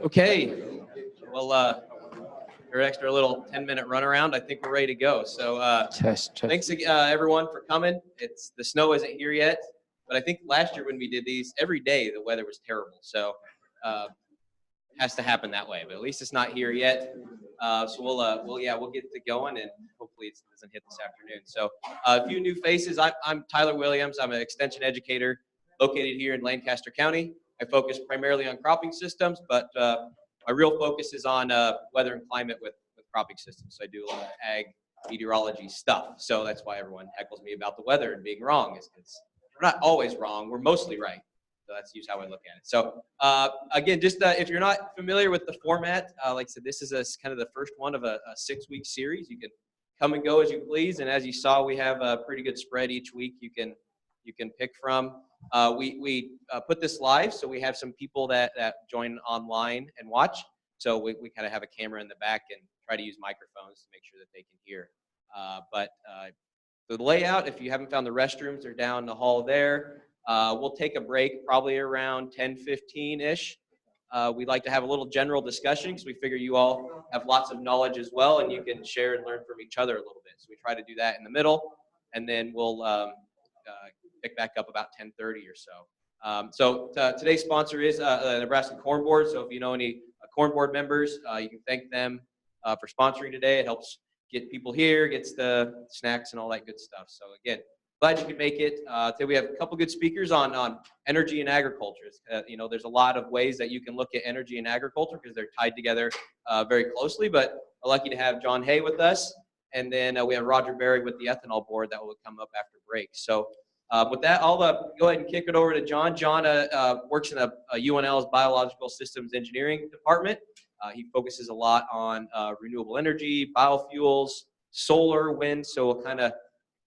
Okay, well, your extra little 10-minute runaround, I think we're ready to go. So Test. Thanks everyone for coming. The snow isn't here yet, but I think last year when we did these, every day the weather was terrible. So it has to happen that way, but at least it's not here yet. So we'll get it going, and hopefully it doesn't hit this afternoon. So a few new faces. I'm Tyler Williams. I'm an extension educator located here in Lancaster County. I focus primarily on cropping systems, but my real focus is on weather and climate with cropping systems. So I do a lot of ag meteorology stuff. So that's why everyone heckles me about the weather and being wrong, is because we're not always wrong. We're mostly right. So that's usually how I look at it. So again, just if you're not familiar with the format, like I said, this is kind of the first one of a 6-week series. You can come and go as you please. And as you saw, we have a pretty good spread each week you can pick from. We put this live, so we have some people that join online and watch. So we kind of have a camera in the back and try to use microphones to make sure that they can hear. But the layout, if you haven't found the restrooms, they're down the hall there. We'll take a break probably around 10:15-ish. We'd like to have a little general discussion because we figure you all have lots of knowledge as well, and you can share and learn from each other a little bit. So we try to do that in the middle, and then we'll pick back up about 10:30 or so. Today's sponsor is the Nebraska Corn Board. So if you know any Corn Board members, you can thank them for sponsoring today. It helps get people here, gets the snacks and all that good stuff. So again, glad you could make it. Today we have a couple good speakers on energy and agriculture. There's a lot of ways that you can look at energy and agriculture because they're tied together very closely. But I'm lucky to have John Hay with us, and then we have Roger Berry with the Ethanol Board that will come up after break. So with that, I'll go ahead and kick it over to John. John works in UNL's Biological Systems Engineering department. He focuses a lot on renewable energy, biofuels, solar, wind. So we'll kind of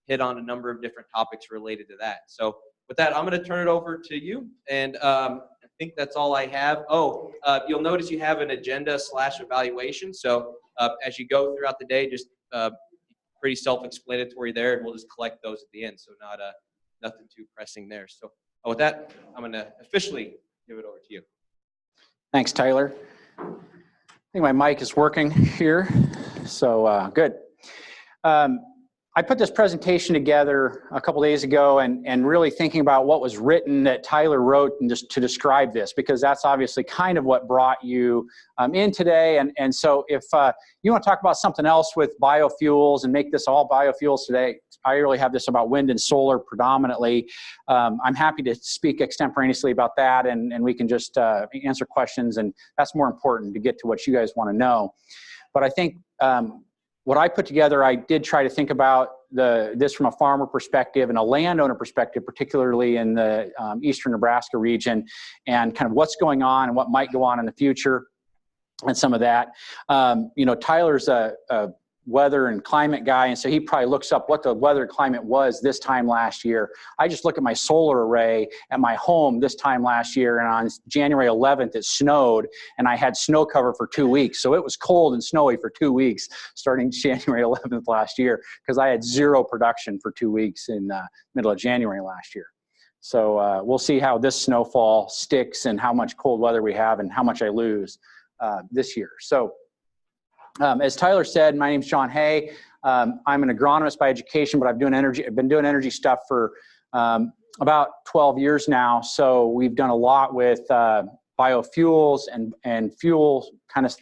hit on a number of different topics related to that. So with that, I'm going to turn it over to you. And I think that's all I have. You'll notice you have an agenda/evaluation. So as you go throughout the day, just pretty self-explanatory there, and we'll just collect those at the end. So nothing too pressing there. So with that, I'm going to officially give it over to you. Thanks, Tyler. I think my mic is working here, so good. I put this presentation together a couple days ago and really thinking about what was written that Tyler wrote and just to describe this, because that's obviously kind of what brought you in today. And so if you want to talk about something else with biofuels and make this all biofuels today, I really have this about wind and solar predominantly. I'm happy to speak extemporaneously about that, and we can just answer questions, and that's more important to get to what you guys want to know. But I think what I put together, I did try to think about this from a farmer perspective and a landowner perspective, particularly in the eastern Nebraska region, and kind of what's going on and what might go on in the future and some of that. Tyler's a weather and climate guy, and so he probably looks up what the weather and climate was this time last year. I just look at my solar array at my home this time last year, and on January 11th it snowed, and I had snow cover for 2 weeks. So it was cold and snowy for 2 weeks starting January 11th last year, because I had zero production for 2 weeks in the middle of January last year. So we'll see how this snowfall sticks and how much cold weather we have and how much I lose this year. So as Tyler said, my name's John Hay. I'm an agronomist by education, but I've been doing energy stuff for about 12 years now. So we've done a lot with biofuels and fuel kind of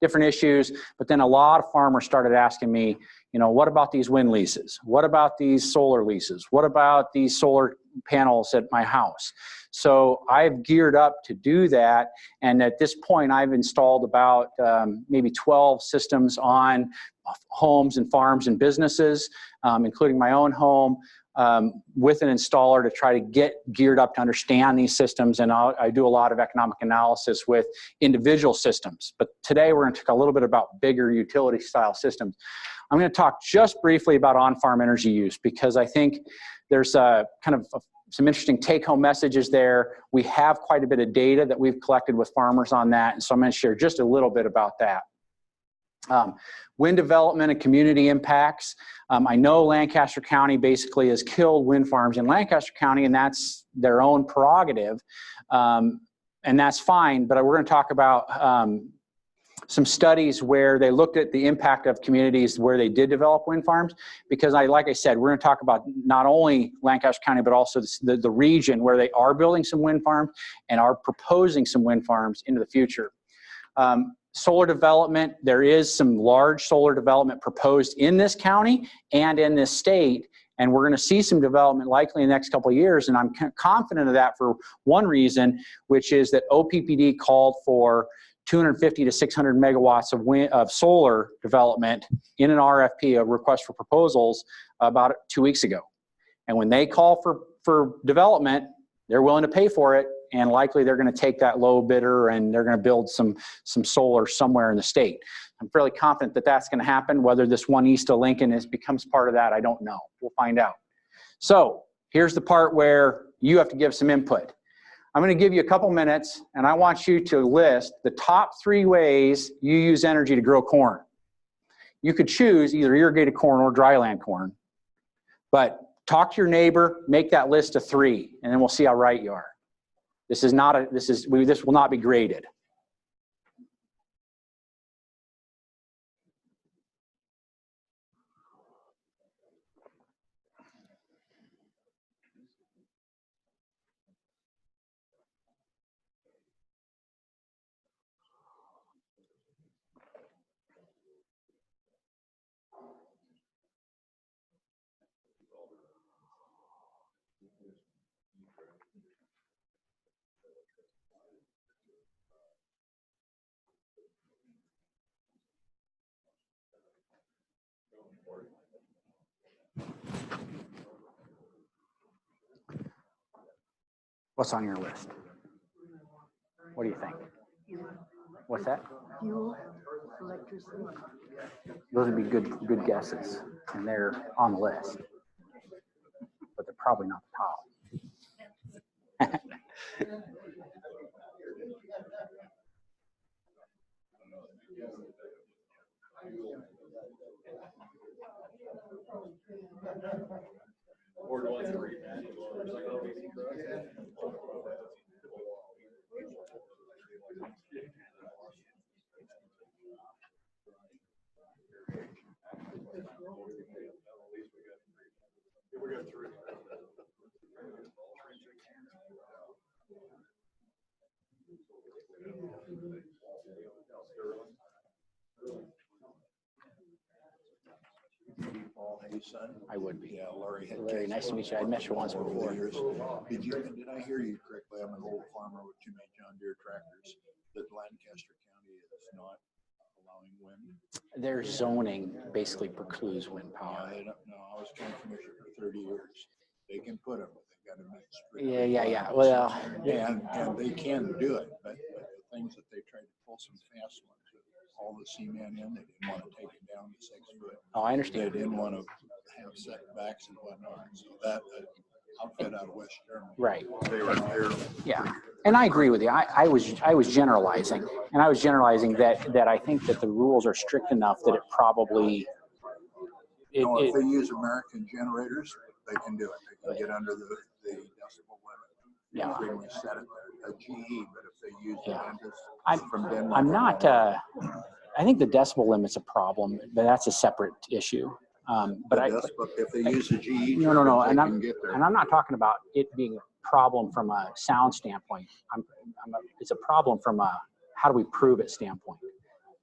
different issues. But then a lot of farmers started asking me, what about these wind leases? What about these solar leases? What about these solar panels at my house? So I've geared up to do that, and at this point I've installed about maybe 12 systems on homes and farms and businesses, including my own home, with an installer to try to get geared up to understand these systems. And I do a lot of economic analysis with individual systems. But today we're going to talk a little bit about bigger utility style systems. I'm going to talk just briefly about on-farm energy use, because I think there's some interesting take-home messages there. We have quite a bit of data that we've collected with farmers on that, and so I'm going to share just a little bit about that. Wind development and community impacts. I know Lancaster County basically has killed wind farms in Lancaster County, and that's their own prerogative. and that's fine, but we're going to talk about some studies where they looked at the impact of communities where they did develop wind farms, because like I said, we're going to talk about not only Lancaster County, but also the region where they are building some wind farms and are proposing some wind farms into the future. Solar development, there is some large solar development proposed in this county and in this state, and we're going to see some development likely in the next couple of years, and I'm confident of that for one reason, which is that OPPD called for 250 to 600 megawatts of solar development in an RFP, a request for proposals, about 2 weeks ago. And when they call for development, they're willing to pay for it, and likely they're going to take that low bidder and they're going to build some solar somewhere in the state. I'm fairly confident that that's going to happen. Whether this one east of Lincoln becomes part of that, I don't know. We'll find out. So here's the part where you have to give some input. I'm going to give you a couple minutes, and I want you to list the top 3 ways you use energy to grow corn. You could choose either irrigated corn or dryland corn, but talk to your neighbor, make that list of 3, and then we'll see how right you are. This will not be graded. What's on your list? What do you think? What's that? Fuel, electricity. Those would be good guesses, and they're on the list, but they're probably not the top. I would be. Yeah, Larry. Larry, nice to meet you. I met you once before. Did I hear you correctly? I'm an old farmer with too many John Deere tractors. That Lancaster County is not allowing wind. Their zoning basically precludes wind Yeah, power. they don't know. I was county commissioner for 30 years. They can put them, but they got to make strict. Yeah. Well, and they can do it, but the things that they tried to pull some fast ones, all the cement in, they didn't want to take it down to 6 foot. oh, I understand. They didn't want to have setbacks and whatnot. So that outfit out of West Germany. Right. They're Yeah. And I agree with you. I was generalizing, and I was generalizing that I think that the rules are strict enough that it probably. if they use American generators, they can do it. They can get under the decibel limit. Yeah. They can set it there, a GE, but if they use Yeah. from Denmark. I'm not. I think the decibel limit's a problem, but that's a separate issue. But if they use a GE, no, they and can get there. I'm not talking about it being a problem from a sound standpoint. It's a problem from a how do we prove it standpoint,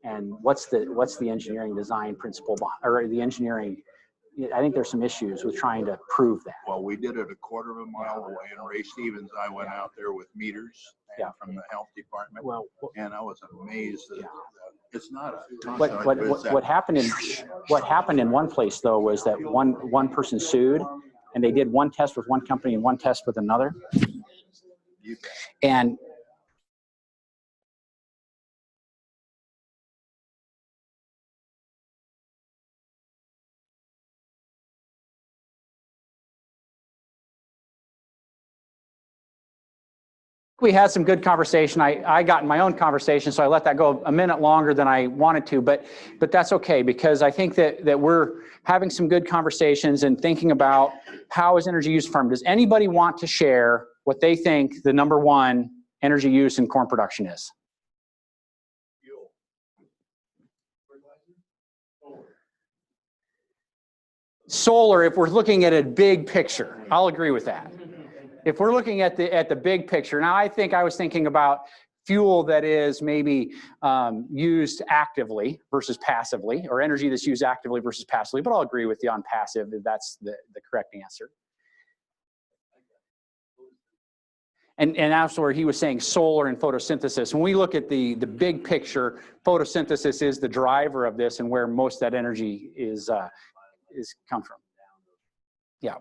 and what's the engineering design principle or the engineering. I think there's some issues with trying to prove that. Well, we did it a quarter of a mile away, and Ray Stevens, I went out there with meters from the health department, Well, and I was amazed that it's not a. what happened in one place though was that one person sued, and they did one test with one company and one test with another, and we had some good conversation. I got in my own conversation, so I let that go a minute longer than I wanted to, but that's okay, because I think that we're having some good conversations and thinking about how is energy use farm. Does anybody want to share what they think the number one energy use in corn production is? Fuel. Solar, if we're looking at a big picture, I'll agree with that. If we're looking at the big picture, now I was thinking about fuel that is maybe used actively versus passively, or energy that's used actively versus passively, but I'll agree with you on passive if that's the correct answer. And that's where he was saying solar and photosynthesis. When we look at the big picture, photosynthesis is the driver of this and where most of that energy is come from. Yeah.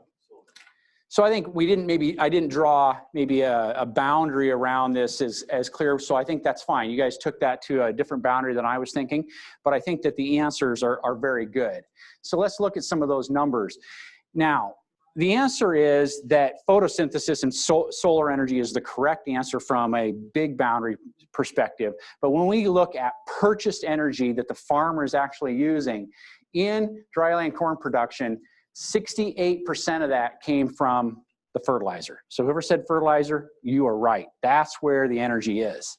So I think I didn't draw maybe a boundary around this as clear. So I think that's fine. You guys took that to a different boundary than I was thinking, but I think that the answers are very good. So let's look at some of those numbers. Now, the answer is that photosynthesis and solar energy is the correct answer from a big boundary perspective. But when we look at purchased energy that the farmer is actually using in dryland corn production, 68% of that came from the fertilizer. So whoever said fertilizer, you are right. That's where the energy is.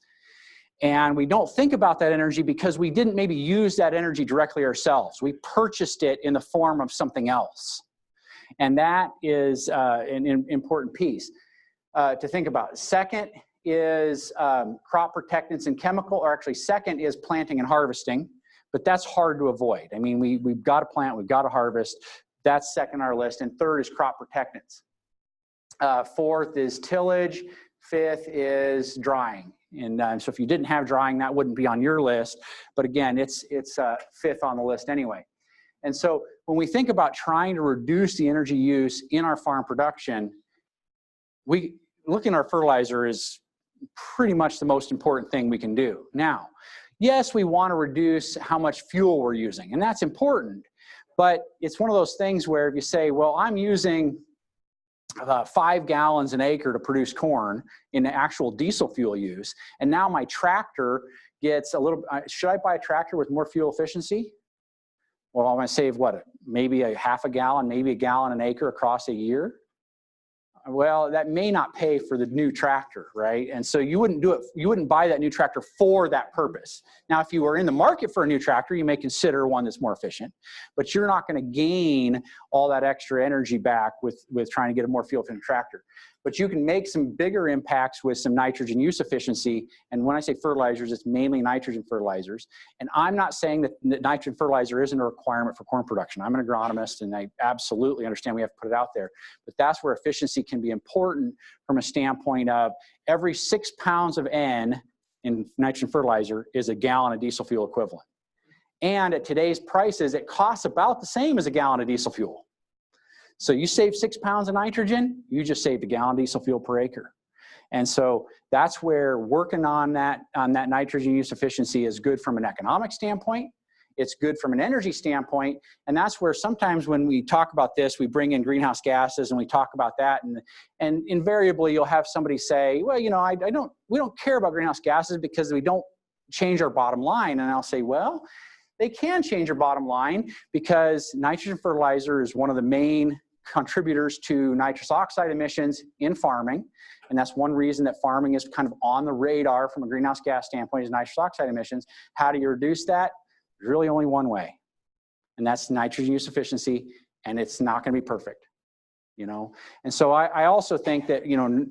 And we don't think about that energy because we didn't maybe use that energy directly ourselves. We purchased it in the form of something else. And that is an important piece to think about. Second is crop protectants and chemical, or actually second is planting and harvesting, but that's hard to avoid. I mean, we've got to plant, we've got to harvest. That's second on our list. And third is crop protectants. Fourth is tillage. Fifth is drying. And so if you didn't have drying, that wouldn't be on your list. But again, it's fifth on the list anyway. And so when we think about trying to reduce the energy use in our farm production, looking at our fertilizer is pretty much the most important thing we can do. Now, yes, we want to reduce how much fuel we're using, and that's important. But it's one of those things where if you say, well, I'm using 5 gallons an acre to produce corn in actual diesel fuel use, and now my tractor gets a little, should I buy a tractor with more fuel efficiency? Well, I'm going to save what, maybe a half a gallon, maybe a gallon an acre across a year? Well, that may not pay for the new tractor, right? And so you wouldn't do it, you wouldn't buy that new tractor for that purpose. Now, if you were in the market for a new tractor, you may consider one that's more efficient, but you're not going to gain all that extra energy back with trying to get a more fuel efficient tractor. But you can make some bigger impacts with some nitrogen use efficiency. And when I say fertilizers, it's mainly nitrogen fertilizers. And I'm not saying that nitrogen fertilizer isn't a requirement for corn production. I'm an agronomist, and I absolutely understand we have to put it out there. But that's where efficiency can be important from a standpoint of every 6 pounds of N in nitrogen fertilizer is a gallon of diesel fuel equivalent. And at today's prices, it costs about the same as a gallon of diesel fuel. So you save 6 pounds of nitrogen, you just saved a gallon of diesel fuel per acre. And so that's where working on that nitrogen use efficiency is good from an economic standpoint. It's good from an energy standpoint. And that's where sometimes when we talk about this, we bring in greenhouse gases and we talk about that. And invariably you'll have somebody say, well, you know, we don't care about greenhouse gases because we don't change our bottom line. And I'll say, well, they can change your bottom line because nitrogen fertilizer is one of the main contributors to nitrous oxide emissions in farming. And that's one reason that farming is kind of on the radar from a greenhouse gas standpoint is nitrous oxide emissions. How do you reduce that? There's really only one way, and that's nitrogen use efficiency, and it's not going to be perfect, you know? And so I also think that, you know,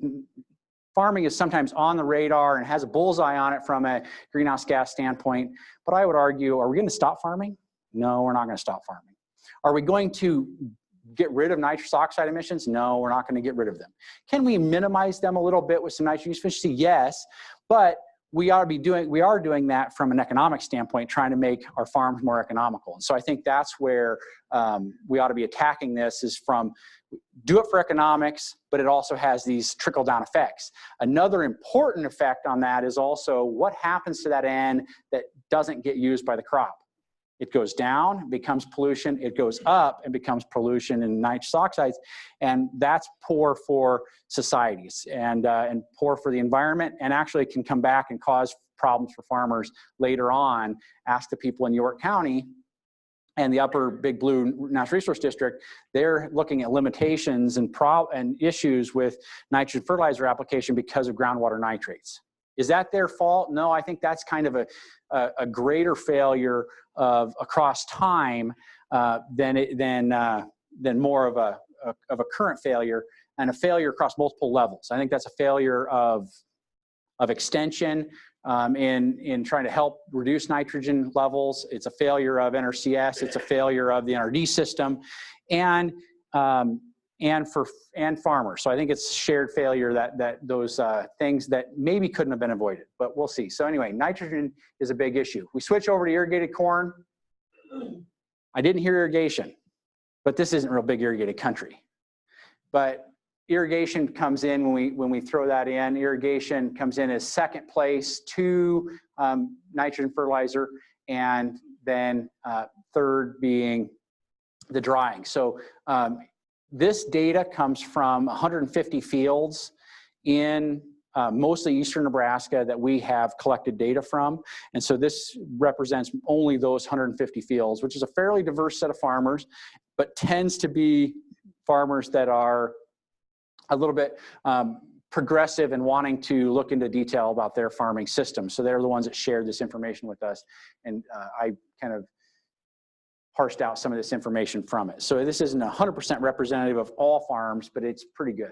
farming is sometimes on the radar and has a bullseye on it from a greenhouse gas standpoint. But I would argue, are we going to stop farming? No, we're not going to stop farming. Are we going to get rid of nitrous oxide emissions? No, we're not going to get rid of them. Can we minimize them a little bit with some nitrogen use efficiency? Yes, but we are doing that from an economic standpoint, trying to make our farms more economical. And so I think that's where we ought to be attacking this, is from do it for economics, but it also has these trickle-down effects. Another important effect on that is also what happens to that N that doesn't get used by the crop. It goes down, becomes pollution. It goes up and becomes pollution and nitrous oxides. And that's poor for societies and poor for the environment, and actually can come back and cause problems for farmers later on. Ask the people in York County and the upper Big Blue Natural Resource District, they're looking at limitations and issues with nitrogen fertilizer application because of groundwater nitrates. Is that their fault? No, I think that's kind of a greater failure of across time than more of a current failure, and a failure across multiple levels. I think that's a failure of extension in trying to help reduce nitrogen levels. It's a failure of NRCS. It's a failure of the NRD system, and farmers. So I think it's shared failure that those things that maybe couldn't have been avoided, but we'll see. So anyway, nitrogen is a big issue. We switch over to irrigated corn. I didn't hear irrigation, but this isn't real big irrigated country. But irrigation comes in when we throw that in. Irrigation comes in as second place to nitrogen fertilizer, and then third being the drying. So this data comes from 150 fields in mostly eastern Nebraska that we have collected data from. And so this represents only those 150 fields, which is a fairly diverse set of farmers, but tends to be farmers that are a little bit progressive and wanting to look into detail about their farming system. So they're the ones that shared this information with us. And I kind of parsed out some of this information from it. So this isn't 100% representative of all farms, but it's pretty good.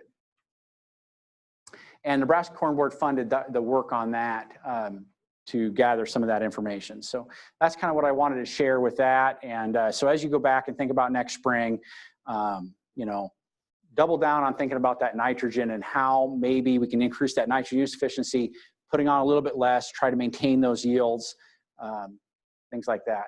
And Nebraska Corn Board funded the work on that to gather some of that information. So that's kind of what I wanted to share with that. And so as you go back and think about next spring, you know, double down on thinking about that nitrogen and how maybe we can increase that nitrogen use efficiency, putting on a little bit less, try to maintain those yields, things like that.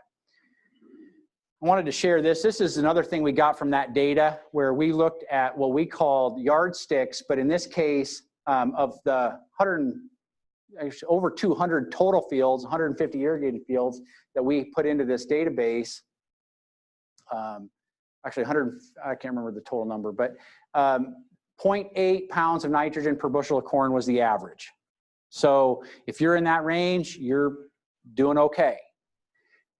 I wanted to share this. This is another thing we got from that data where we looked at what we called yardsticks, but in this case, of the over 200 total fields, 150 irrigated fields that we put into this database, actually 100, I can't remember the total number, but 0.8 pounds of nitrogen per bushel of corn was the average. So if you're in that range, you're doing okay.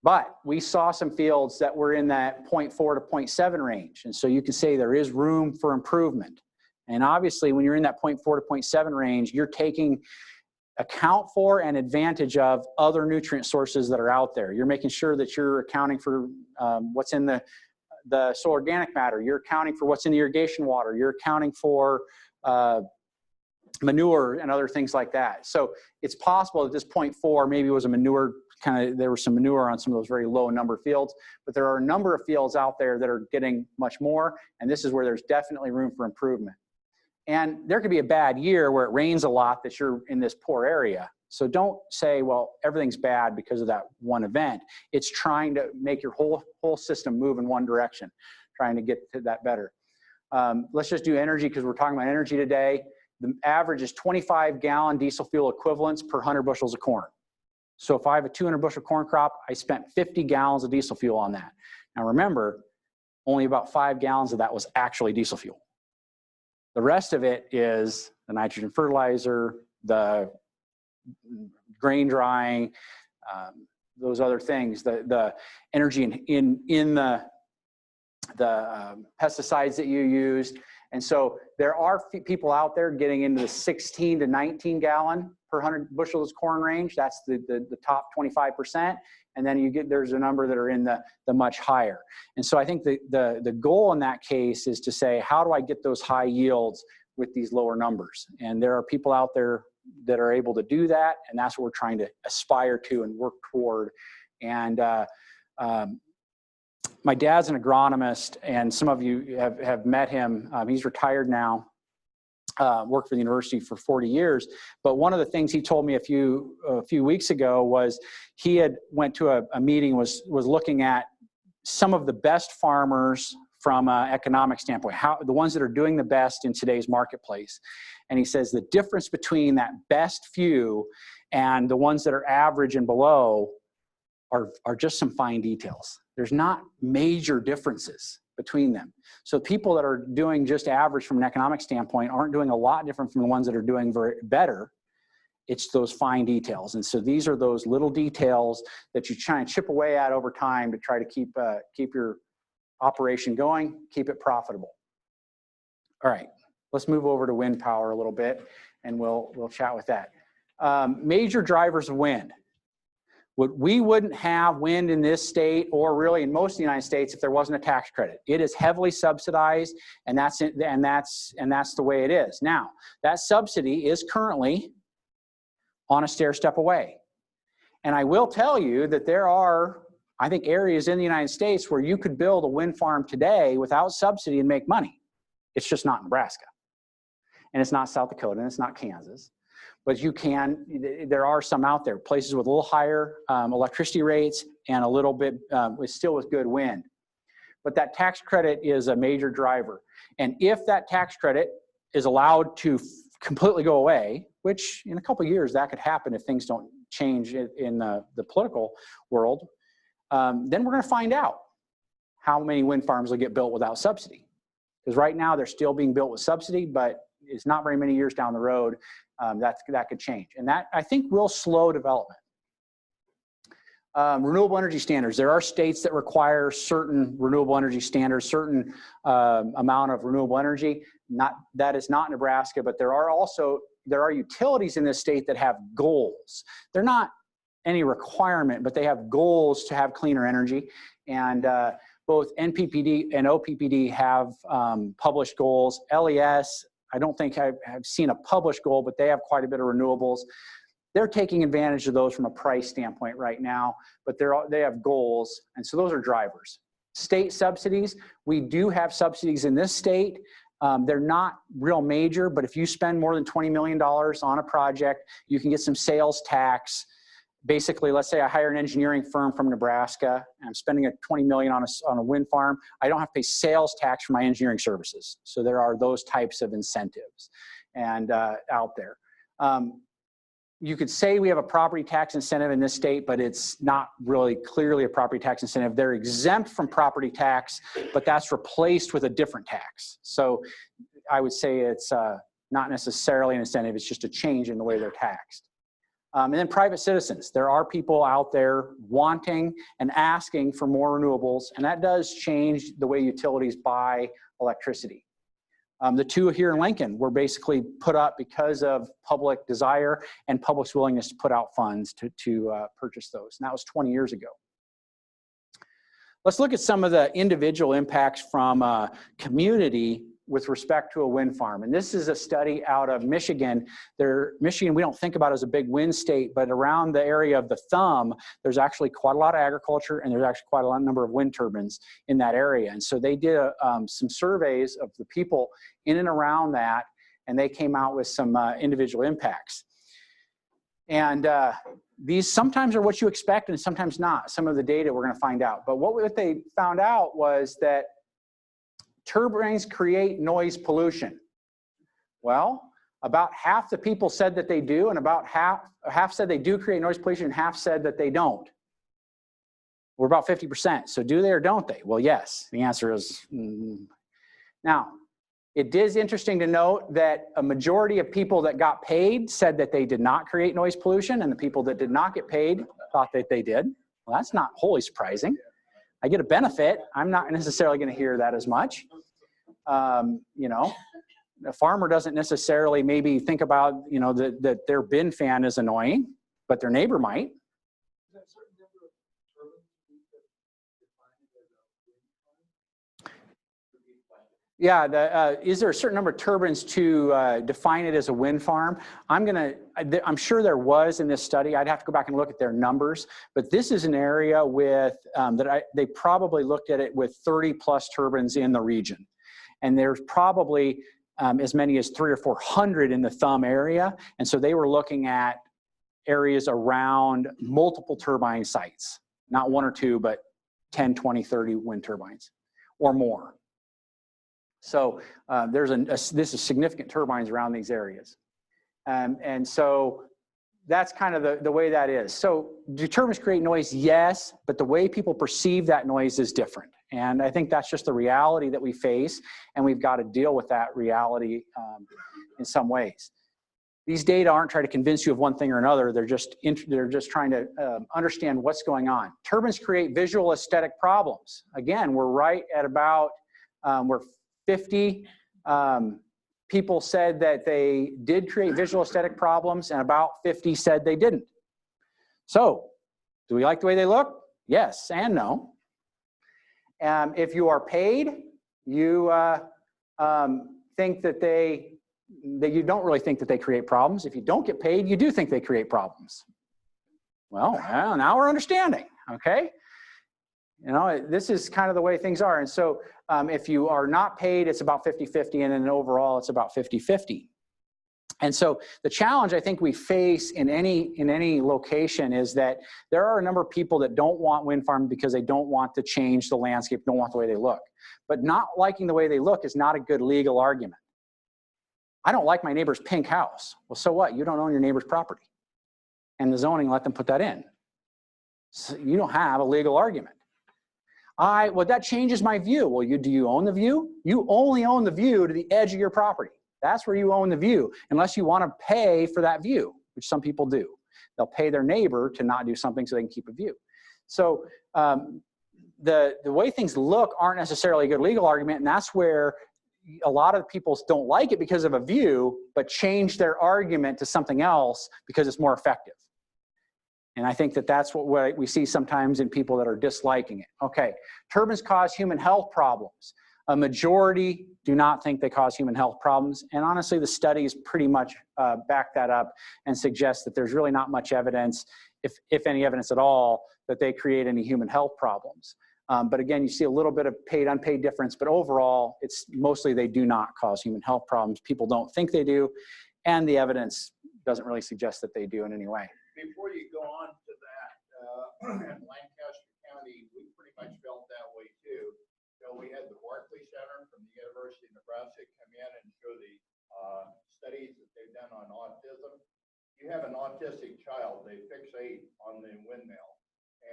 But we saw some fields that were in that 0.4 to 0.7 range. And so you can say there is room for improvement. And obviously when you're in that 0.4 to 0.7 range, you're taking account for and advantage of other nutrient sources that are out there. You're making sure that you're accounting for what's in the soil organic matter. You're accounting for what's in the irrigation water. You're accounting for manure and other things like that. So it's possible that this 0.4 maybe was a manure there was some manure on some of those very low number fields, but there are a number of fields out there that are getting much more, and this is where there's definitely room for improvement. And there could be a bad year where it rains a lot that you're in this poor area. So don't say, well, everything's bad because of that one event. It's trying to make your whole system move in one direction, trying to get to that better. Let's just do energy because we're talking about energy today. The average is 25 gallon diesel fuel equivalents per 100 bushels of corn. So if I have a 200 bushel corn crop, I spent 50 gallons of diesel fuel on that. Now remember, only about 5 gallons of that was actually diesel fuel. The rest of it is the nitrogen fertilizer, the grain drying, those other things, the energy in the pesticides that you used. And so there are people out there getting into the 16 to 19 gallon per 100 bushels of corn range. That's the top 25%. And then there's a number that are in the much higher. And so I think the goal in that case is to say, how do I get those high yields with these lower numbers? And there are people out there that are able to do that. And that's what we're trying to aspire to and work toward. And my dad's an agronomist, and some of you have met him. He's retired now, worked for the university for 40 years. But one of the things he told me a few weeks ago was he had went to a meeting, was looking at some of the best farmers from an economic standpoint, the ones that are doing the best in today's marketplace. And he says the difference between that best few and the ones that are average and below are just some fine details. There's not major differences between them. So people that are doing just average from an economic standpoint aren't doing a lot different from the ones that are doing better. It's those fine details. And so these are those little details that you try and chip away at over time to try to keep your operation going, keep it profitable. All right, let's move over to wind power a little bit, and we'll chat with that. Major drivers of wind. We wouldn't have wind in this state, or really in most of the United States, if there wasn't a tax credit. It is heavily subsidized, and that's the way it is. Now, that subsidy is currently on a stair step away. And I will tell you that there are, I think, areas in the United States where you could build a wind farm today without subsidy and make money. It's just not Nebraska. And it's not South Dakota, and it's not Kansas. But you can, there are some out there, places with a little higher electricity rates and a little bit, still with good wind. But that tax credit is a major driver. And if that tax credit is allowed to completely go away, which in a couple of years that could happen if things don't change in the political world, then we're going to find out how many wind farms will get built without subsidy. Because right now they're still being built with subsidy, but it's not very many years down the road that could change. And that, I think, will slow development. Renewable energy standards. There are states that require certain renewable energy standards, certain amount of renewable energy. That is not Nebraska, but there are utilities in this state that have goals. They're not any requirement, but they have goals to have cleaner energy. And both NPPD and OPPD have published goals. LES, I don't think I've seen a published goal, but they have quite a bit of renewables. They're taking advantage of those from a price standpoint right now, but they have goals, and so those are drivers. State subsidies, we do have subsidies in this state. They're not real major, but if you spend more than $20 million on a project, you can get some sales tax. Basically, let's say I hire an engineering firm from Nebraska, and I'm spending $20 million on a wind farm. I don't have to pay sales tax for my engineering services. So there are those types of incentives and out there. You could say we have a property tax incentive in this state, but it's not really clearly a property tax incentive. They're exempt from property tax, but that's replaced with a different tax. So I would say it's not necessarily an incentive, it's just a change in the way they're taxed. And then private citizens. There are people out there wanting and asking for more renewables, and that does change the way utilities buy electricity. The two here in Lincoln were basically put up because of public desire and public's willingness to put out funds to purchase those, and that was 20 years ago. Let's look at some of the individual impacts from a community with respect to a wind farm. And this is a study out of Michigan. Michigan, we don't think about as a big wind state, but around the area of the thumb, there's actually quite a lot of agriculture, and there's actually quite a lot number of wind turbines in that area. And so they did some surveys of the people in and around that, and they came out with some individual impacts. And these sometimes are what you expect and sometimes not. Some of the data we're going to find out. But what they found out was that turbines create noise pollution. Well, about half the people said that they do, and about half said they do create noise pollution, and half said that they don't. We're about 50%. So do they or don't they? Well, yes. The answer is Now, it is interesting to note that a majority of people that got paid said that they did not create noise pollution, and the people that did not get paid thought that they did. Well, that's not wholly surprising. I get a benefit. I'm not necessarily going to hear that as much. You know, a farmer doesn't necessarily maybe think about, you know, that their bin fan is annoying, but their neighbor might. Yeah, is there a certain number of turbines to define it as a wind farm? I'm sure there was in this study. I'd have to go back and look at their numbers, but this is an area with they probably looked at it with 30 plus turbines in the region, and there's probably as many as 300 or 400 in the thumb area, and so they were looking at areas around multiple turbine sites, not one or two, but 10, 20, 30 wind turbines or more. So this is significant turbines around these areas. And so that's kind of the way that is. So do turbines create noise? Yes, but the way people perceive that noise is different. And I think that's just the reality that we face, and we've got to deal with that reality in some ways. These data aren't trying to convince you of one thing or another. They're just trying to understand what's going on. Turbines create visual aesthetic problems. Again, we're right at about where 50 people said that they did create visual aesthetic problems, and about 50 said they didn't. So, do we like the way they look? Yes and no. If you are paid, you think that you don't really think that they create problems. If you don't get paid, you do think they create problems. Well, now we're understanding, okay? You know, this is kind of the way things are. And so if you are not paid, it's about 50-50, and then overall it's about 50-50. And so the challenge I think we face in any location is that there are a number of people that don't want wind farms because they don't want to change the landscape, don't want the way they look. But not liking the way they look is not a good legal argument. I don't like my neighbor's pink house. Well, so what? You don't own your neighbor's property. And the zoning let them put that in. So you don't have a legal argument. Well, that changes my view. Well, do you own the view? You only own the view to the edge of your property. That's where you own the view, unless you want to pay for that view, which some people do. They'll pay their neighbor to not do something so they can keep a view. So the way things look aren't necessarily a good legal argument, and that's where a lot of people don't like it because of a view, but change their argument to something else because it's more effective. And I think that that's what we see sometimes in people that are disliking it. Okay, turbines cause human health problems. A majority do not think they cause human health problems. And honestly, the studies pretty much back that up and suggest that there's really not much evidence, if any evidence at all, that they create any human health problems. But again, you see a little bit of paid, unpaid difference, but overall, it's mostly they do not cause human health problems. People don't think they do, and the evidence doesn't really suggest that they do in any way. Before you go on to that, in Lancaster County, we pretty much felt that way too. So we had the Barclay Center from the University of Nebraska come in and show the studies that they've done on autism. You have an autistic child, they fixate on the windmill.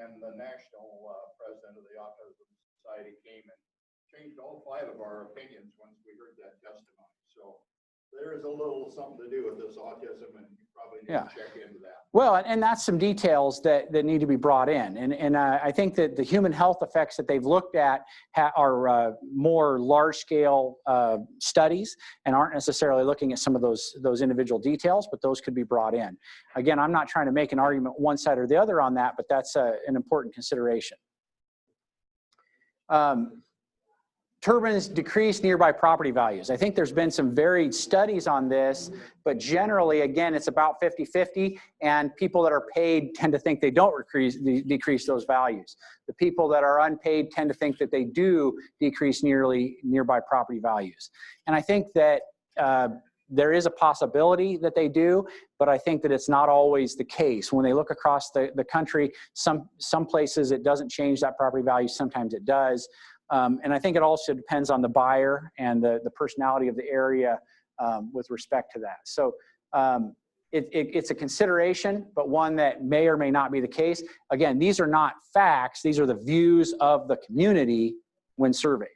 And the national president of the Autism Society came and changed all 5 of our opinions once we heard that testimony. So there is a little something to do with this autism, and you probably need to check into that. Well, and that's some details that need to be brought in. And I think that the human health effects that they've looked at are more large-scale studies and aren't necessarily looking at some of those individual details, but those could be brought in. Again, I'm not trying to make an argument one side or the other on that, but that's an important consideration. Turbines decrease nearby property values. I think there's been some varied studies on this, but generally, again, it's about 50-50, and people that are paid tend to think they don't decrease those values. The people that are unpaid tend to think that they do decrease nearby property values. And I think that there is a possibility that they do, but I think that it's not always the case. When they look across the country, some places it doesn't change that property value, sometimes it does. And I think it also depends on the buyer and the personality of the area with respect to that. So it's a consideration, but one that may or may not be the case. Again, these are not facts. These are the views of the community when surveyed.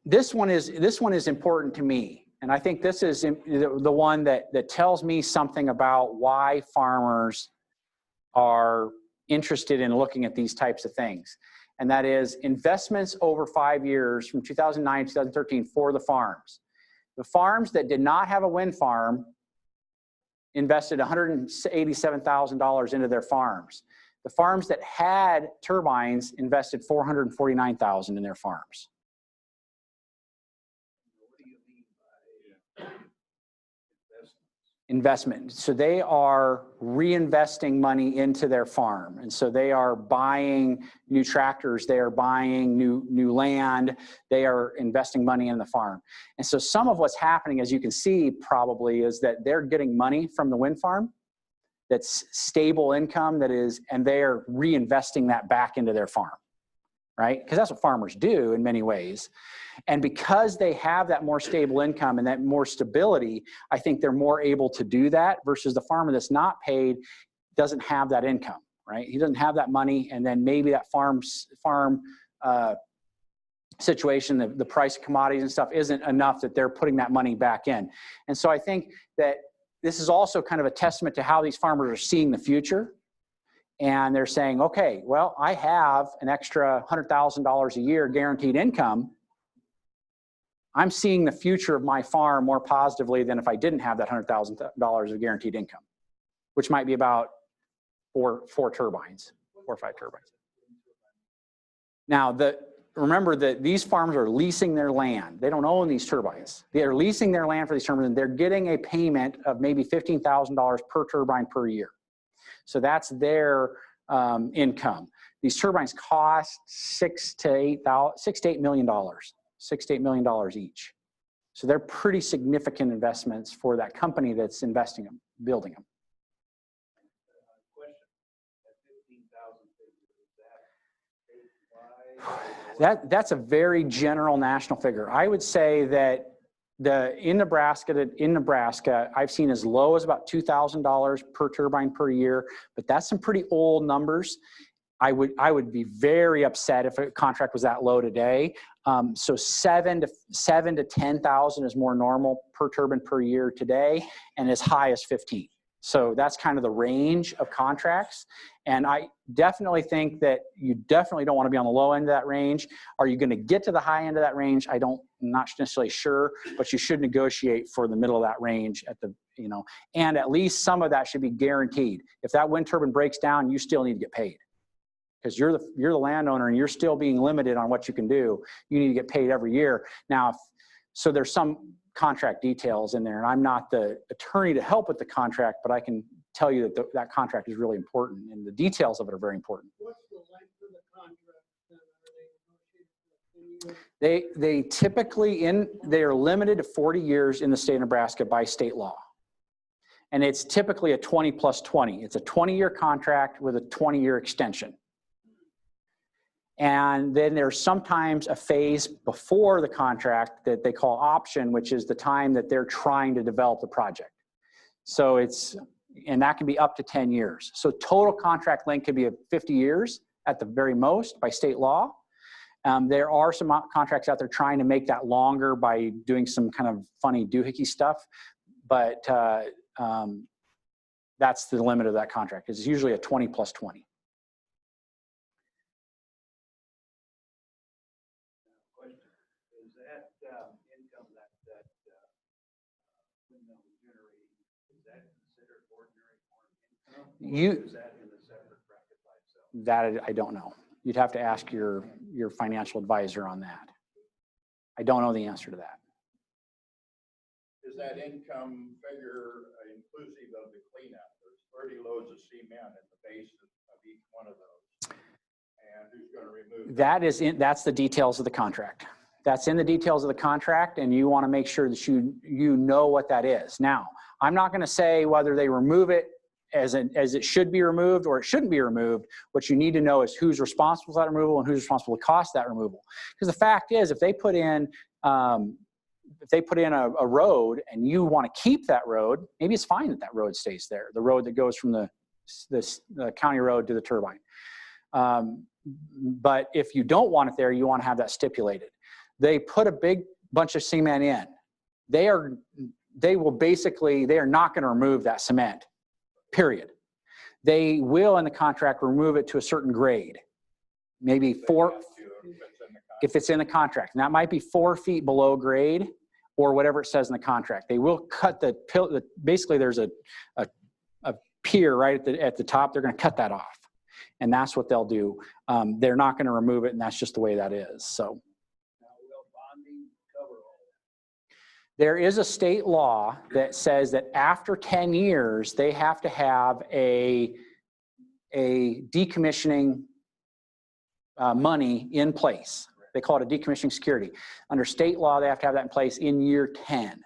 This one is important to me. And I think this is the one that tells me something about why farmers are interested in looking at these types of things. And that is investments over 5 years from 2009 to 2013 for the farms. The farms that did not have a wind farm invested $187,000 into their farms. The farms that had turbines invested $449,000 in their farms. What do you mean by Investment. So they are reinvesting money into their farm. And so they are buying new tractors, they are buying new land, they are investing money in the farm. And so some of what's happening, as you can see probably, is that they're getting money from the wind farm that's stable income, and they are reinvesting that back into their farm, right? Because that's what farmers do in many ways. And because they have that more stable income and that more stability, I think they're more able to do that versus the farmer that's not paid doesn't have that income, right? He doesn't have that money, and then maybe that farm situation, the price of commodities and stuff isn't enough that they're putting that money back in. And so I think that this is also kind of a testament to how these farmers are seeing the future. And they're saying, okay, well, I have an extra $100,000 a year guaranteed income. I'm seeing the future of my farm more positively than if I didn't have that $100,000 of guaranteed income, which might be about four turbines, 4 or 5 turbines. Now, remember that these farms are leasing their land. They don't own these turbines. They're leasing their land for these turbines, and they're getting a payment of maybe $15,000 per turbine per year. So that's their income. These turbines cost $6 to $8 million, $6 to $8 million each. So they're pretty significant investments for that company that's investing them, building them. That's a very general national figure. I would say that in Nebraska, I've seen as low as about $2,000 per turbine per year, but that's some pretty old numbers. I would be very upset if a contract was that low today. So 7 to 10,000 is more normal per turbine per year today, and as high as 15. So that's kind of the range of contracts. And I definitely think that you definitely don't want to be on the low end of that range. Are you going to get to the high end of that range? I'm not necessarily sure, but you should negotiate for the middle of that range and at least some of that should be guaranteed. If that wind turbine breaks down, you still need to get paid because you're the landowner and you're still being limited on what you can do. You need to get paid every year. Now, so there's some contract details in there, and I'm not the attorney to help with the contract, but I can tell you that that contract is really important, and the details of it are very important. What's the length of the contract? Are they They typically they are limited to 40 years in the state of Nebraska by state law, and it's typically a 20 plus 20. It's a 20-year contract with a 20-year extension. And then there's sometimes a phase before the contract that they call option, which is the time that they're trying to develop the project. So and that can be up to 10 years. So total contract length could be 50 years at the very most by state law. There are some contracts out there trying to make that longer by doing some kind of funny doohickey stuff, but that's the limit of that contract. It's usually a 20 plus 20. Income that windmill is generating, is that considered ordinary farm income? Or is that in a separate bracket by itself? That I don't know. You'd have to ask your financial advisor on that. I don't know the answer to that. Is that income figure inclusive of the cleanup? There's 30 loads of cement at the base of each one of those. And who's going to remove that? That's the details of the contract. That's in the details of the contract, and you want to make sure that you know what that is. Now, I'm not going to say whether they remove it as it should be removed or it shouldn't be removed. What you need to know is who's responsible for that removal and who's responsible to cost that removal. Because the fact is, if they put in a road and you want to keep that road, maybe it's fine that road stays there. The road that goes from the county road to the turbine. But if you don't want it there, you want to have that stipulated. They put a big bunch of cement in. They are not going to remove that cement, period. They will in the contract remove it to a certain grade, maybe 4, if it's in the contract. And that might be 4 feet below grade or whatever it says in the contract. They will cut basically there's a pier right at the top. They're going to cut that off. And that's what they'll do. They're not going to remove it, and that's just the way that is. So. There is a state law that says that after 10 years, they have to have a decommissioning money in place. They call it a decommissioning security. Under state law, they have to have that in place in year 10.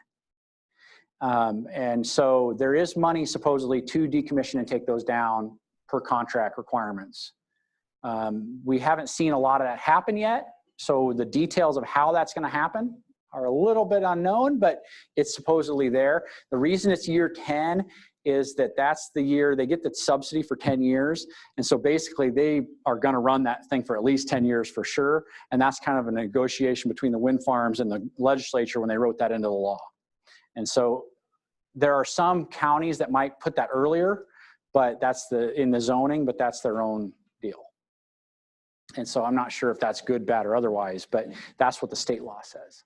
And so there is money supposedly to decommission and take those down per contract requirements. We haven't seen a lot of that happen yet. So the details of how that's going to happen are a little bit unknown, but it's supposedly there. The reason it's year 10 is that that's the year they get the subsidy for 10 years. And so basically they are going to run that thing for at least 10 years for sure. And that's kind of a negotiation between the wind farms and the legislature when they wrote that into the law. And so there are some counties that might put that earlier, but that's in the zoning, but that's their own deal. And so I'm not sure if that's good, bad, or otherwise, but that's what the state law says.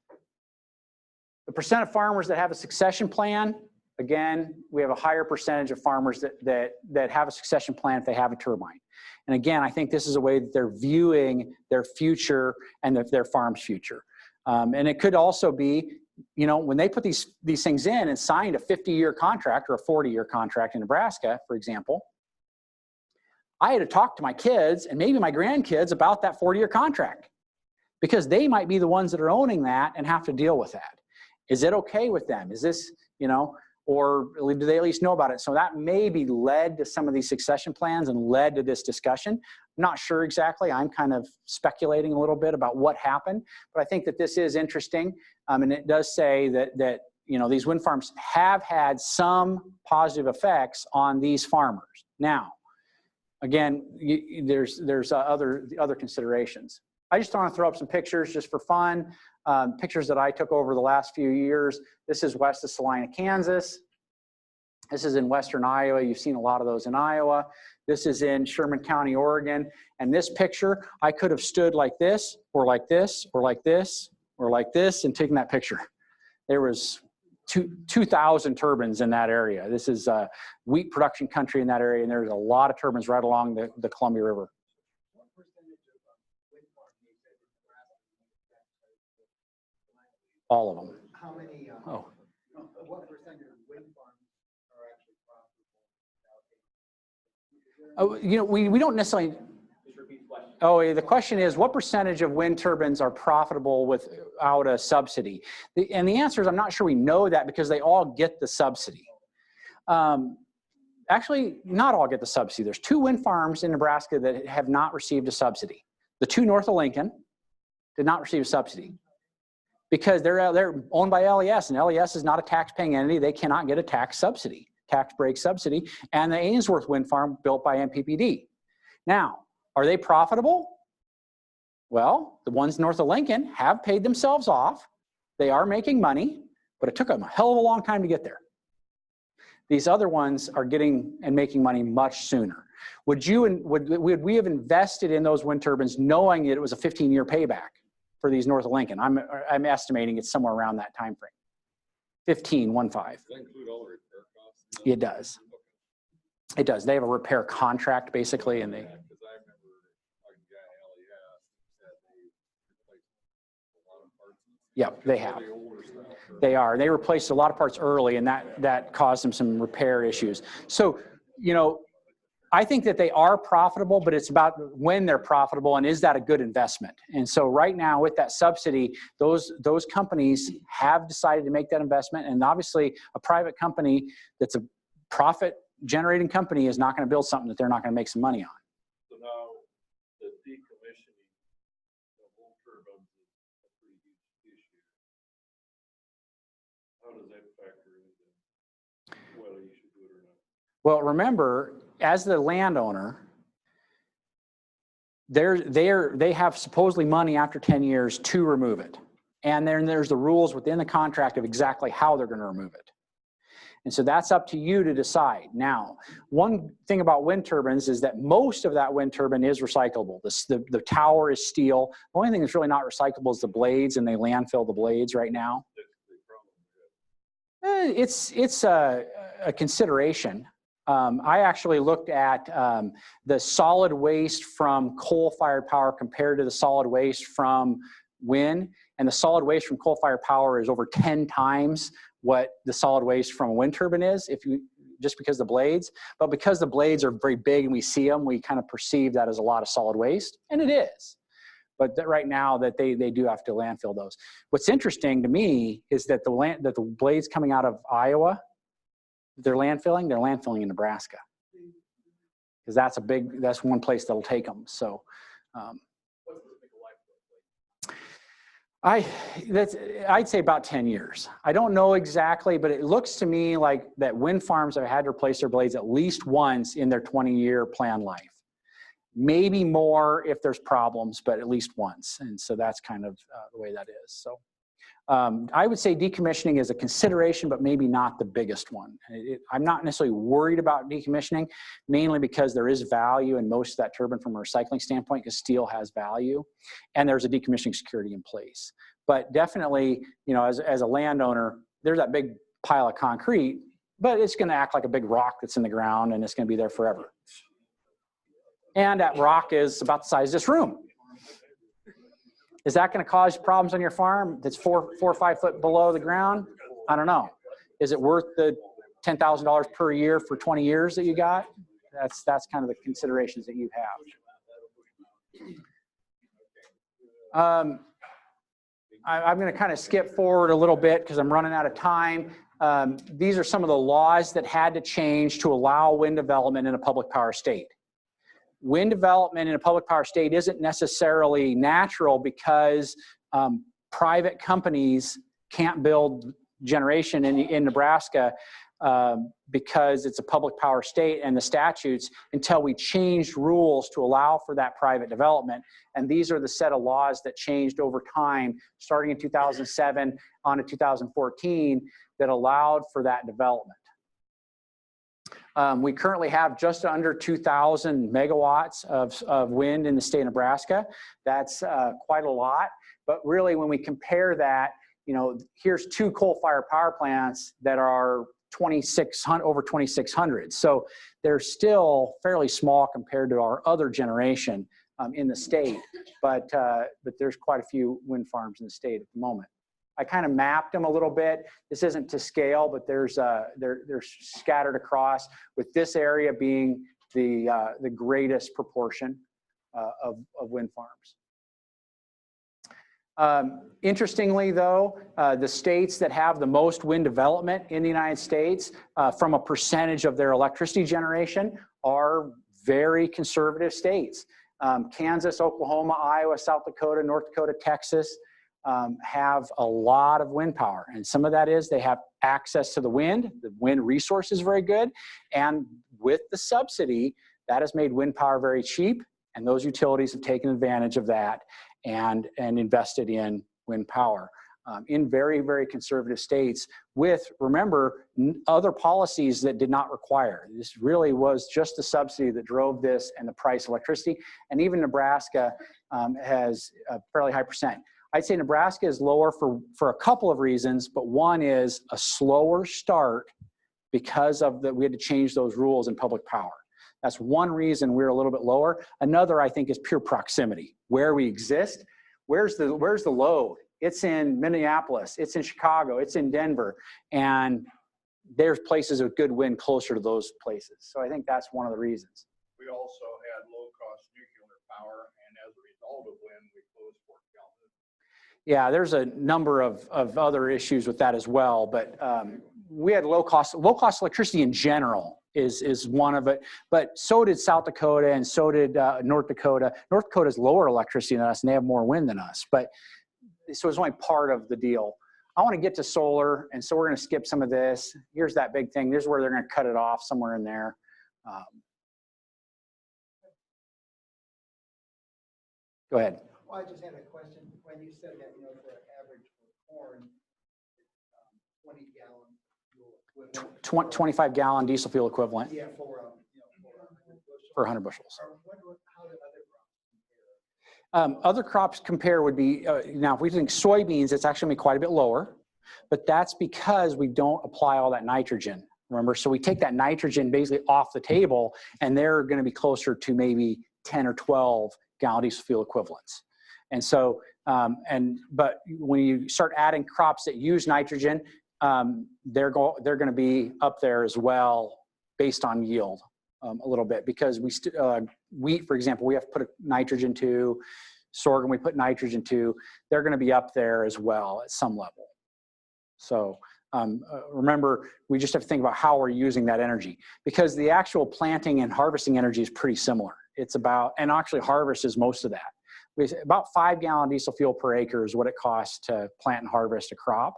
The percent of farmers that have a succession plan, again, we have a higher percentage of farmers that have a succession plan if they have a turbine. And again, I think this is a way that they're viewing their future and their farm's future. And it could also be, you know, when they put these things in and signed a 50-year contract or a 40-year contract in Nebraska, for example, I had to talk to my kids and maybe my grandkids about that 40-year contract because they might be the ones that are owning that and have to deal with that. Is it okay with them? Is this, you know, or do they at least know about it? So that maybe led to some of these succession plans and led to this discussion. I'm not sure exactly. I'm kind of speculating a little bit about what happened, but I think that this is interesting. And it does say that you know, these wind farms have had some positive effects on these farmers. Now, again, there's other considerations. I just want to throw up some pictures just for fun. Pictures that I took over the last few years. This is west of Salina, Kansas. This is in western Iowa. You've seen a lot of those in Iowa. This is in Sherman County, Oregon. And this picture, I could have stood like this, or like this, or like this, or like this, and taken that picture. There was 2,000 turbines in that area. This is wheat production country in that area, and there's a lot of turbines right along the Columbia River. What percentage of wind farms you said in Nebraska? All of them. How many, Oh. what percentage of wind farms are actually profitable? Oh, you know, we don't necessarily. Oh, the question is, what percentage of wind turbines are profitable without a subsidy? And the answer is, I'm not sure we know that because they all get the subsidy. Actually, not all get the subsidy. There's 2 wind farms in Nebraska that have not received a subsidy. The 2 north of Lincoln did not receive a subsidy because they're owned by LES, and LES is not a tax-paying entity. They cannot get a tax break subsidy, and the Ainsworth wind farm built by MPPD. Now, are they profitable? Well, the ones north of Lincoln have paid themselves off. They are making money, but it took them a hell of a long time to get there. These other ones are getting and making money much sooner. Would we have invested in those wind turbines knowing that it was a 15-year payback for these north of Lincoln? I'm estimating it's somewhere around that time frame. 15. Does that include all the repair costs? It does. It does. They have a repair contract basically, and they. Because I remember talking to a guy at LES said they replaced a lot of parts. Yep, they have. The older stuff. They are. They replaced a lot of parts early, and that caused them some repair issues. So, you know, I think that they are profitable, but it's about when they're profitable and is that a good investment? And so right now with that subsidy, those companies have decided to make that investment. And obviously a private company that's a profit generating company is not going to build something that they're not going to make some money on. So now the decommissioning of old turbines is a pretty huge issue. How does that factor into whether you should do it or not? Well, remember, as the landowner, they have supposedly money after 10 years to remove it. And then there's the rules within the contract of exactly how they're going to remove it. And so that's up to you to decide. Now, one thing about wind turbines is that most of that wind turbine is recyclable. The tower is steel. The only thing that's really not recyclable is the blades, and they landfill the blades right now. It's a consideration. I actually looked at the solid waste from coal-fired power compared to the solid waste from wind, and the solid waste from coal-fired power is over 10 times what the solid waste from a wind turbine is, just because the blades. But because the blades are very big and we see them, we kind of perceive that as a lot of solid waste, and it is. But right now that they do have to landfill those. What's interesting to me is that the blades coming out of Iowa, they're landfilling in Nebraska, because that's one place that'll take them. So I'd say about 10 years. I don't know exactly, but it looks to me like that wind farms have had to replace their blades at least once in their 20-year plan life. Maybe more if there's problems, but at least once. And so that's kind of the way that is. So I would say decommissioning is a consideration, but maybe not the biggest one. I'm not necessarily worried about decommissioning, mainly because there is value in most of that turbine from a recycling standpoint, because steel has value, and there's a decommissioning security in place. But definitely, you know, as a landowner, there's that big pile of concrete, but it's going to act like a big rock that's in the ground, and it's going to be there forever. And that rock is about the size of this room. Is that going to cause problems on your farm that's 4 or 5 foot below the ground? I don't know. Is it worth the $10,000 per year for 20 years that you got? That's kind of the considerations that you have. I'm going to kind of skip forward a little bit because I'm running out of time. These are some of the laws that had to change to allow wind development in a public power state. Wind development in a public power state isn't necessarily natural because private companies can't build generation in Nebraska because it's a public power state and the statutes until we changed rules to allow for that private development. And these are the set of laws that changed over time, starting in 2007 on to 2014, that allowed for that development. We currently have just under 2,000 megawatts of wind in the state of Nebraska. That's quite a lot. But really, when we compare that, you know, here's 2 coal-fired power plants that are over 2,600. So they're still fairly small compared to our other generation in the state. But there's quite a few wind farms in the state at the moment. I kind of mapped them a little bit. This isn't to scale, but they're scattered across, with this area being the greatest proportion of wind farms. Interestingly, though, the states that have the most wind development in the United States, from a percentage of their electricity generation, are very conservative states. Kansas, Oklahoma, Iowa, South Dakota, North Dakota, Texas, have a lot of wind power. And some of that is they have access to the wind. The wind resource is very good. And with the subsidy, that has made wind power very cheap. And those utilities have taken advantage of that and invested in wind power in very, very conservative states with, remember, other policies that did not require. This really was just the subsidy that drove this and the price of electricity. And even Nebraska has a fairly high percent. I'd say Nebraska is lower for a couple of reasons, but one is a slower start because of we had to change those rules in public power. That's one reason we're a little bit lower. Another, I think, is pure proximity. Where we exist, where's the load? It's in Minneapolis, it's in Chicago, it's in Denver, and there's places with good wind closer to those places. So I think that's one of the reasons. We also had low-cost nuclear power, and as a result of wind, we closed Fort Calhoun. Yeah, there's a number of other issues with that as well, but we had low cost electricity in general is one of it, but so did South Dakota and so did North Dakota. North Dakota's lower electricity than us and they have more wind than us, but so it's only part of the deal. I want to get to solar, and so we're going to skip some of this. Here's that big thing. Here's where they're going to cut it off somewhere in there. Go ahead. Well, I just had a question. When you said that, you know, for average for corn, 20-gallon fuel equivalent. 25-gallon diesel fuel equivalent. Yeah, for 100 bushels. How do other crops compare? Other crops compare would be, now if we think soybeans, it's actually going to be quite a bit lower, but that's because we don't apply all that nitrogen, remember? So we take that nitrogen basically off the table, and they're going to be closer to maybe 10 or 12 gallon diesel fuel equivalents. And so, but when you start adding crops that use nitrogen, they're going to be up there as well based on yield a little bit, because wheat, for example, we have to put nitrogen to. Sorghum, we put nitrogen to. They're going to be up there as well at some level. So remember, we just have to think about how we're using that energy, because the actual planting and harvesting energy is pretty similar. It's about, and actually harvest is most of that. about 5 gallon diesel fuel per acre is what it costs to plant and harvest a crop.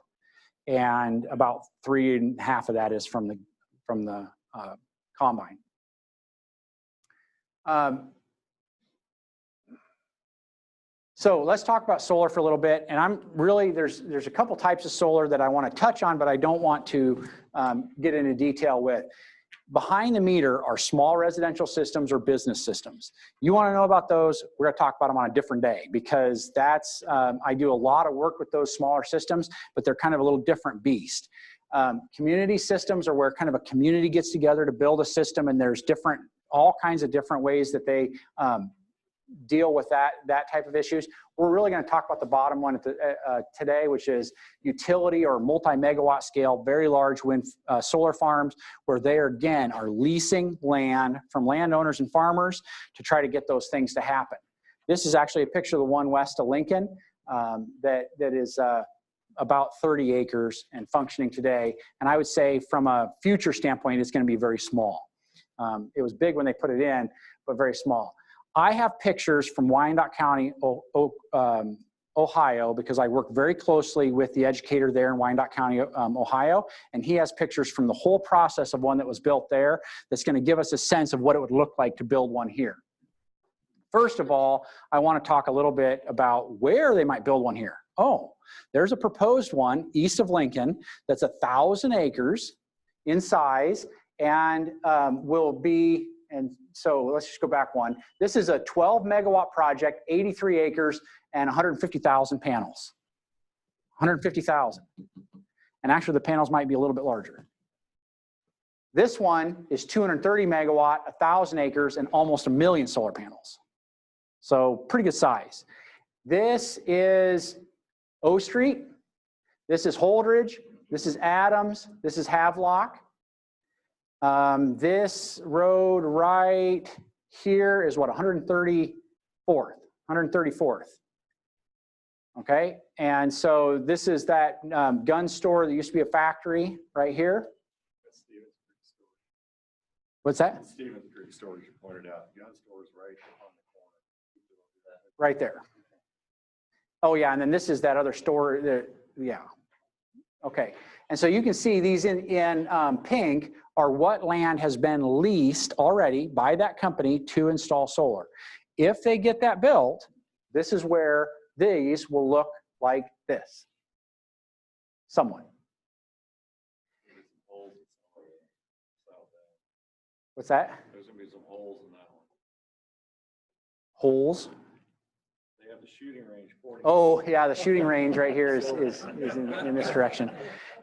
And about 3.5 of that is from the combine. So let's talk about solar for a little bit. And there's a couple types of solar that I want to touch on, but I don't want to get into detail with. Behind the meter are small residential systems or business systems. You want to know about those? We're going to talk about them on a different day, because that's, I do a lot of work with those smaller systems, but they're kind of a little different beast. Community systems are where kind of a community gets together to build a system, and there's all kinds of different ways that they deal with that type of issues. We're really going to talk about the bottom one today, which is utility or multi-megawatt scale, very large wind solar farms, where they again are leasing land from landowners and farmers to try to get those things to happen. This is actually a picture of the one west of Lincoln that is about 30 acres and functioning today. And I would say from a future standpoint, it's going to be very small. It was big when they put it in, but very small. I have pictures from Wyandotte County, Ohio, because I work very closely with the educator there in Wyandotte County, Ohio, and he has pictures from the whole process of one that was built there that's going to give us a sense of what it would look like to build one here. First of all, I want to talk a little bit about where they might build one here. Oh, there's a proposed one east of Lincoln that's 1,000 acres in size and will be, and so let's just go back one. This is a 12 megawatt project, 83 acres and 150,000 panels. 150,000. And actually the panels might be a little bit larger. This one is 230 megawatt, 1,000 acres and almost 1 million solar panels. So pretty good size. This is O Street. This is Holdridge. This is Adams. This is Havelock. This road right here is what, 134th. Okay, and so this is that gun store that used to be a factory right here. That's Stevens Creek storage. What's that? Stevens Creek storage, you pointed out. Gun store's right on the corner. Right there. Oh yeah, and then this is that other store that, yeah. Okay, and so you can see these in pink are what land has been leased already by that company to install solar. If they get that built, this is where these will look like this, somewhat. What's that? There's gonna be some holes in that one. Holes? They have the shooting range. Oh yeah, the shooting range right here is in this direction.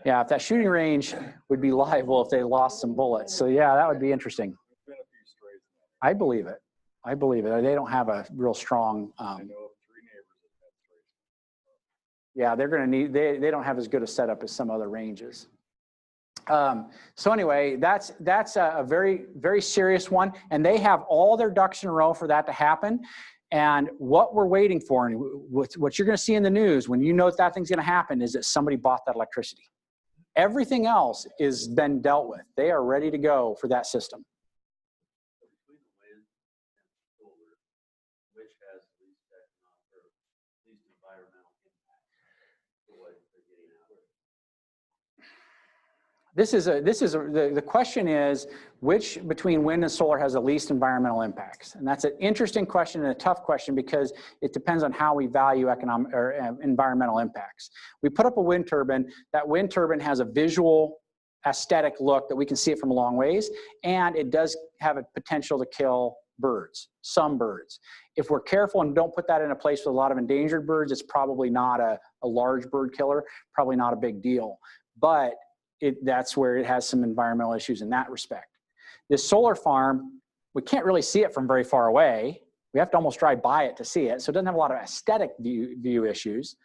Yeah, if that shooting range would be liable if they lost some bullets. So yeah, that would be interesting. I believe it. I believe it. They don't have a real strong. I know of 3 neighbors that have strays. Yeah, they're going to need. They don't have as good a setup as some other ranges. So anyway, that's a very, very serious one, and they have all their ducks in a row for that to happen. And what we're waiting for, and what you're going to see in the news when you know that thing's going to happen, is that somebody bought that electricity. Everything else is been dealt with. They are ready to go for that system. Between the wind and solar, which has the least economic or least environmental impact for what they're getting out of it? The question is, which between wind and solar has the least environmental impacts? And that's an interesting question and a tough question because it depends on how we value economic or environmental impacts. We put up a wind turbine. That wind turbine has a visual aesthetic look that we can see it from a long ways, and it does have a potential to kill birds, some birds. If we're careful and don't put that in a place with a lot of endangered birds, it's probably not a large bird killer, probably not a big deal. But that's where it has some environmental issues in that respect. This solar farm, we can't really see it from very far away. We have to almost drive by it to see it, so it doesn't have a lot of aesthetic view issues.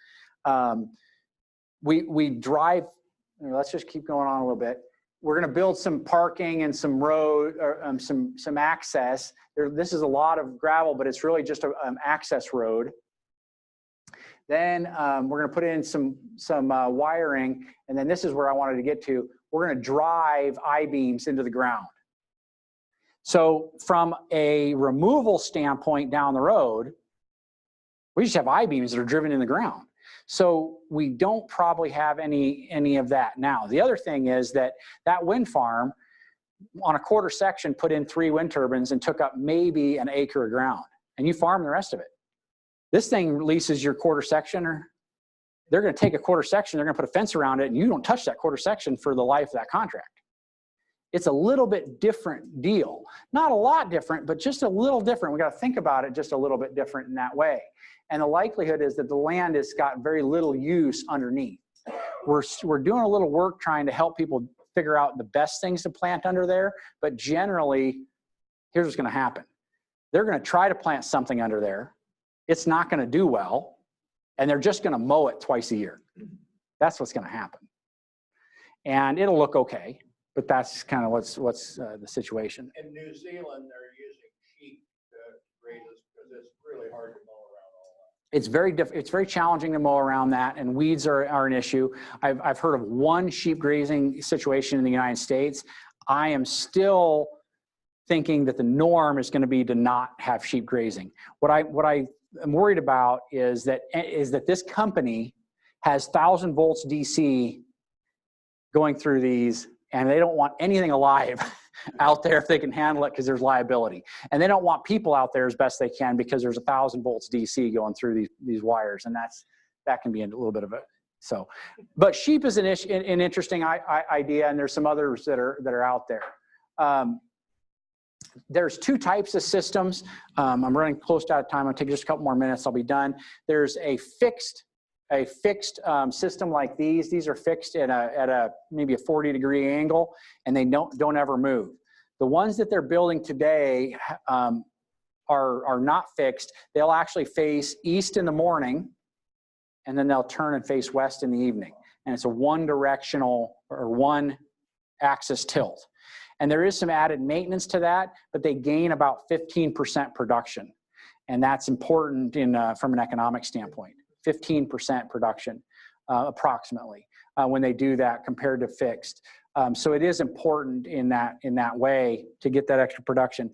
We drive, let's just keep going on a little bit. We're going to build some parking and some road, or some access. This is a lot of gravel, but it's really just an access road. Then we're going to put in some wiring, and then this is where I wanted to get to. We're going to drive I-beams into the ground. So from a removal standpoint down the road, We just have I-beams that are driven in the ground. So we don't probably have any of that now. The other thing is that wind farm on a quarter section put in 3 wind turbines and took up maybe an acre of ground, and you farm the rest of it. This thing leases your quarter section, or they're going to take a quarter section, they're going to put a fence around it, and you don't touch that quarter section for the life of that contract. It's a little bit different deal. Not a lot different, but just a little different. We got to think about it just a little bit different in that way. And the likelihood is that the land has got very little use underneath. We're doing a little work trying to help people figure out the best things to plant under there, but generally, here's what's going to happen. They're going to try to plant something under there. It's not going to do well, and they're just going to mow it twice a year. That's what's going to happen. And it'll look okay, but that's kind of what's the situation. In New Zealand, they're using sheep to graze this because it's really hard to mow around all that. It's very challenging to mow around that, and weeds are an issue. I've heard of one sheep grazing situation in the United States. I am still thinking that the norm is going to be to not have sheep grazing. What I am worried about is that this company has 1,000 volts DC going through these, and they don't want anything alive out there if they can handle it because there's liability. And they don't want people out there as best they can because there's 1,000 volts DC going through these wires, and that can be a little bit of a so. But sheep is an interesting idea, and there's some others that are out there. There's 2 types of systems. I'm running close to out of time. I'll take just a couple more minutes. I'll be done. There's a fixed system like these. These are fixed at a maybe a 40-degree angle, and they don't ever move. The ones that they're building today are not fixed. They'll actually face east in the morning, and then they'll turn and face west in the evening. And it's a one-directional or one-axis tilt. And there is some added maintenance to that, but they gain about 15% production. And that's important from an economic standpoint. 15% production, approximately, when they do that compared to fixed. So it is important in that way to get that extra production.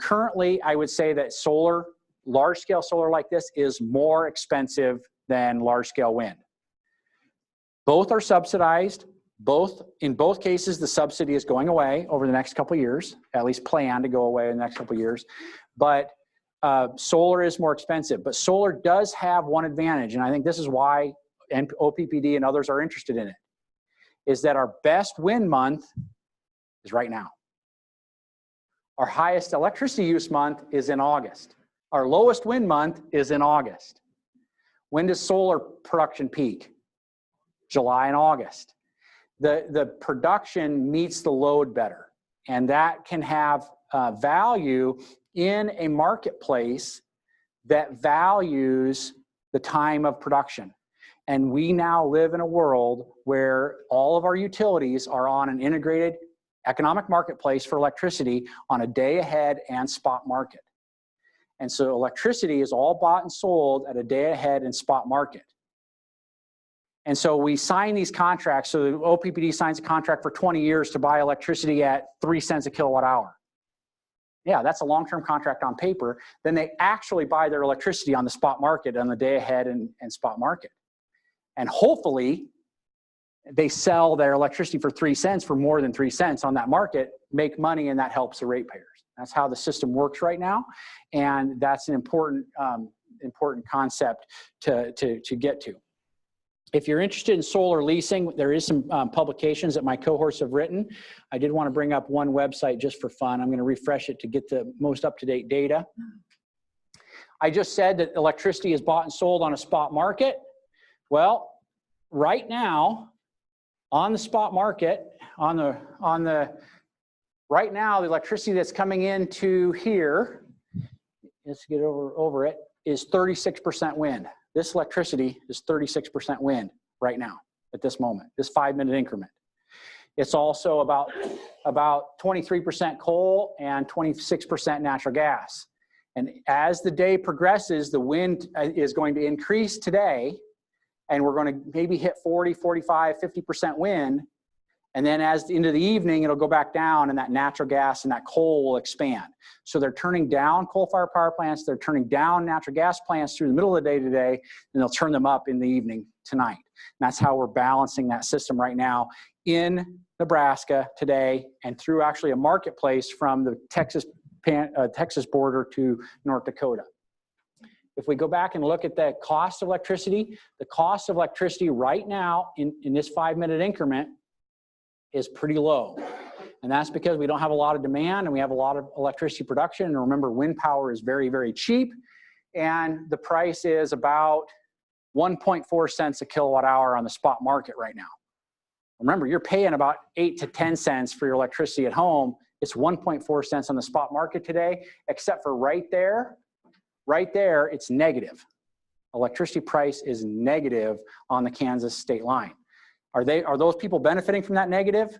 Currently, I would say that solar, large-scale solar like this, is more expensive than large-scale wind. Both are subsidized. In both cases, the subsidy is going away over the next couple of years, at least planned to go away in the next couple of years. But solar is more expensive. But solar does have one advantage, and I think this is why OPPD and others are interested in it, is that our best wind month is right now. Our highest electricity use month is in August. Our lowest wind month is in August. When does solar production peak? July and August. The production meets the load better, and that can have value in a marketplace that values the time of production. And we now live in a world where all of our utilities are on an integrated economic marketplace for electricity on a day ahead and spot market. And so electricity is all bought and sold at a day ahead and spot market. And so we sign these contracts. So the OPPD signs a contract for 20 years to buy electricity at 3 cents a kilowatt hour. Yeah, that's a long-term contract on paper. Then they actually buy their electricity on the spot market on the day ahead and spot market. And hopefully they sell their electricity for 3 cents for more than 3 cents on that market, make money, and that helps the ratepayers. That's how the system works right now. And that's an important concept to get to. If you're interested in solar leasing, there is some publications that my cohorts have written. I did want to bring up one website just for fun. I'm going to refresh it to get the most up-to-date data. I just said that electricity is bought and sold on a spot market. Well, right now, on the spot market, right now, the electricity that's coming into here, let's get over it, is 36% wind. This electricity is 36% wind right now at this moment, this 5-minute increment. It's also about 23% coal and 26% natural gas. And as the day progresses, the wind is going to increase today, and we're going to maybe hit 40, 45, 50% wind. And then as into the evening, it'll go back down and that natural gas and that coal will expand. So they're turning down coal-fired power plants. They're turning down natural gas plants through the middle of the day today, and they'll turn them up in the evening tonight. And that's how we're balancing that system right now in Nebraska today and through actually a marketplace from the Texas border to North Dakota. If we go back and look at the cost of electricity right now in this 5-minute increment is pretty low. And that's because we don't have a lot of demand and we have a lot of electricity production. And remember, wind power is very, very cheap. And the price is about 1.4 cents a kilowatt hour on the spot market right now. Remember, you're paying about 8 to 10 cents for your electricity at home. It's 1.4 cents on the spot market today, except for right there, it's negative. Electricity price is negative on the Kansas state line. Are those people benefiting from that negative?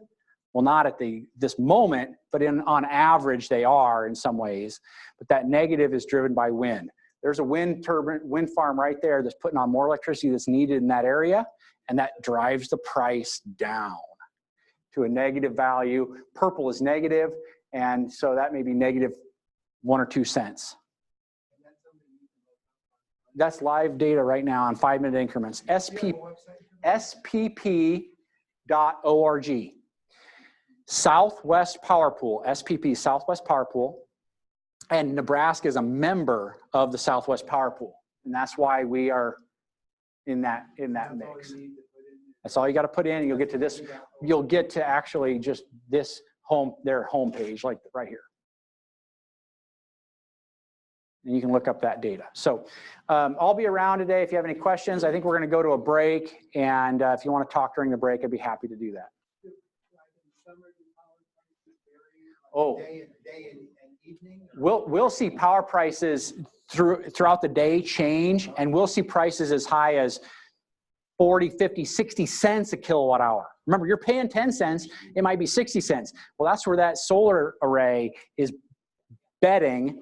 Well, not at this moment, but on average they are in some ways. But that negative is driven by wind. There's a wind farm right there that's putting on more electricity that's needed in that area, and that drives the price down to a negative value. Purple is negative, and so that may be negative 1 or 2 cents. That's live data right now on 5-minute increments. SPP.org. Southwest Power Pool, SPP, Southwest Power Pool. And Nebraska is a member of the Southwest Power Pool. And that's why we are in that mix. That's all you got to put in. You'll get to this. You'll get to actually just this their homepage, like right here. And you can look up that data. So I'll be around today if you have any questions. I think we're going to go to a break. And if you want to talk during the break, I'd be happy to do that. Oh, we'll see power prices throughout the day change, and we'll see prices as high as 40, 50, 60 cents a kilowatt hour. Remember, you're paying 10 cents, it might be 60 cents. Well, that's where that solar array is betting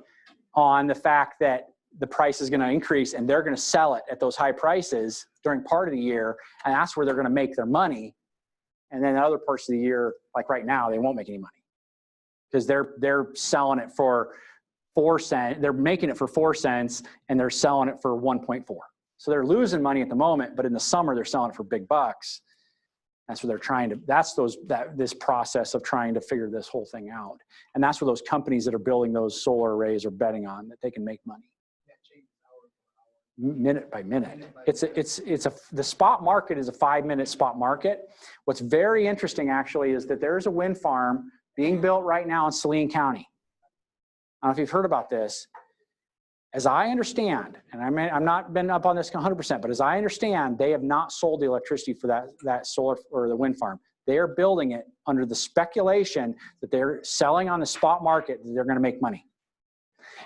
on the fact that the price is going to increase and they're going to sell it at those high prices during part of the year, and that's where they're going to make their money. And then other parts of the year, like right now, they won't make any money because they're selling it for 4 cents. They're making it for 4 cents and they're selling it for 1.4. So they're losing money at the moment, but in the summer they're selling it for big bucks. That's what they're trying to. This process of trying to figure this whole thing out, and that's where those companies that are building those solar arrays are betting on that they can make money. Minute by minute. The spot market is a 5-minute spot market. What's very interesting actually is that there's a wind farm being built right now in Saline County. I don't know if you've heard about this. As I understand, and I'm not been up on this 100%, but as I understand, they have not sold the electricity for that solar or the wind farm. They are building it under the speculation that they're selling on the spot market, that they're going to make money.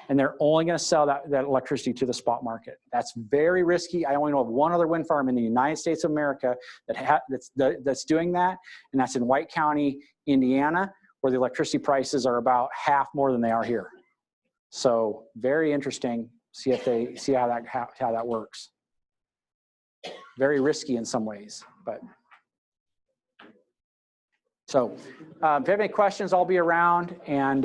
And they're only going to sell that electricity to the spot market. That's very risky. I only know of one other wind farm in the United States of America that's doing that, and that's in White County, Indiana, where the electricity prices are about half more than they are here. So very interesting. See how that works. Very risky in some ways, but so if you have any questions, I'll be around, and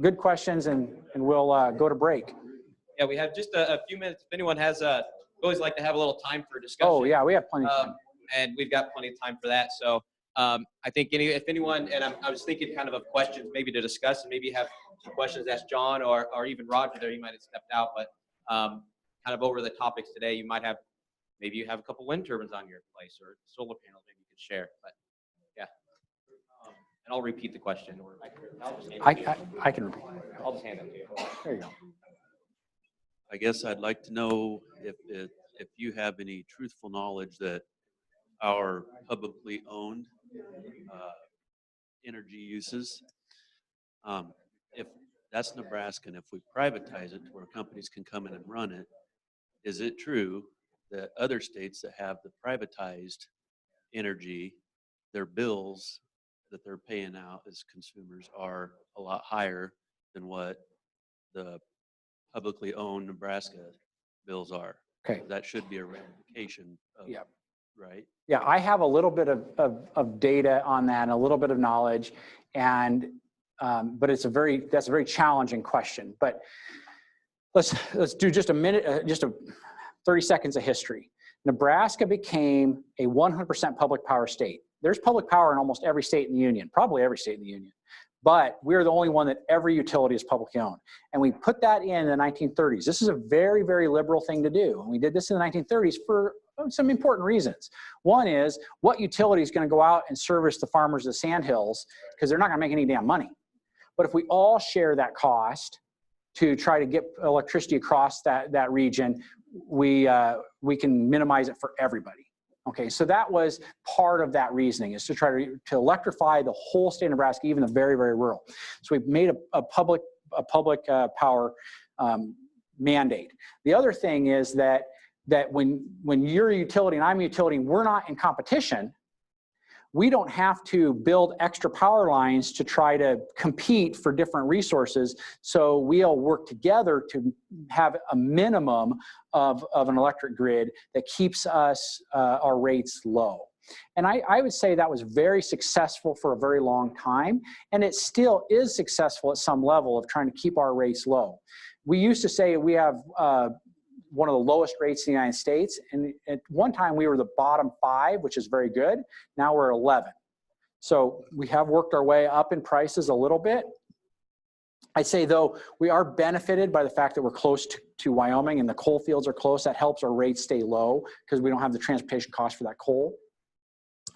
good questions, and we'll go to break. Yeah, we have just a few minutes. If anyone has, we always like to have a little time for discussion. Oh yeah, we have plenty of time. And we've got plenty of time for that. So I think if anyone, and I was thinking kind of questions maybe to discuss, and maybe have some questions to ask John or even Roger there. You might have stepped out, but kind of over the topics today, you might have, maybe you have a couple wind turbines on your place or solar panels maybe you could share. But yeah, and I'll repeat the question. Or I can repeat. I'll just hand it to you. There you go. I guess I'd like to know if you have any truthful knowledge that our publicly owned energy uses, if that's Nebraska, and if we privatize it to where companies can come in and run it, is it true that other states that have the privatized energy, their bills that they're paying out as consumers are a lot higher than what the publicly owned Nebraska bills are? Okay. That should be a ramification of Yeah. right? Yeah, I have a little bit of data on that and a little bit of knowledge, and but that's a very challenging question. But let's do just a minute, 30 seconds of history. Nebraska became a 100% public power state. There's public power in almost every state in the union, probably every state in the union. But we're the only one that every utility is publicly owned. And we put that in the 1930s. This is a very, very liberal thing to do. And we did this in the 1930s for some important reasons. One is, what utility is going to go out and service the farmers of the Sandhills, because they're not going to make any damn money. But if we all share that cost to try to get electricity across that region, we can minimize it for everybody. Okay, so that was part of that reasoning, is to try to electrify the whole state of Nebraska, even the very, very rural. So we've made a public power mandate. The other thing is that when you're a utility and I'm a utility, we're not in competition. We don't have to build extra power lines to try to compete for different resources. So we all work together to have a minimum of an electric grid that keeps us, our rates low. And I would say that was very successful for a very long time. And it still is successful at some level of trying to keep our rates low. We used to say we have one of the lowest rates in the United States. And at one time we were the bottom 5, which is very good. Now we're 11. So we have worked our way up in prices a little bit. I'd say though, we are benefited by the fact that we're close to Wyoming and the coal fields are close. That helps our rates stay low because we don't have the transportation cost for that coal.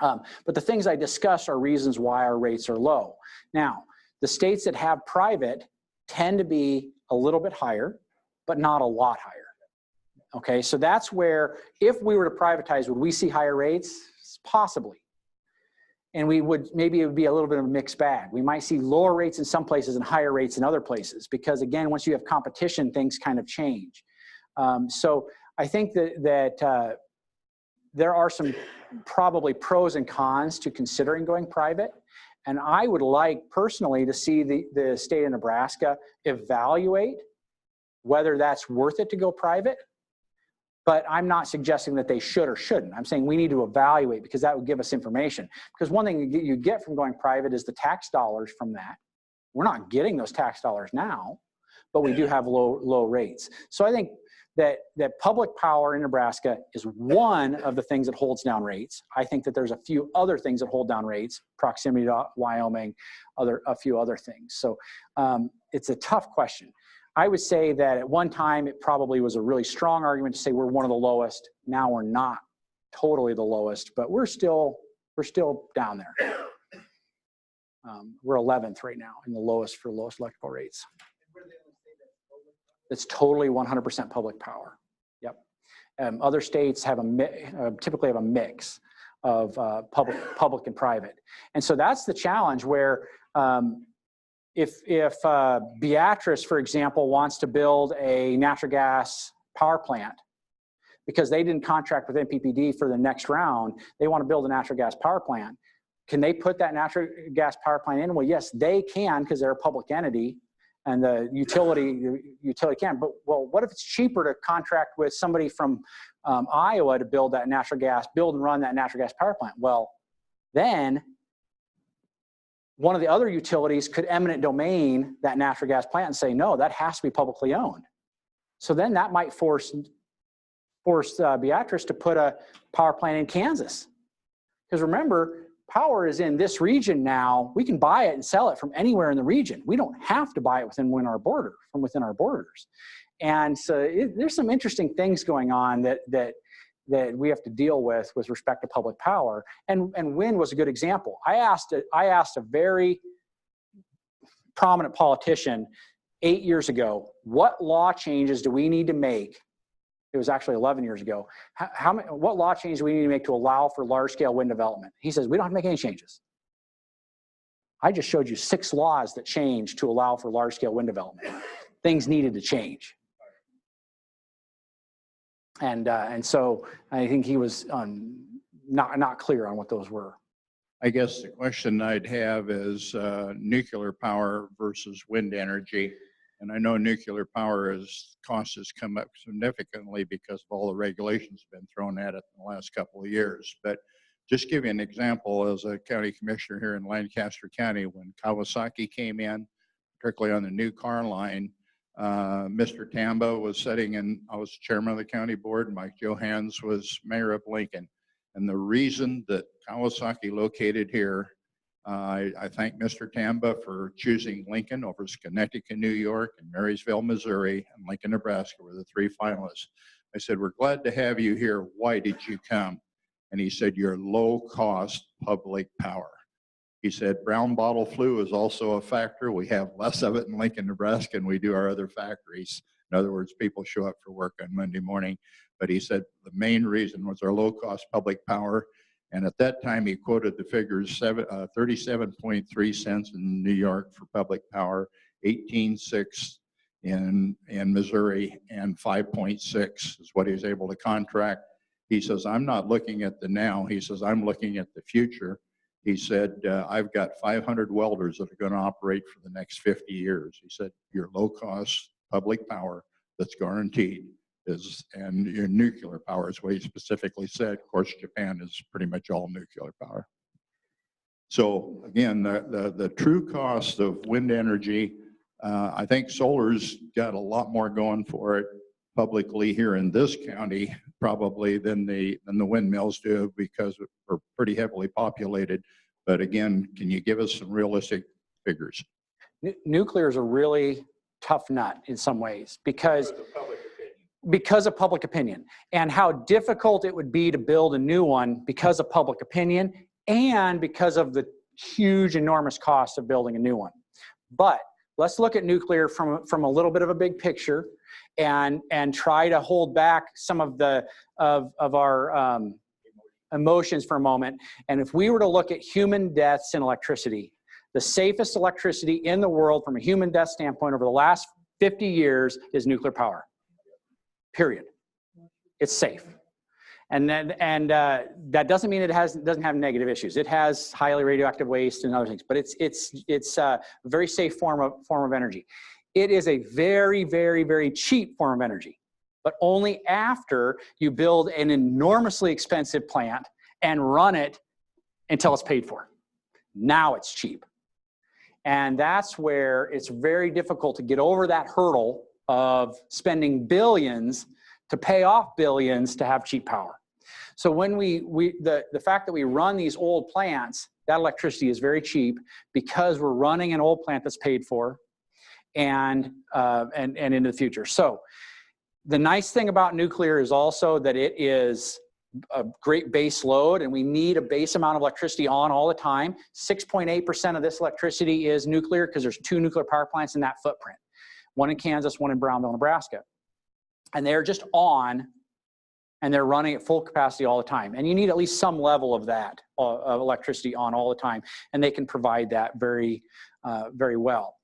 But the things I discussed are reasons why our rates are low. Now, the states that have private tend to be a little bit higher, but not a lot higher. Okay, so that's where, if we were to privatize, would we see higher rates? Possibly. And maybe it would be a little bit of a mixed bag. We might see lower rates in some places and higher rates in other places, because again, once you have competition, things kind of change. So I think that there are some probably pros and cons to considering going private. And I would like personally to see the state of Nebraska evaluate whether that's worth it to go private. But I'm not suggesting that they should or shouldn't. I'm saying we need to evaluate, because that would give us information. Because one thing you get from going private is the tax dollars from that. We're not getting those tax dollars now, but we do have low rates. So I think that public power in Nebraska is one of the things that holds down rates. I think that there's a few other things that hold down rates, proximity to Wyoming, a few other things. So it's a tough question. I would say that at one time, it probably was a really strong argument to say we're one of the lowest. Now we're not totally the lowest, but we're still down there. We're 11th right now in the lowest for lowest electrical rates. It's totally 100% public power. Yep. Other states have typically have a mix of public and private. And so that's the challenge where if Beatrice, for example, wants to build a natural gas power plant, because they didn't contract with NPPD for the next round, they want to build a natural gas power plant. Can they put that natural gas power plant in? Well, yes, they can, because they're a public entity, and the utility can. But well, what if it's cheaper to contract with somebody from Iowa to build and run that natural gas power plant? Well, then one of the other utilities could eminent domain that natural gas plant and say, no, that has to be publicly owned. So then that might force Beatrice to put a power plant in Kansas. Because remember, power is in this region now. We can buy it and sell it from anywhere in the region. We don't have to buy it from within our borders. And so there's some interesting things going on that we have to deal with respect to public power. And wind was a good example. I asked a very prominent politician 8 years ago, what law changes do we need to make? It was actually 11 years ago. What law changes do we need to make to allow for large-scale wind development? He says, we don't have to make any changes. I just showed you 6 laws that changed to allow for large-scale wind development. Things needed to change. And so I think he was not clear on what those were. I guess the question I'd have is nuclear power versus wind energy. And I know nuclear power cost has come up significantly because of all the regulations been thrown at it in the last couple of years. But just give you an example, as a county commissioner here in Lancaster County, when Kawasaki came in, particularly on the new car line, Mr. Tamba was sitting in, I was chairman of the county board, and Mike Johans was mayor of Lincoln. And the reason that Kawasaki located here, I thank Mr. Tamba for choosing Lincoln over Schenectady, New York, and Marysville, Missouri, and Lincoln, Nebraska were the 3 finalists. I said, we're glad to have you here. Why did you come? And he said, your low-cost public power. He said, brown bottle flu is also a factor. We have less of it in Lincoln, Nebraska, and we do our other factories. In other words, people show up for work on Monday morning. But he said the main reason was our low-cost public power. And at that time, he quoted the figures 37.3 cents in New York for public power, 18.6 in Missouri, and 5.6 is what he was able to contract. He says, I'm not looking at the now. He says, I'm looking at the future. He said, I've got 500 welders that are going to operate for the next 50 years. He said, your low-cost public power that's guaranteed is, and your nuclear power is what he specifically said. Of course, Japan is pretty much all nuclear power. So again, the true cost of wind energy, I think solar's got a lot more going for it publicly here in this county, probably than the windmills do, because we're pretty heavily populated. But again, can you give us some realistic figures? Nuclear is a really tough nut in some ways because of public opinion and how difficult it would be to build a new one because of public opinion and because of the huge, enormous cost of building a new one. But let's look at nuclear from a little bit of a big picture and try to hold back some of our emotions for a moment. And if we were to look at human deaths in electricity, the safest electricity in the world from a human death standpoint over the last 50 years is nuclear power. Period. It's safe. And that doesn't mean it doesn't have negative issues. It has highly radioactive waste and other things, but it's a very safe form of energy. It is a very, very, very cheap form of energy, but only after you build an enormously expensive plant and run it until it's paid for. Now it's cheap. And that's where it's very difficult to get over that hurdle of spending billions to pay off billions to have cheap power. So when the fact that we run these old plants, that electricity is very cheap because we're running an old plant that's paid for and into the future. So the nice thing about nuclear is also that it is a great base load, and we need a base amount of electricity on all the time. 6.8% of this electricity is nuclear because there's 2 nuclear power plants in that footprint. One in Kansas, one in Brownville, Nebraska. And they're just on, and they're running at full capacity all the time. And you need at least some level of that, of electricity on all the time, and they can provide that very, very well.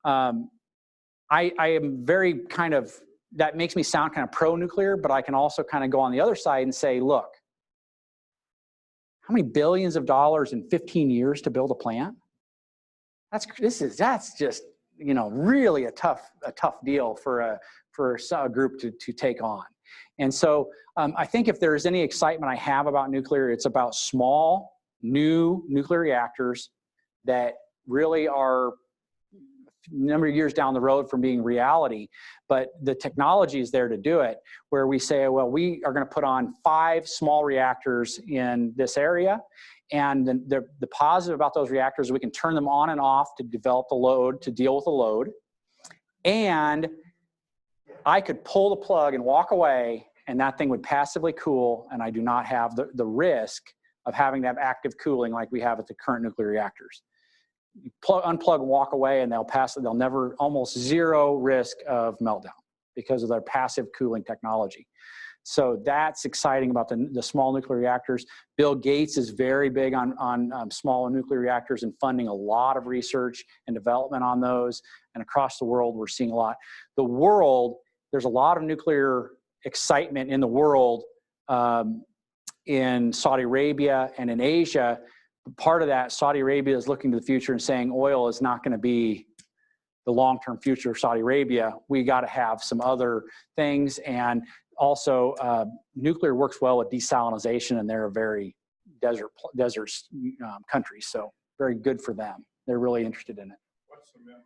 I am very kind of, that makes me sound kind of pro-nuclear, but I can also kind of go on the other side and say, look, how many billions of dollars in 15 years to build a plant? That's just, you know, really a tough deal for a group to take on. And so I think if there's any excitement I have about nuclear, it's about small, new nuclear reactors that really are a number of years down the road from being reality, but the technology is there to do it, where we say, well, we are going to put on 5 small reactors in this area, and the positive about those reactors is we can turn them on and off to develop the load, to deal with the load, and I could pull the plug and walk away, and that thing would passively cool, and I do not have the risk of having that active cooling like we have at the current nuclear reactors. You unplug and walk away, and they'll never, almost zero risk of meltdown because of their passive cooling technology. So that's exciting about the small nuclear reactors. Bill Gates is very big on small nuclear reactors and funding a lot of research and development on those. And across the world, we're seeing a lot. There's a lot of nuclear excitement in the world, in Saudi Arabia and in Asia. Part of that, Saudi Arabia is looking to the future and saying oil is not going to be the long-term future of Saudi Arabia, we got to have some other things. And also, nuclear works well with desalination, and they're a very desert country, so very good for them. They're really interested in it. What's the minimum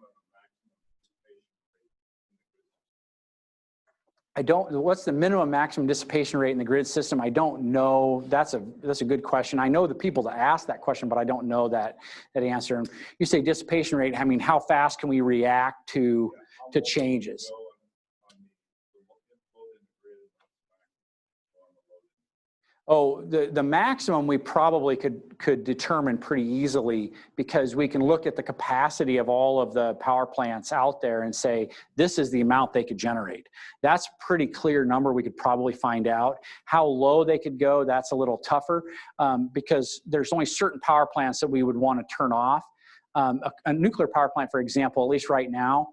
maximum What's the minimum maximum dissipation rate in the grid system? I don't know. That's a good question. I know the people that ask that question, but I don't know that answer. And you say dissipation rate, I mean, how fast can we react to changes? Oh, the maximum we probably could determine pretty easily, because we can look at the capacity of all of the power plants out there and say, this is the amount they could generate. That's a pretty clear number we could probably find out. How low they could go, that's a little tougher, because there's only certain power plants that we would want to turn off. A nuclear power plant, for example, at least right now,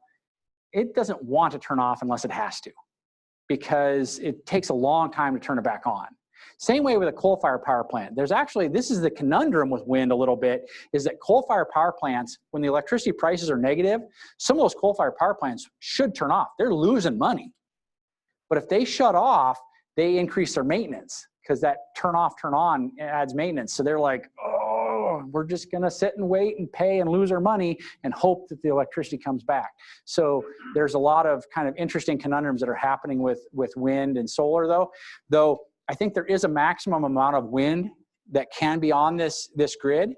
it doesn't want to turn off unless it has to, because it takes a long time to turn it back on. Same way with a coal-fired power plant. There's actually, this is the conundrum with wind a little bit, is that coal-fired power plants, when the electricity prices are negative, some of those coal-fired power plants should turn off. They're losing money. But if they shut off, they increase their maintenance, because that turn off, turn on adds maintenance. So they're like, oh, we're just going to sit and wait and pay and lose our money and hope that the electricity comes back. So there's a lot of kind of interesting conundrums that are happening with wind and solar, though I think there is a maximum amount of wind that can be on this grid,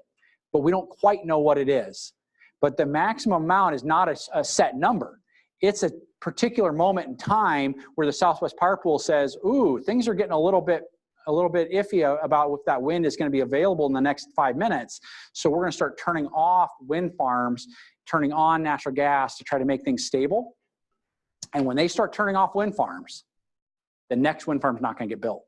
but we don't quite know what it is. But the maximum amount is not a set number. It's a particular moment in time where the Southwest Power Pool says, ooh, things are getting a little bit iffy about if that wind is going to be available in the next 5 minutes. So we're going to start turning off wind farms, turning on natural gas to try to make things stable. And when they start turning off wind farms, the next wind farm is not going to get built,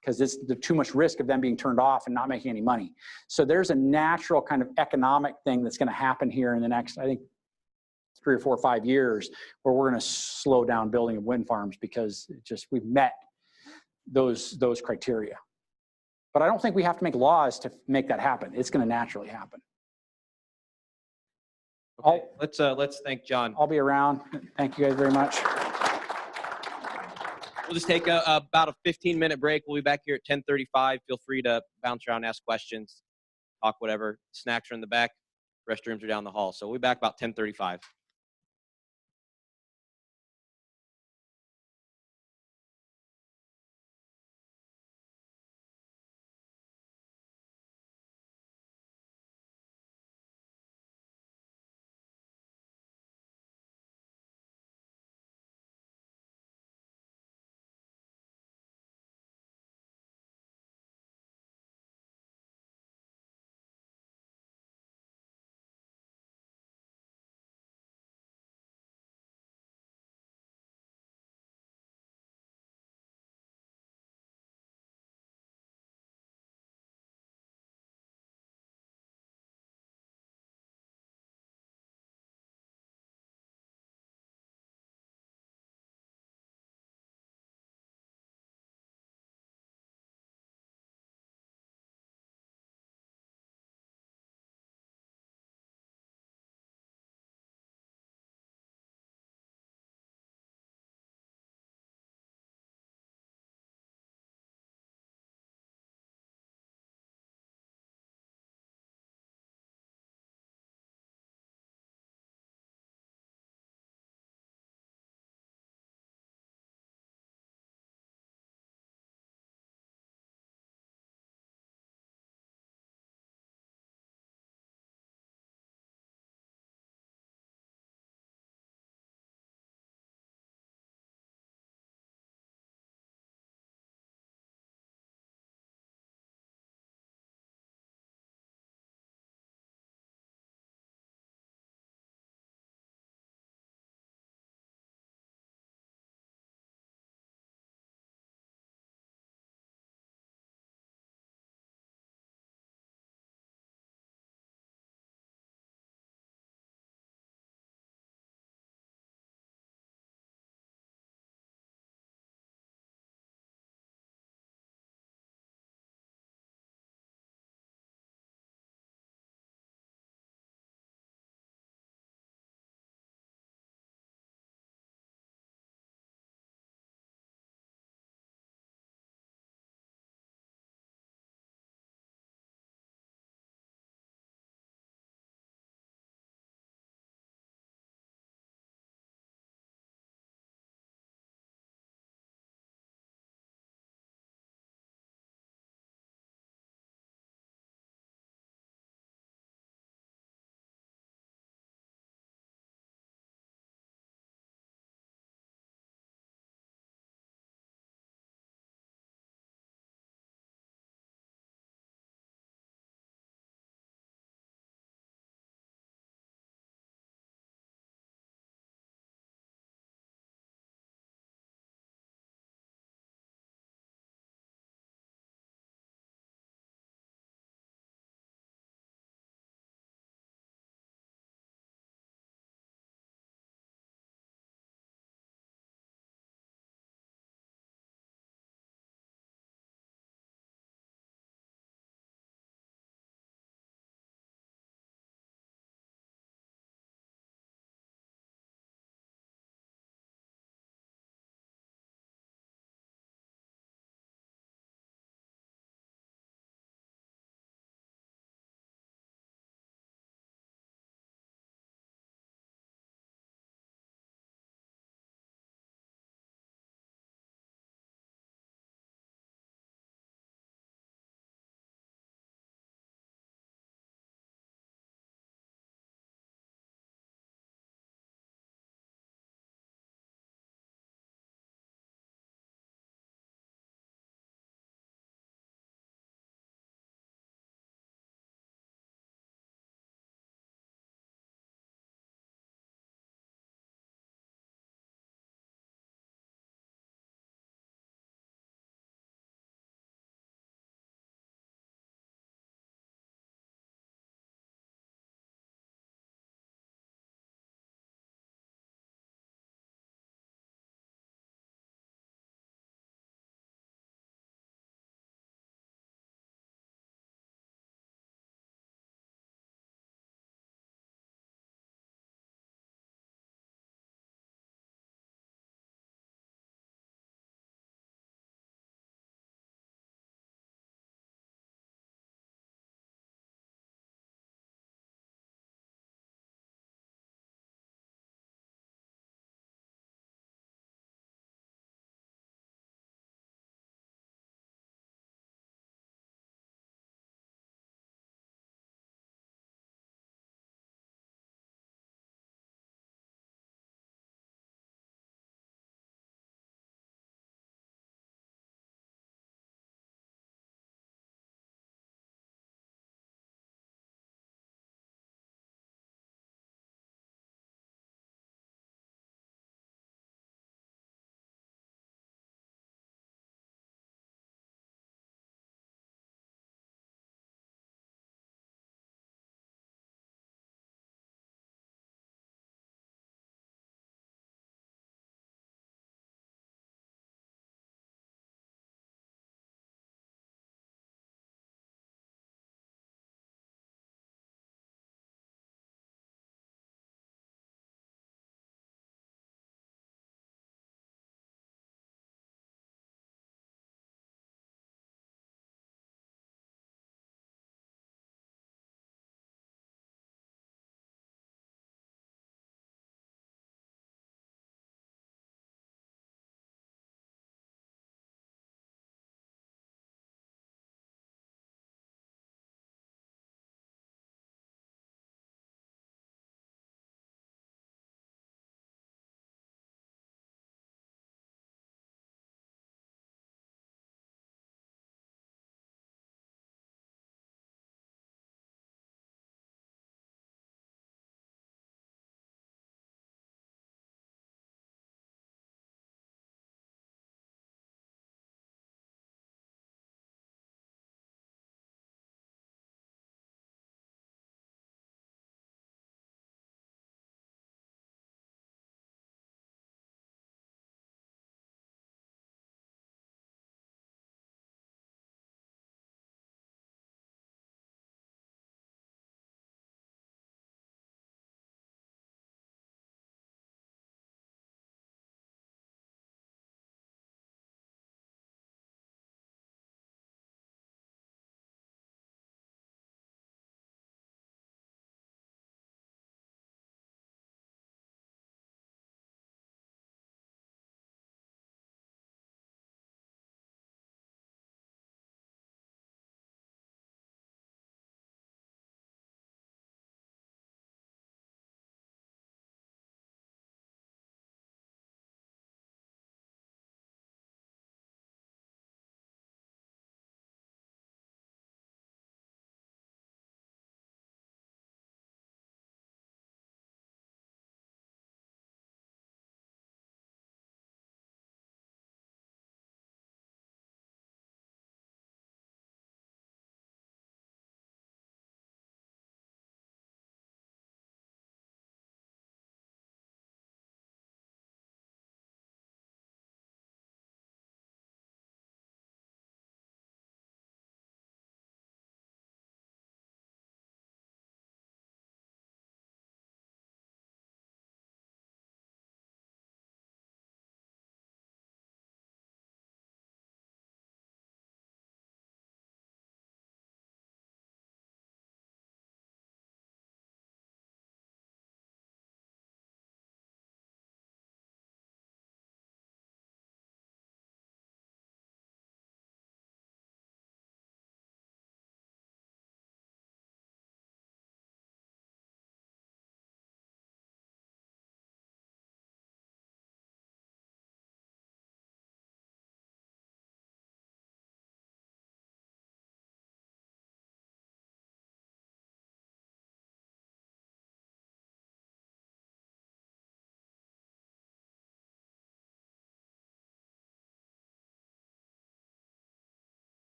because there's too much risk of them being turned off and not making any money. So there's a natural kind of economic thing that's going to happen here in the next, I think, 3 or 4 or 5 years, where we're going to slow down building of wind farms, because we've met those criteria. But I don't think we have to make laws to make that happen. It's going to naturally happen. Okay, let's thank John. I'll be around. Thank you guys very much. We'll just take about a 15-minute break. We'll be back here at 10:35. Feel free to bounce around, ask questions, talk whatever. Snacks are in the back. Restrooms are down the hall. So we'll be back about 10:35.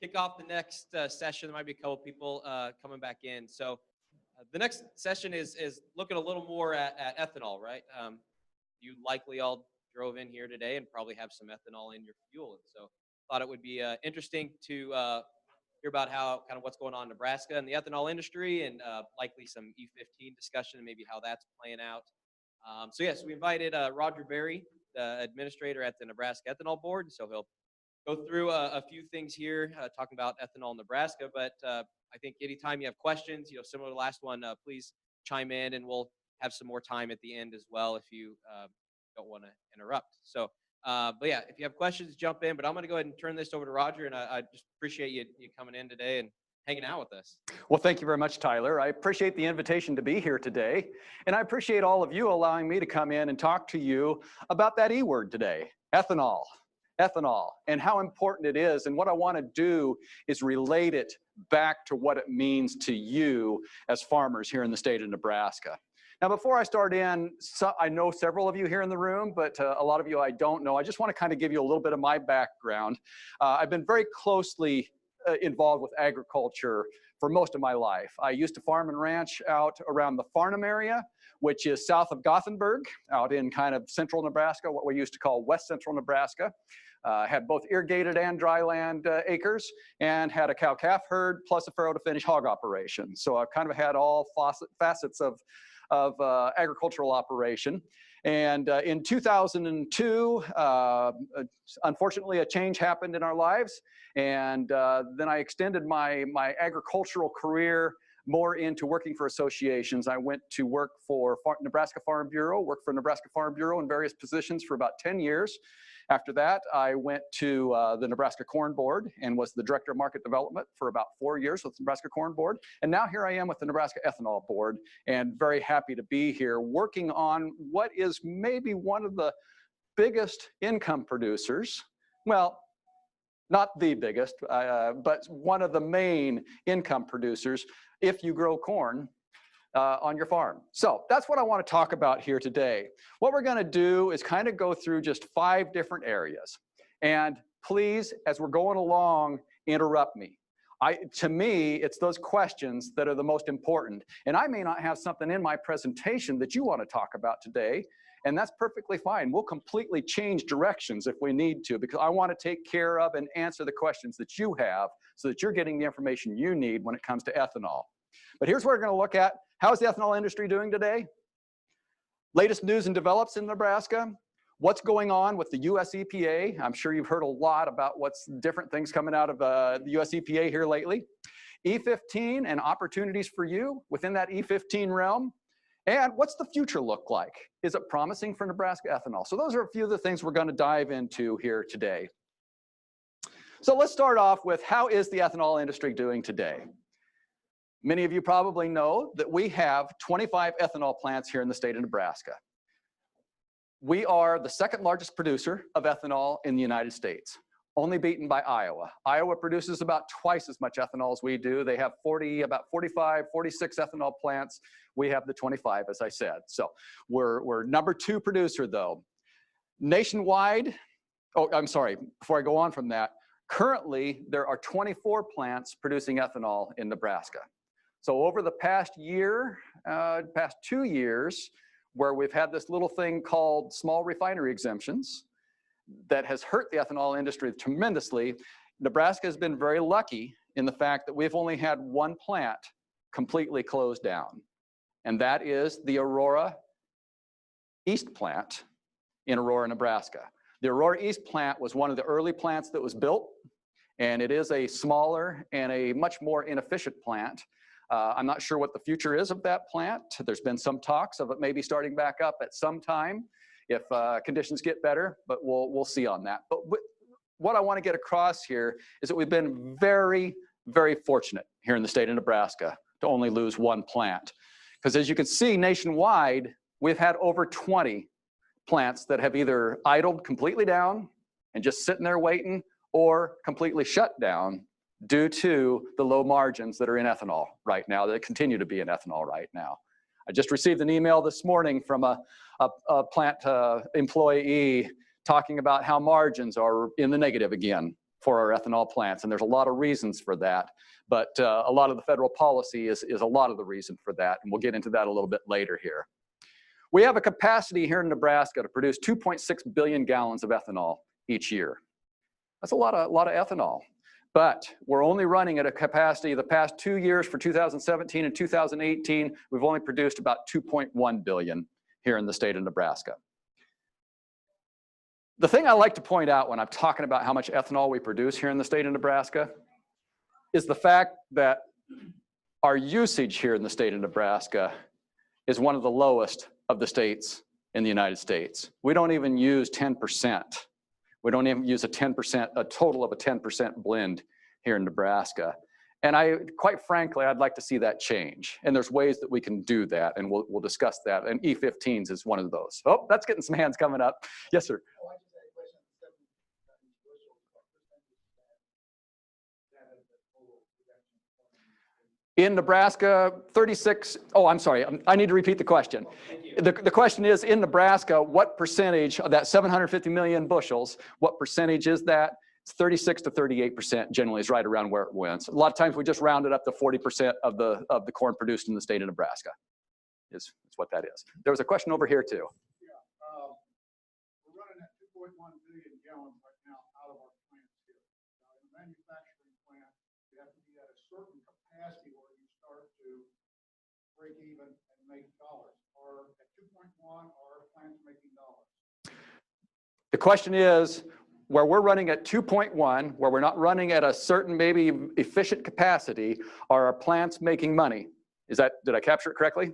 kick off the next session. There might be a couple people coming back in. So the next session is looking a little more at ethanol, right? You likely all drove in here today and probably have some ethanol in your fuel. And so thought it would be interesting to hear about how kind of what's going on in Nebraska and the ethanol industry, and likely some E15 discussion and maybe how that's playing out. So yes, we invited Roger Berry, the administrator at the Nebraska Ethanol Board. So he'll go through a few things here, talking about ethanol in Nebraska. But I think anytime you have questions, similar to the last one, please chime in, and we'll have some more time at the end as well if you don't want to interrupt. So, but yeah, if you have questions, jump in. But I'm going to go ahead and turn this over to Roger, and I just appreciate you coming in today and hanging out with us. Well, thank you very much, Tyler. I appreciate the invitation to be here today, and I appreciate all of you allowing me to come in and talk to you about that E word today, ethanol, and how important it is. And what I want to do is relate it back to what it means to you as farmers here in the state of Nebraska. Now, before I start in, I know several of you here in the room, but a lot of you I don't know. I just want to kind of give you a little bit of my background. I've been very closely involved with agriculture for most of my life. I used to farm and ranch out around the Farnham area, which is south of Gothenburg, out in kind of central Nebraska, what we used to call west central Nebraska. Had both irrigated and dry land acres, and had a cow-calf herd plus a farrow-to-finish hog operation. So I've kind of had all facets of agricultural operation. And in 2002, unfortunately, a change happened in our lives. And then I extended my agricultural career more into working for associations. I went to work for Nebraska Farm Bureau, worked for Nebraska Farm Bureau in various positions for about 10 years. After that, I went to the Nebraska Corn Board and was the Director of Market Development for about 4 years with the Nebraska Corn Board. And now here I am with the Nebraska Ethanol Board, and very happy to be here working on what is maybe one of the biggest income producers. Well, not the biggest, but one of the main income producers if you grow corn on your farm. So that's what I want to talk about here today. What we're going to do is kind of go through just 5 different areas. And please, as we're going along, interrupt me. To me, it's those questions that are the most important. And I may not have something in my presentation that you want to talk about today, and that's perfectly fine. We'll completely change directions if we need to, because I want to take care of and answer the questions that you have so that you're getting the information you need when it comes to ethanol. But here's what we're going to look at. How's the ethanol industry doing today? Latest news and develops in Nebraska. What's going on with the US EPA? I'm sure you've heard a lot about what's different things coming out of the US EPA here lately. E15 and opportunities for you within that E15 realm. And what's the future look like? Is it promising for Nebraska ethanol? So those are a few of the things we're going to dive into here today. So let's start off with, how is the ethanol industry doing today? Many of you probably know that we have 25 ethanol plants here in the state of Nebraska. We are the second largest producer of ethanol in the United States, only beaten by Iowa. Iowa produces about twice as much ethanol as we do. They have about 45, 46 ethanol plants. We have the 25, as I said. So we're number 2 producer, though. Nationwide, I'm sorry, before I go on from that, currently there are 24 plants producing ethanol in Nebraska. So over the past year, past 2 years, where we've had this little thing called small refinery exemptions that has hurt the ethanol industry tremendously, Nebraska has been very lucky in the fact that we've only had 1 plant completely closed down. And that is the Aurora East plant in Aurora, Nebraska. The Aurora East plant was one of the early plants that was built, and it is a smaller and a much more inefficient plant. I'm not sure what the future is of that plant. There's been some talks of it maybe starting back up at some time if conditions get better, but we'll see on that. But what I want to get across here is that we've been very, very fortunate here in the state of Nebraska to only lose 1 plant. Because as you can see, nationwide, we've had over 20 plants that have either idled completely down and just sitting there waiting, or completely shut down due to the low margins that are in ethanol right now, that continue to be in ethanol right now. I just received an email this morning from a plant employee talking about how margins are in the negative again for our ethanol plants. And there's a lot of reasons for that. But a lot of the federal policy is a lot of the reason for that. And we'll get into that a little bit later here. We have a capacity here in Nebraska to produce 2.6 billion gallons of ethanol each year. That's a lot of ethanol. But we're only running at a capacity the past 2 years for 2017 and 2018, we've only produced about 2.1 billion here in the state of Nebraska. The thing I like to point out when I'm talking about how much ethanol we produce here in the state of Nebraska is the fact that our usage here in the state of Nebraska is one of the lowest of the states in the United States. We don't even use 10%. We don't even use a total of a 10% blend here in Nebraska. And quite frankly, I'd like to see that change. And there's ways that we can do that, and we'll discuss that. And E15s is one of those. Oh, that's getting some hands coming up. Yes, sir. Oh, I just had a question on the 7 bushels. What percentage is that of the total production? In Nebraska, 36, oh, I'm sorry, I need to repeat the question. The question is, in Nebraska, what percentage of that 750 million bushels, what percentage is that? It's 36 to 38% generally is right around where it went. So a lot of times we just round it up to 40% of the corn produced in the state of Nebraska is what that is. There was a question over here too. Yeah, we're running at 2.1 billion gallons right now out of our plants here. Now, in a manufacturing plant, you have to be at a certain capacity where you start to break even and make dollars. Or at 2.1, are plants making dollars? The question is, where we're running at 2.1, where we're not running at a certain maybe efficient capacity, are our plants making money? Did I capture it correctly?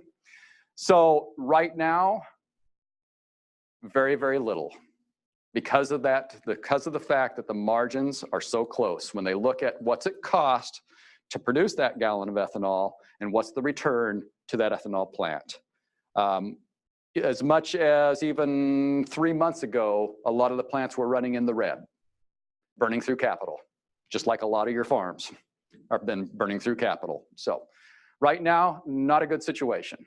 So right now, very, very little. Because of that, because of the fact that the margins are so close. When they look at what's it cost to produce that gallon of ethanol and what's the return to that ethanol plant. As much as even 3 months ago, a lot of the plants were running in the red, burning through capital, just like a lot of your farms have been burning through capital. So right now, not a good situation.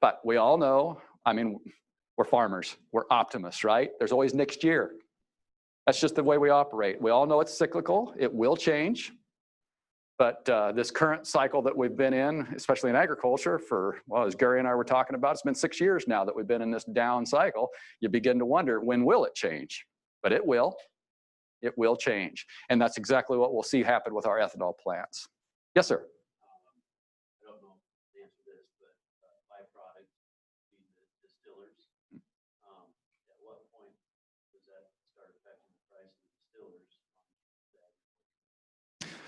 But we all know, I mean, we're farmers, we're optimists, right? There's always next year. That's just the way we operate. We all know it's cyclical, it will change. But this current cycle that we've been in, especially in agriculture for, well, as Gary and I were talking about, it's been 6 years now that we've been in this down cycle. You begin to wonder, when will it change? But it will. It will change. And that's exactly what we'll see happen with our ethanol plants. Yes, sir. I don't know the answer to this, but byproduct being the distillers. At what point does that start affecting the price of the distillers?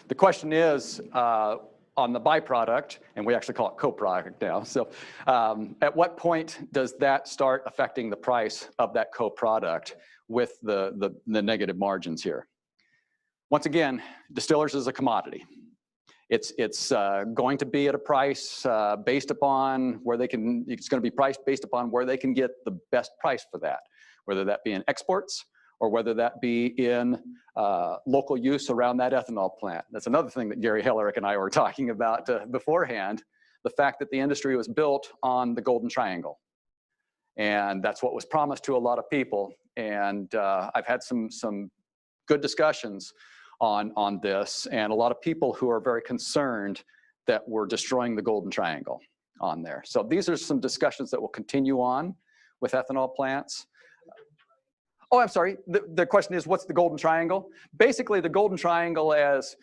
The question is, on the byproduct, and we actually call it co-product now. So at what point does that start affecting the price of that co-product with the negative margins here? Once again, distillers is a commodity. It's going to be at a price based upon where they can, it's going to be priced based upon where they can get the best price for that, whether that be in exports or whether that be in local use around that ethanol plant. That's another thing that Gary Hellerick and I were talking about beforehand, the fact that the industry was built on the Golden Triangle. And that's what was promised to a lot of people. And I've had some good discussions on this, and a lot of people who are very concerned that we're destroying the Golden Triangle on there. So these are some discussions that will continue on with ethanol plants. Oh, I'm sorry. The question is, what's the Golden Triangle? Basically, the Golden Triangle, as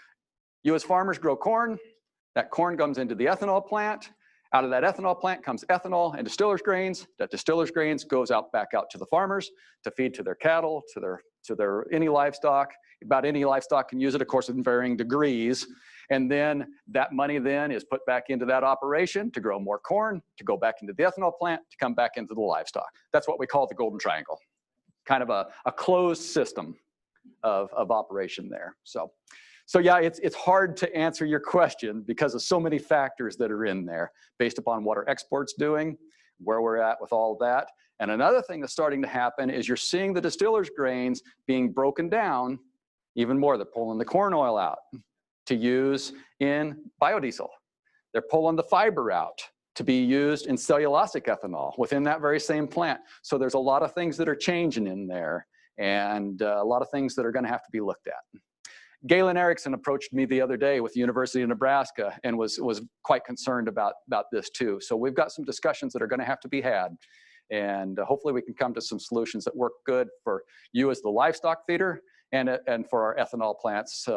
you as farmers grow corn, that corn comes into the ethanol plant. Out of that ethanol plant comes ethanol and distillers grains. That distillers grains goes back out to the farmers to feed to their cattle, to their any livestock. About any livestock can use it, of course, in varying degrees. And then that money then is put back into that operation to grow more corn, to go back into the ethanol plant, to come back into the livestock. That's what we call the Golden Triangle. Kind of a closed system of operation there. So yeah, it's hard to answer your question because of so many factors that are in there based upon what our exports doing, where we're at with all of that. And another thing that's starting to happen is you're seeing the distillers grains being broken down even more. They're pulling the corn oil out to use in biodiesel. They're pulling the fiber out to be used in cellulosic ethanol within that very same plant. So there's a lot of things that are changing in there and a lot of things that are going to have to be looked at. Galen Erickson approached me the other day with the University of Nebraska and was quite concerned about this too. So we've got some discussions that are going to have to be had. And hopefully we can come to some solutions that work good for you as the livestock feeder and for our ethanol plants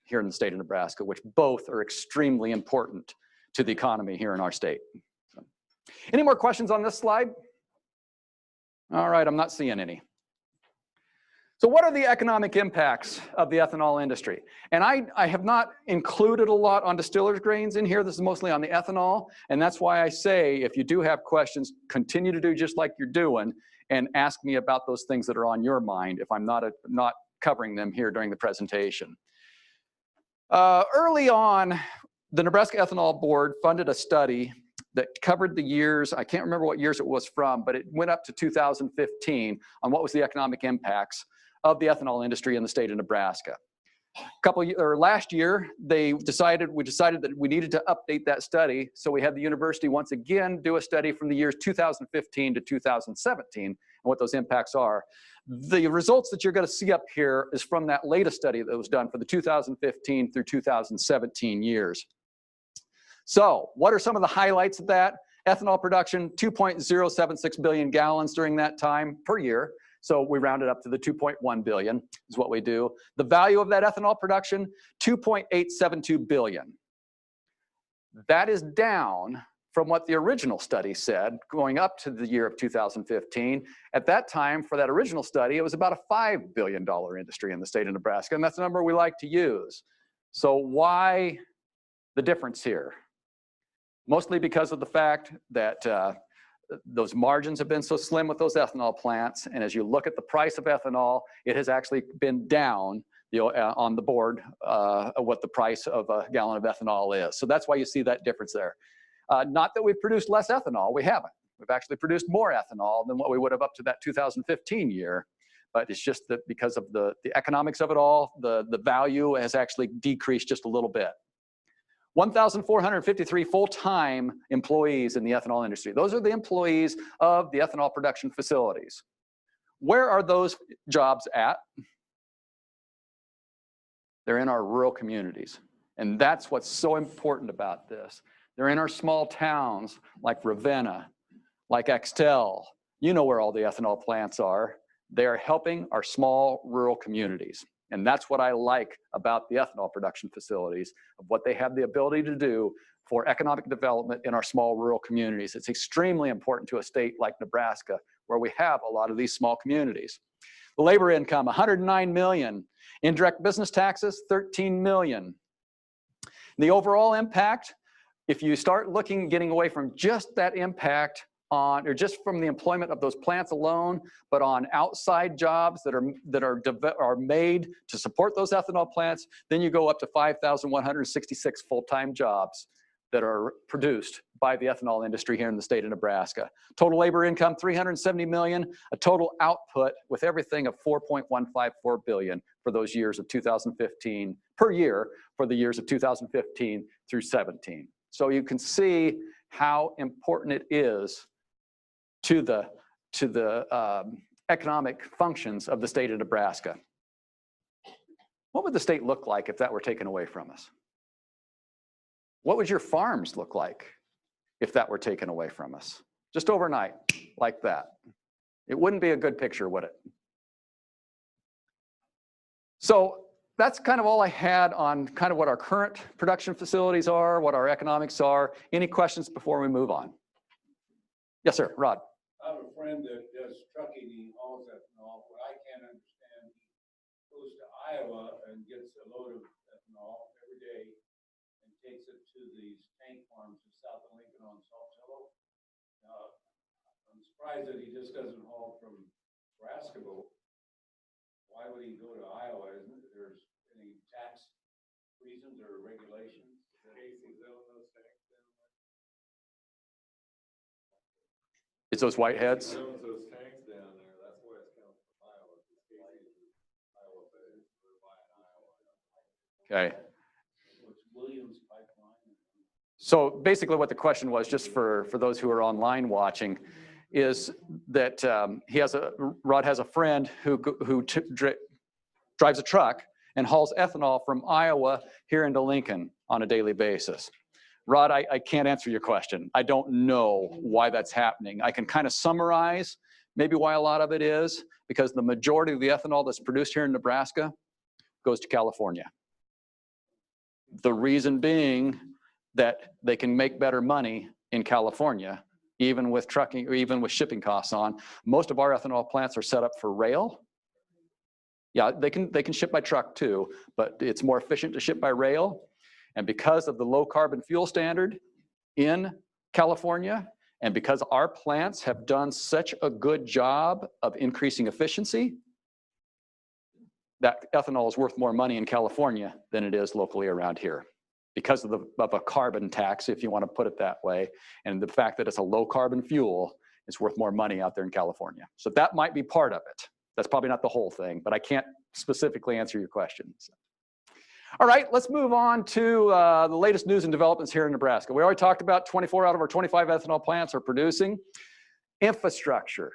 here in the state of Nebraska, which both are extremely important to the economy here in our state. So, any more questions on this slide? All right, I'm not seeing any. So what are the economic impacts of the ethanol industry? And I have not included a lot on distillers grains in here. This is mostly on the ethanol. And that's why I say, if you do have questions, continue to do just like you're doing and ask me about those things that are on your mind if I'm not covering them here during the presentation. Early on, the Nebraska Ethanol Board funded a study that covered the years, I can't remember what years it was from, but it went up to 2015 on what was the economic impacts of the ethanol industry in the state of Nebraska. Last year, we decided that we needed to update that study, so we had the university once again do a study from the years 2015 to 2017 and what those impacts are. The results that you're going to see up here is from that latest study that was done for the 2015 through 2017 years. So what are some of the highlights of that? Ethanol production, 2.076 billion gallons during that time per year. So we rounded up to the 2.1 billion is what we do. The value of that ethanol production, 2.872 billion. That is down from what the original study said, going up to the year of 2015. At that time, for that original study, it was about a $5 billion industry in the state of Nebraska, and that's the number we like to use. So why the difference here? Mostly because of the fact that those margins have been so slim with those ethanol plants, and as you look at the price of ethanol, it has actually been down on the board what the price of a gallon of ethanol is. So that's why you see that difference there. Not that we've produced less ethanol, we haven't. We've actually produced more ethanol than what we would have up to that 2015 year, but it's just that because of the economics of it all, the value has actually decreased just a little bit. 1,453 full-time employees in the ethanol industry. Those are the employees of the ethanol production facilities. Where are those jobs at? They're in our rural communities. And that's what's so important about this. They're in our small towns like Ravenna, like Axtell. You know where all the ethanol plants are. They are helping our small rural communities. And that's what I like about the ethanol production facilities, of what they have the ability to do for economic development in our small rural communities. It's extremely important to a state like Nebraska, where we have a lot of these small communities. The labor income, 109 million. Indirect business taxes, 13 million. The overall impact, if you start getting away from just that impact or just from the employment of those plants alone, but on outside jobs that are made to support those ethanol plants, then you go up to 5,166 full-time jobs that are produced by the ethanol industry here in the state of Nebraska. Total labor income, 370 million, a total output with everything of 4.154 billion for those years of 2015, per year for the years of 2015 through 17. So you can see how important it is to the economic functions of the state of Nebraska. What would the state look like if that were taken away from us? What would your farms look like if that were taken away from us? Just overnight, like that. It wouldn't be a good picture, would it? So that's kind of all I had on kind of what our current production facilities are, what our economics are. Any questions before we move on? Yes, sir, Rod. I have a friend that does trucking, he hauls ethanol. What I can't understand, he goes to Iowa and gets a load of ethanol every day and takes it to these tank farms just south of Lincoln on Saltillo. I'm surprised that he just doesn't haul from Nebraska, but why would he go to Iowa? Isn't there's any tax reasons or regulations? Casey's own those tanks down there. It's those whiteheads. He owns those tanks down there. That's why it's coming from Iowa. Casey's is Iowa based. They're buying Iowa. Okay. It's Williams Pipeline. So basically what the question was, just for those who are online watching, is that Rod has a friend who drives a truck, and hauls ethanol from Iowa here into Lincoln on a daily basis. Rod, I can't answer your question. I don't know why that's happening. I can kind of summarize maybe why a lot of it is, because the majority of the ethanol that's produced here in Nebraska goes to California. The reason being that they can make better money in California, even with trucking or even with shipping costs on. Most of our ethanol plants are set up for rail. Yeah, they can ship by truck too, but it's more efficient to ship by rail. And because of the low carbon fuel standard in California, and because our plants have done such a good job of increasing efficiency, that ethanol is worth more money in California than it is locally around here, because of a carbon tax, if you want to put it that way, and the fact that it's a low carbon fuel, it's worth more money out there in California. So that might be part of it. That's probably not the whole thing, but I can't specifically answer your questions. All right, let's move on to the latest news and developments here in Nebraska. We already talked about 24 out of our 25 ethanol plants are producing. Infrastructure.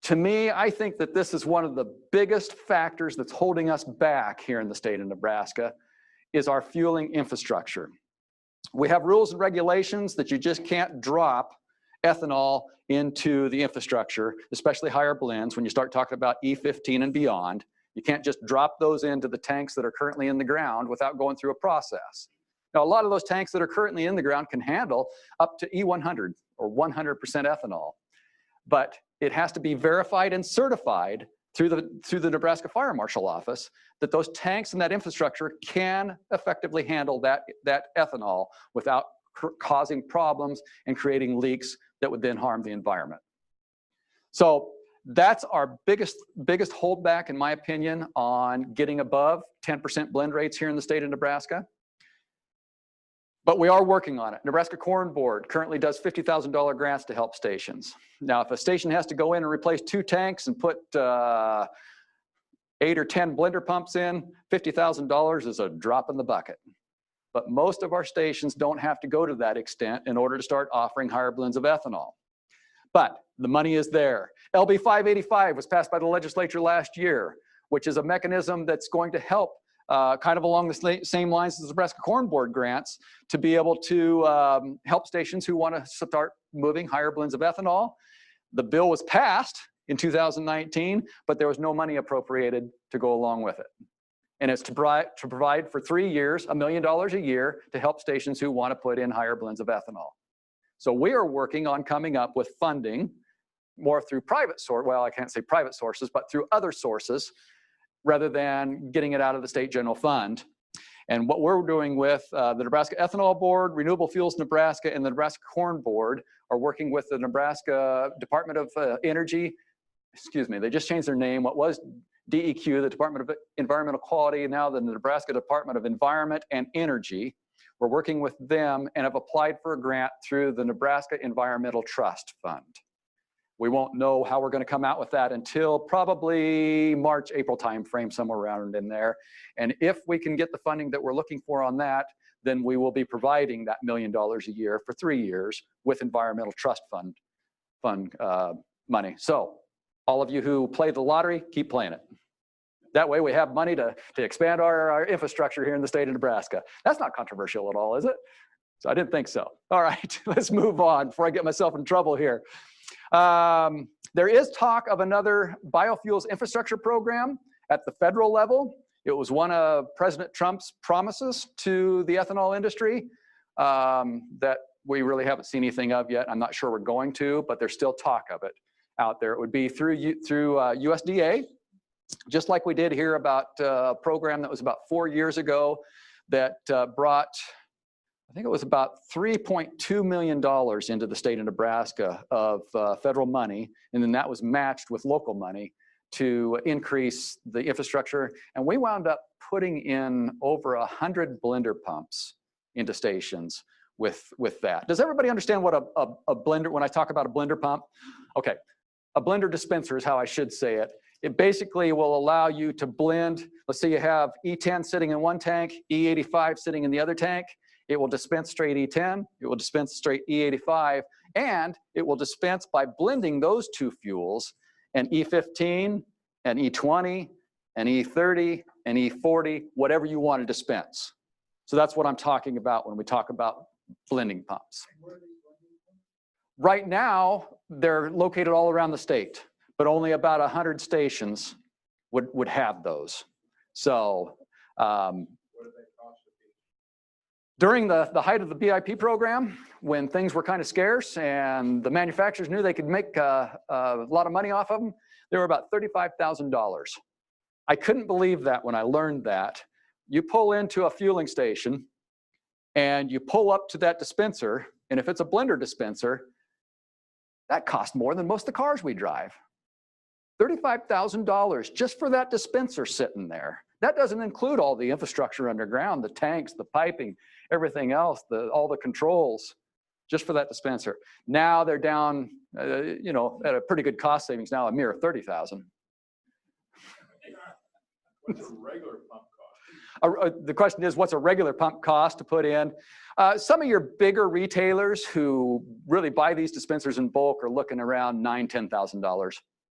To me, I think that this is one of the biggest factors that's holding us back here in the state of Nebraska, is our fueling infrastructure. We have rules and regulations that you just can't drop ethanol into the infrastructure, especially higher blends when you start talking about E15 and beyond. You can't just drop those into the tanks that are currently in the ground without going through a process. Now, a lot of those tanks that are currently in the ground can handle up to E100 or 100% ethanol, but it has to be verified and certified through the Nebraska Fire Marshal Office that those tanks and that infrastructure can effectively handle that ethanol without causing problems and creating leaks that would then harm the environment. So that's our biggest holdback, in my opinion, on getting above 10% blend rates here in the state of Nebraska. But we are working on it. Nebraska Corn Board currently does $50,000 grants to help stations. Now, if a station has to go in and replace 2 tanks and put 8 or 10 blender pumps in, $50,000 is a drop in the bucket. But most of our stations don't have to go to that extent in order to start offering higher blends of ethanol. But the money is there. LB 585 was passed by the legislature last year, which is a mechanism that's going to help kind of along the same lines as the Nebraska Corn Board grants, to be able to help stations who want to start moving higher blends of ethanol. The bill was passed in 2019, but there was no money appropriated to go along with it. And it's to provide for 3 years, $1 million a year to help stations who want to put in higher blends of ethanol. So we are working on coming up with funding more through well, I can't say private sources, but through other sources, rather than getting it out of the state general fund. And what we're doing with the Nebraska Ethanol Board, Renewable Fuels Nebraska, and the Nebraska Corn Board are working with the Nebraska Department of Energy. Excuse me, they just changed their name. What was DEQ, the Department of Environmental Quality, now the Nebraska Department of Environment and Energy. We're working with them and have applied for a grant through the Nebraska Environmental Trust Fund. We won't know how we're going to come out with that until probably March, April timeframe, somewhere around in there. And if we can get the funding that we're looking for on that, then we will be providing that $1 million a year for 3 years with Environmental Trust Fund money. So all of you who play the lottery, keep playing it. That way we have money to expand our infrastructure here in the state of Nebraska. That's not controversial at all, is it? So I didn't think so. All right, let's move on before I get myself in trouble here. There is talk of another biofuels infrastructure program at the federal level. It was one of President Trump's promises to the ethanol industry that we really haven't seen anything of yet. I'm not sure we're going to, but there's still talk of it out there. It would be through USDA, just like we did hear about a program that was about 4 years ago that brought, I think it was about $3.2 million into the state of Nebraska of federal money, and then that was matched with local money to increase the infrastructure. And we wound up putting in over 100 blender pumps into stations with that. Does everybody understand what a blender, when I talk about a blender pump? Okay, a blender dispenser is how I should say it. It basically will allow you to blend. Let's say you have E10 sitting in one tank, E85 sitting in the other tank. It will dispense straight E10, it will dispense straight E85, and it will dispense by blending those two fuels, an E15, an E20, an E30, an E40, whatever you want to dispense. So that's what I'm talking about when we talk about blending pumps. Right now, they're located all around the state, but only about 100 stations would have those. So during the height of the BIP program, when things were kind of scarce and the manufacturers knew they could make a lot of money off of them, they were about $35,000. I couldn't believe that when I learned that. You pull into a fueling station and you pull up to that dispenser, and if it's a blender dispenser, that costs more than most of the cars we drive. $35,000 just for that dispenser sitting there. That doesn't include all the infrastructure underground, the tanks, the piping, everything else, all the controls, just for that dispenser. Now they're down, you know, at a pretty good cost savings now, a mere $30,000. What's a regular pump cost? The question is, what's a regular pump cost to put in? Some of your bigger retailers who really buy these dispensers in bulk are looking around $9,000, $10,000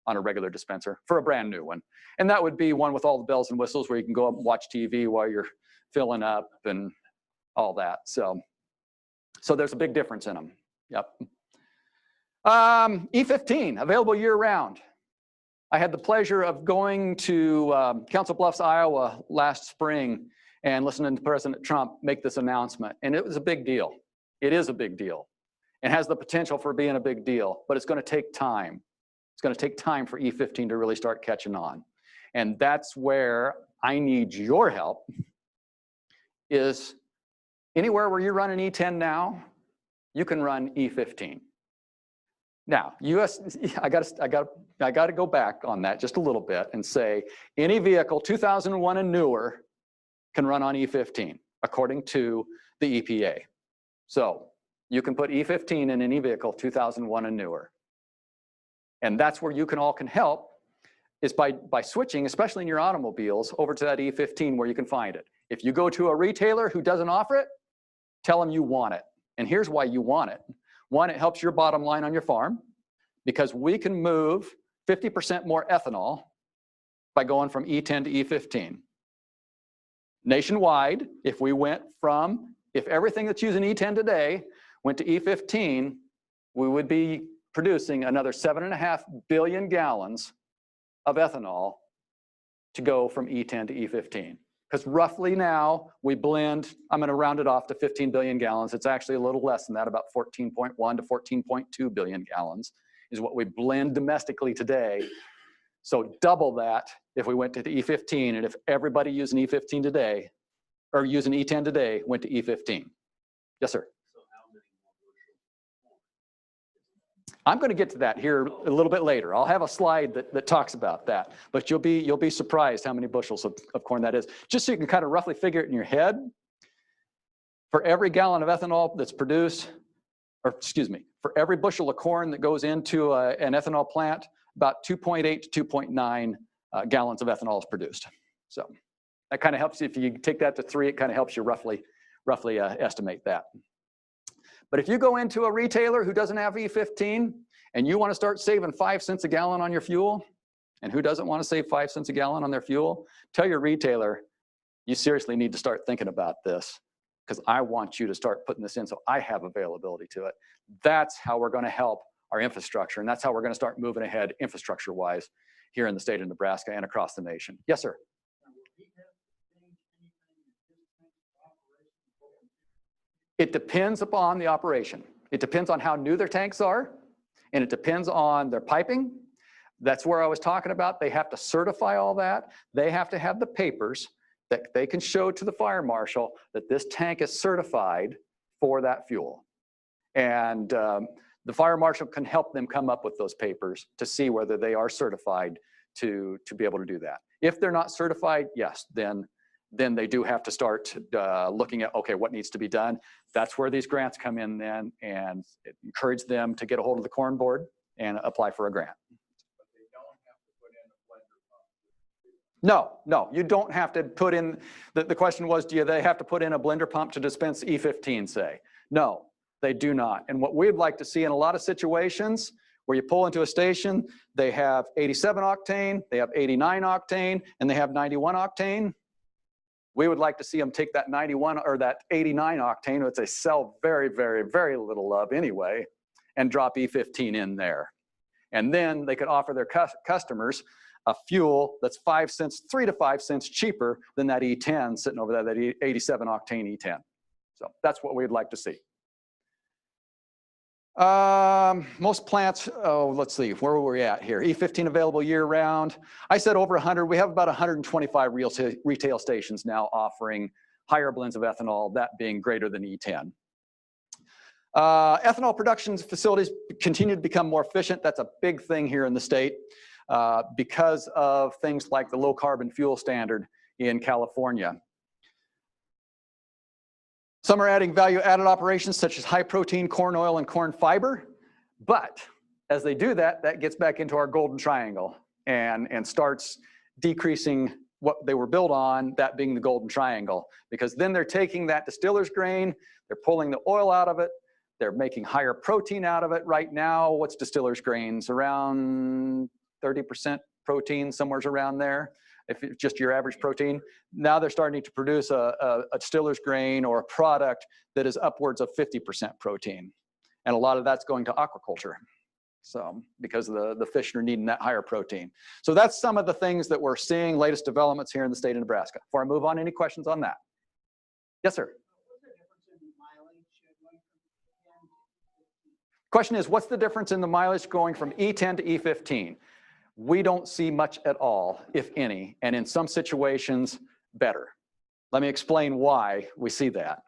on a regular dispenser for a brand new one. And that would be one with all the bells and whistles where you can go up and watch TV while you're filling up and all that. So there's a big difference in them. Yep. E15, available year round. I had the pleasure of going to Council Bluffs, Iowa last spring and listening to President Trump make this announcement. And it was a big deal. It is a big deal. It has the potential for being a big deal, but it's going to take time. It's going to take time for E15 to really start catching on. And that's where I need your help, is anywhere where you're running E10 now, you can run E15. Now, I got to go back on that just a little bit and say any vehicle 2001 and newer can run on E15 according to the EPA. So you can put E15 in any vehicle 2001 and newer. And that's where you all can help, is by switching, especially in your automobiles, over to that E15 where you can find it. If you go to a retailer who doesn't offer it, tell them you want it. And here's why you want it. One, it helps your bottom line on your farm, because we can move 50% more ethanol by going from E10 to E15. Nationwide, if everything that's using E10 today went to E15, we would be producing another 7.5 billion gallons of ethanol to go from E10 to E15. Because roughly now we blend, I'm going to round it off to 15 billion gallons. It's actually a little less than that, about 14.1 to 14.2 billion gallons is what we blend domestically today. So double that if we went to the E15, and if everybody using E15 today, or using E10 today, went to E15. Yes, sir. So how many more bushels? I'm going to get to that here a little bit later. I'll have a slide that talks about that, but you'll be surprised how many bushels of corn that is. Just so you can kind of roughly figure it in your head, for every gallon of ethanol that's produced, or excuse me, for every bushel of corn that goes into an ethanol plant, about 2.8 to 2.9 gallons of ethanol is produced. So that kind of helps you. If you take that to 3, it kind of helps you roughly estimate that. But if you go into a retailer who doesn't have E15 and you want to start saving 5 cents a gallon on your fuel, and who doesn't want to save 5 cents a gallon on their fuel, tell your retailer, you seriously need to start thinking about this, because I want you to start putting this in so I have availability to it. That's how we're going to help our infrastructure, and that's how we're going to start moving ahead infrastructure-wise here in the state of Nebraska and across the nation. Yes, sir. It depends upon the operation. It depends on how new their tanks are, and it depends on their piping. That's where I was talking about. They have to certify all that. They have to have the papers that they can show to the fire marshal that this tank is certified for that fuel. And the fire marshal can help them come up with those papers to see whether they are certified to be able to do that. If they're not certified, yes, then they do have to start looking at, okay, what needs to be done. That's where these grants come in then, and encourage them to get a hold of the Corn Board and apply for a grant. But they don't have to put in a blender pump. No, you don't have to put in, the question was, do they have to put in a blender pump to dispense E15, say? No, they do not. And what we'd like to see in a lot of situations, where you pull into a station, they have 87 octane, they have 89 octane, and they have 91 octane. We would like to see them take that 91 or that 89 octane, which they sell very, very, very little of anyway, and drop E15 in there. And then they could offer their customers a fuel that's 5 cents, 3 to 5 cents cheaper than that E10 sitting over there, that 87 octane E10. So that's what we'd like to see. Most plants, oh, let's see, where were we at here? E15 available year round. I said over 100. We have about 125 retail stations now offering higher blends of ethanol, that being greater than E10. Ethanol production facilities continue to become more efficient. That's a big thing here in the state because of things like the low carbon fuel standard in California. Some are adding value-added operations such as high-protein corn oil and corn fiber, but as they do that, that gets back into our golden triangle and starts decreasing what they were built on, that being the golden triangle, because then they're taking that distiller's grain, they're pulling the oil out of it, they're making higher protein out of it. Right now, what's distiller's grains? Around 30% protein, somewhere around there. If it's just your average protein. Now they're starting to produce a distiller's grain or a product that is upwards of 50% protein. And a lot of that's going to aquaculture. So, because the fish are needing that higher protein. So that's some of the things that we're seeing, latest developments here in the state of Nebraska. Before I move on, any questions on that? Yes, sir. Question is, what's the difference in the mileage going from E10 to E15? We don't see much at all, if any, and in some situations, better. Let me explain why we see that.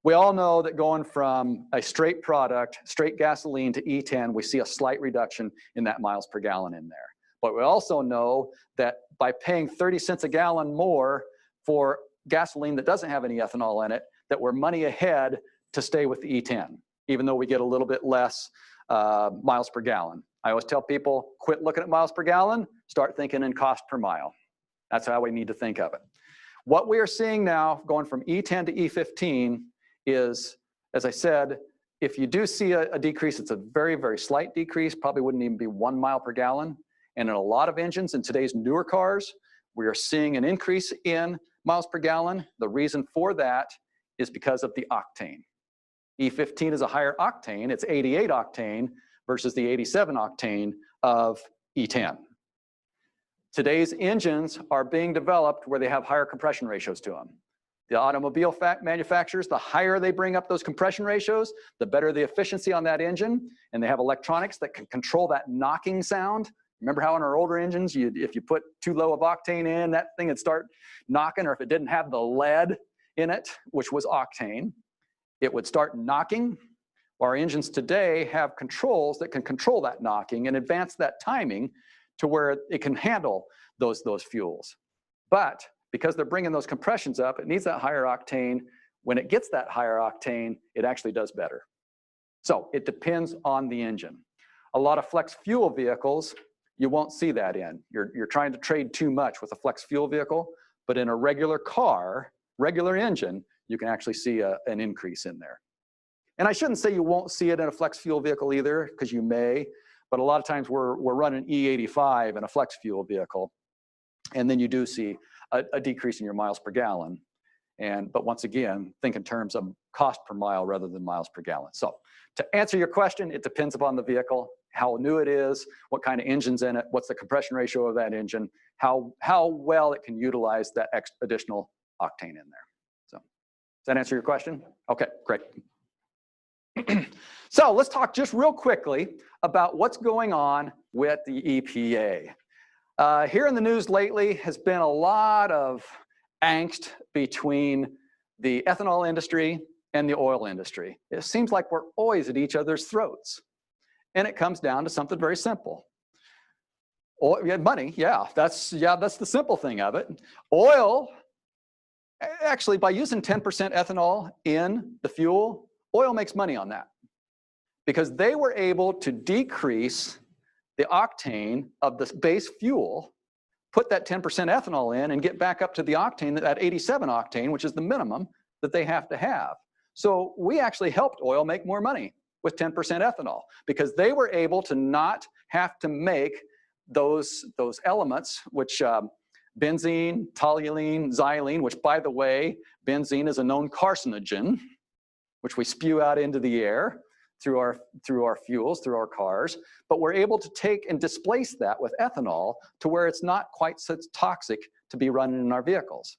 We all know that going from a straight product, straight gasoline to E10, we see a slight reduction in that miles per gallon in there. But we also know that by paying 30 cents a gallon more for gasoline that doesn't have any ethanol in it, that we're money ahead to stay with the E10, even though we get a little bit less miles per gallon. I always tell people, quit looking at miles per gallon, start thinking in cost per mile. That's how we need to think of it. What we are seeing now, going from E10 to E15, is, as I said, if you do see a decrease, it's a very, very slight decrease, probably wouldn't even be 1 mile per gallon. And in a lot of engines in today's newer cars, we are seeing an increase in miles per gallon. The reason for that is because of the octane. E15 is a higher octane, it's 88 octane versus the 87 octane of E10. Today's engines are being developed where they have higher compression ratios to them. The automobile manufacturers, the higher they bring up those compression ratios, the better the efficiency on that engine, and they have electronics that can control that knocking sound. Remember how in our older engines, if you put too low of octane in, that thing would start knocking, or if it didn't have the lead in it, which was octane, it would start knocking. Our engines today have controls that can control that knocking and advance that timing to where it can handle those fuels. But because they're bringing those compressions up, it needs that higher octane. When it gets that higher octane, it actually does better. So it depends on the engine. A lot of flex fuel vehicles, you won't see that in. You're trying to trade too much with a flex fuel vehicle, but in a regular car, regular engine, you can actually see an increase in there. And I shouldn't say you won't see it in a flex fuel vehicle either, because you may, but a lot of times we're running E85 in a flex fuel vehicle, and then you do see a decrease in your miles per gallon. But once again, think in terms of cost per mile rather than miles per gallon. So to answer your question, it depends upon the vehicle, how new it is, what kind of engine's in it, what's the compression ratio of that engine, how well it can utilize that additional octane in there. So does that answer your question? Okay, great. So let's talk just real quickly about what's going on with the EPA. Here in the news lately has been a lot of angst between the ethanol industry and the oil industry. It seems like we're always at each other's throats. And it comes down to something very simple. Money, that's the simple thing of it. Oil, actually by using 10% ethanol in the fuel, oil makes money on that. Because they were able to decrease the octane of the base fuel, put that 10% ethanol in and get back up to the octane, that 87 octane, which is the minimum that they have to have. So we actually helped oil make more money with 10% ethanol because they were able to not have to make those elements, which benzene, toluene, xylene, which by the way, benzene is a known carcinogen, which we spew out into the air through our fuels, through our cars, but we're able to take and displace that with ethanol to where it's not quite so toxic to be running in our vehicles.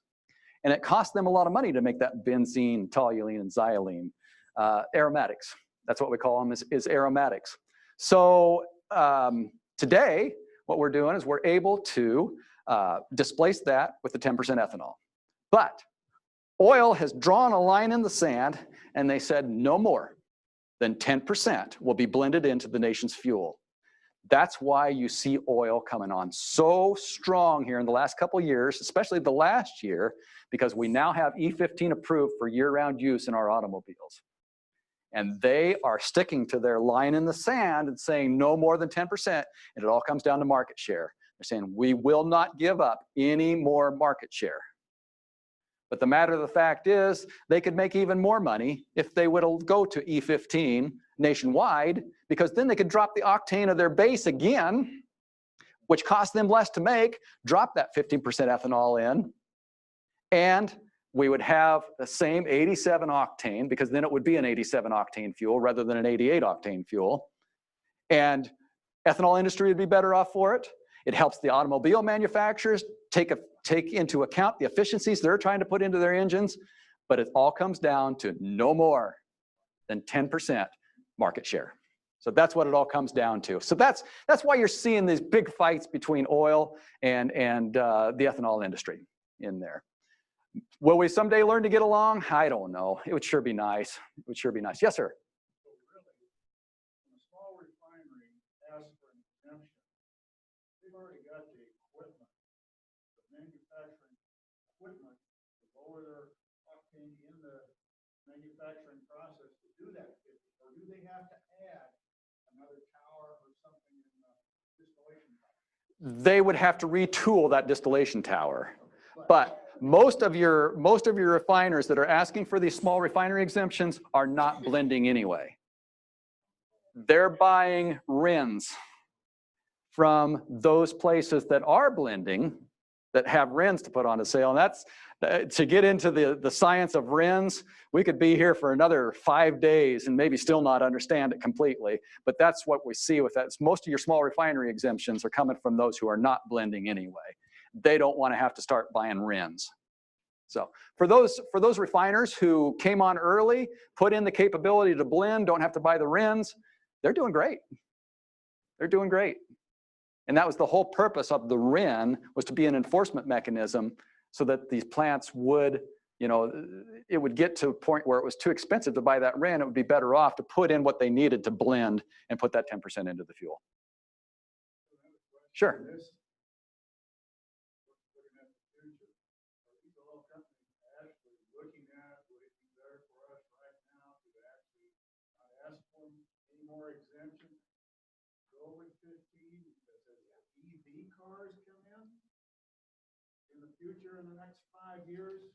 And it costs them a lot of money to make that benzene, toluene, and xylene. Aromatics, that's what we call them, is aromatics. So today, what we're doing is we're able to displace that with the 10% ethanol. But oil has drawn a line in the sand, and they said no more than 10% will be blended into the nation's fuel. That's why you see oil coming on so strong here in the last couple of years, especially the last year, because we now have E15 approved for year-round use in our automobiles. And they are sticking to their line in the sand and saying no more than 10%, and it all comes down to market share. They're saying we will not give up any more market share. But the matter of the fact is, they could make even more money if they would go to E15 nationwide, because then they could drop the octane of their base again, which costs them less to make, drop that 15% ethanol in, and we would have the same 87 octane, because then it would be an 87 octane fuel rather than an 88 octane fuel. And ethanol industry would be better off for it. It helps the automobile manufacturers take into account the efficiencies they're trying to put into their engines, but it all comes down to no more than 10% market share. So that's what it all comes down to. So that's why you're seeing these big fights between oil and the ethanol industry in there. Will we someday learn to get along? I don't know. It would sure be nice. It would sure be nice. Yes, sir. So really, when a small refinery asks for an exemption, they've already got the equipment, the manufacturing equipment to lower their octane in the manufacturing process to do that. Or do they have to add another tower or something in the distillation tower? They would have to retool that distillation tower. But most of your refiners that are asking for these small refinery exemptions are not blending anyway. They're buying RINs from those places that are blending, that have RINs to put on a sale. And that's, to get into the science of RINs, we could be here for another 5 days and maybe still not understand it completely. But that's what we see with that. Most of your small refinery exemptions are coming from those who are not blending anyway. They don't want to have to start buying RINs. So for those refiners who came on early, put in the capability to blend, don't have to buy the RINs, they're doing great. They're doing great. And that was the whole purpose of the RIN, was to be an enforcement mechanism so that these plants would, it would get to a point where it was too expensive to buy that RIN. It would be better off to put in what they needed to blend and put that 10% into the fuel. Sure. More exemption, go with 15, because as EV cars come in the future, in the next 5 years,